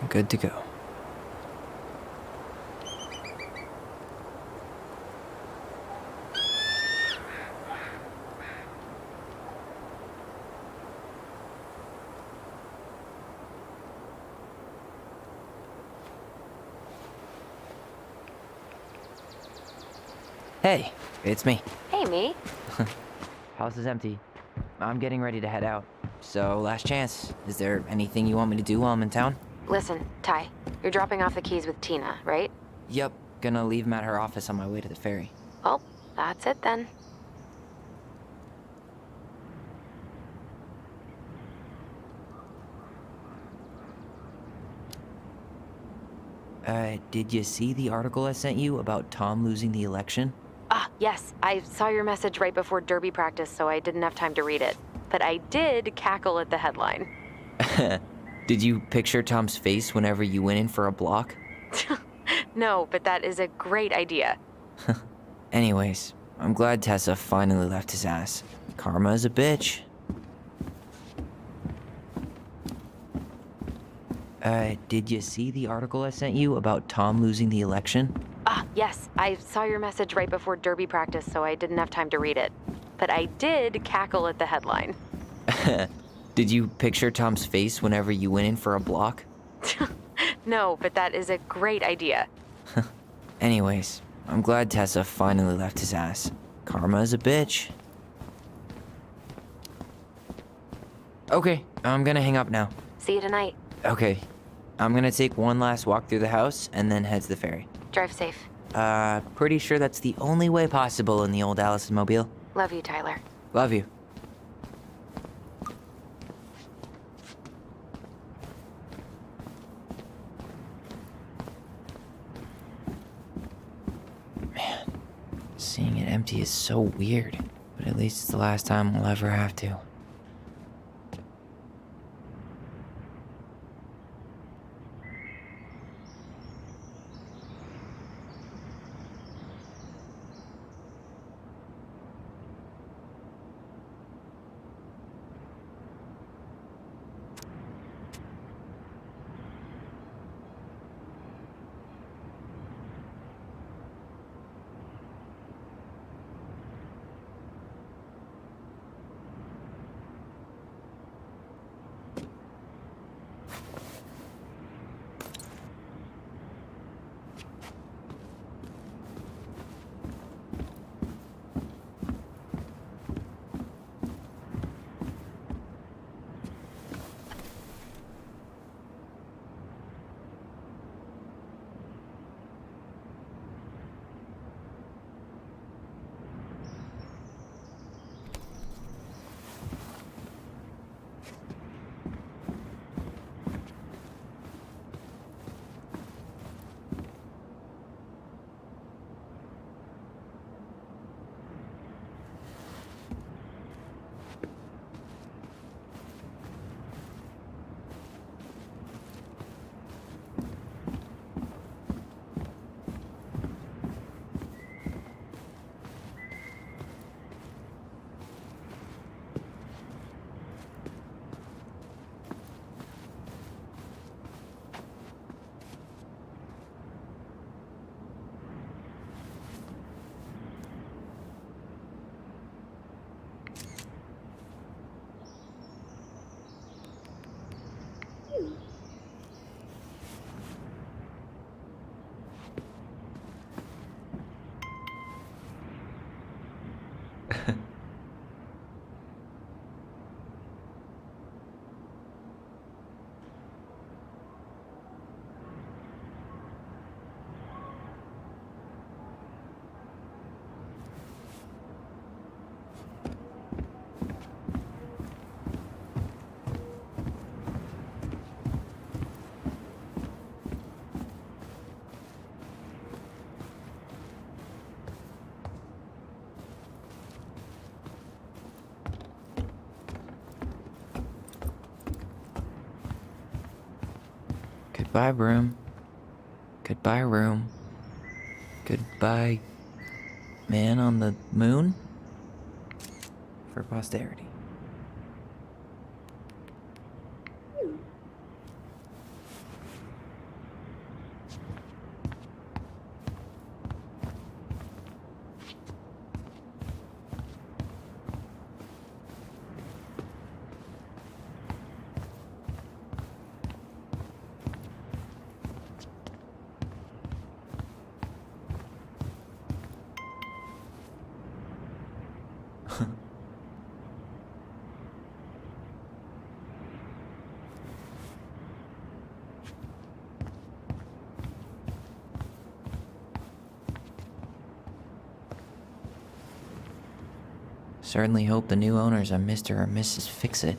I'm good to go. Hey, it's me. Hey, me. House is empty. I'm getting ready to head out. So, last chance. Is there anything you want me to do while I'm in town? Listen, Ty, you're dropping off the keys with Tina, right? Yep, gonna leave them at her office on my way to the ferry. Well, that's it then. Did you see the article I sent you about Tom losing the election? Ah, yes. I saw your message right before derby practice, so I didn't have time to read it. But I did cackle at the headline. Did you picture Tom's face whenever you went in for a block? No, but that is a great idea. Anyways, I'm glad Tessa finally left his ass. Karma is a bitch. Did you see the article I sent you about Tom losing the election? Ah, yes. I saw your message right before derby practice, so I didn't have time to read it. But I did cackle at the headline. Did you picture Tom's face whenever you went in for a block? No, but that is a great idea. Anyways, I'm glad Tessa finally left his ass. Karma is a bitch. Okay, I'm gonna hang up now. See you tonight. Okay, I'm gonna take one last walk through the house and then head to the ferry. Drive safe. Pretty sure that's the only way possible in the old Allison Mobile. Love you, Tyler. Love you. Man, seeing it empty is so weird, but at least it's the last time we'll ever have to. Goodbye, room. Goodbye, room. Goodbye, man on the moon. For posterity. Certainly hope the new owners are Mr. or Mrs. Fix-It.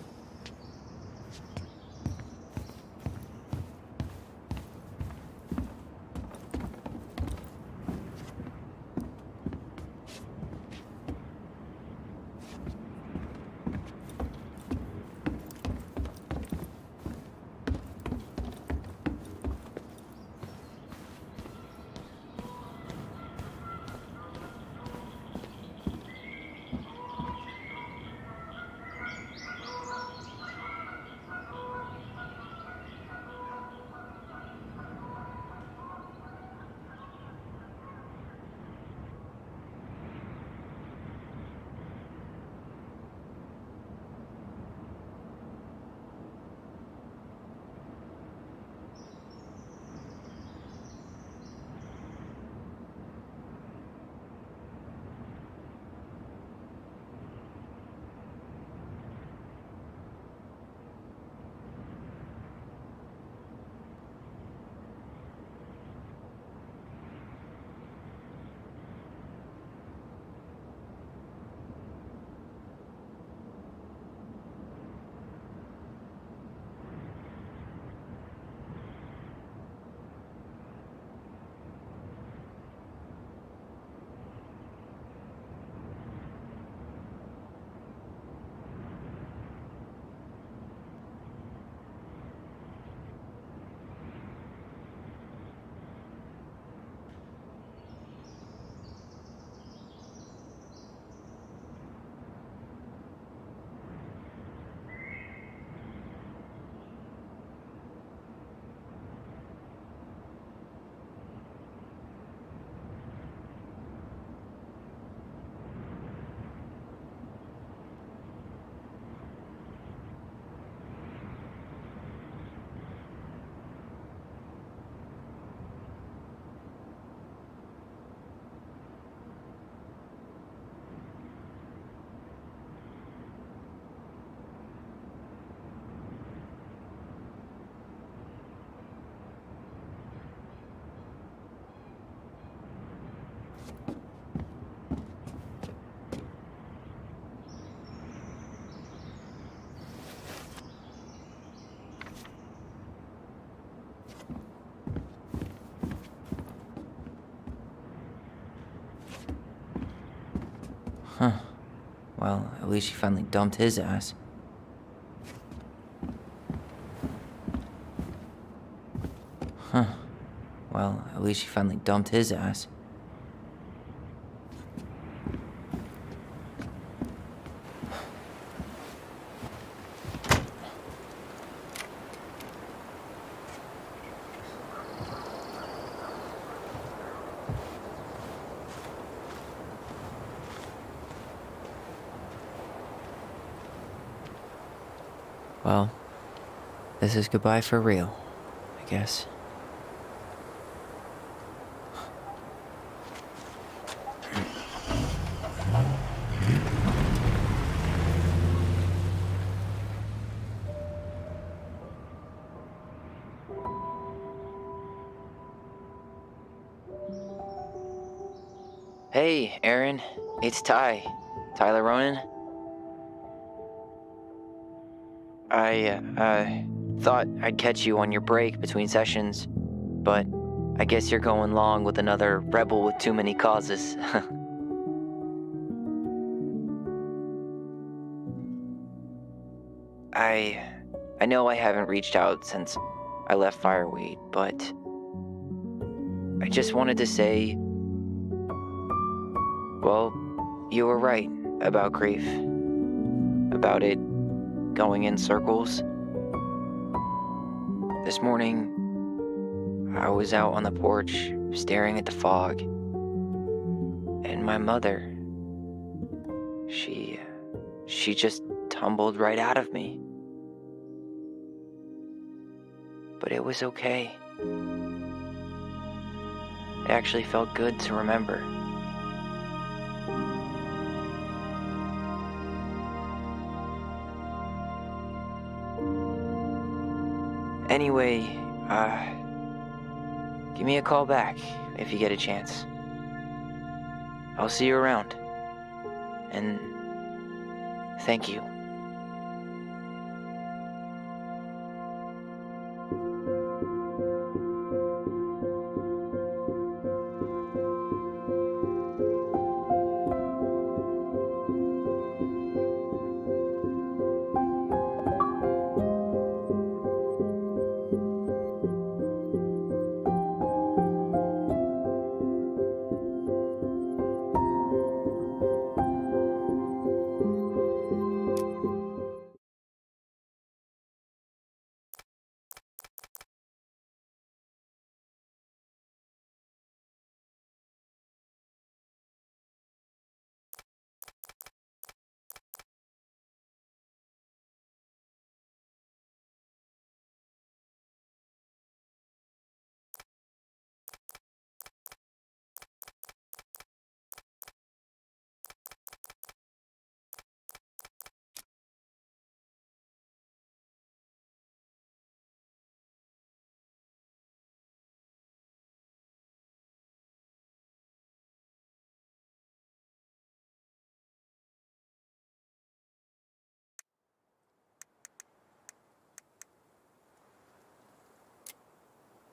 Well, at least she finally dumped his ass. Huh. Well, at least she finally dumped his ass. Well, this is goodbye for real, I guess. Hey, Aaron. It's Ty. Tyler Ronan. I thought I'd catch you on your break between sessions, but I guess you're going long with another rebel with too many causes. I know I haven't reached out since I left Fireweed, but I just wanted to say, well, you were right about grief, about it going in circles. This morning, I was out on the porch staring at the fog, and my mother, she just tumbled right out of me. But it was okay. It actually felt good to remember. Anyway, give me a call back if you get a chance. I'll see you around. And thank you.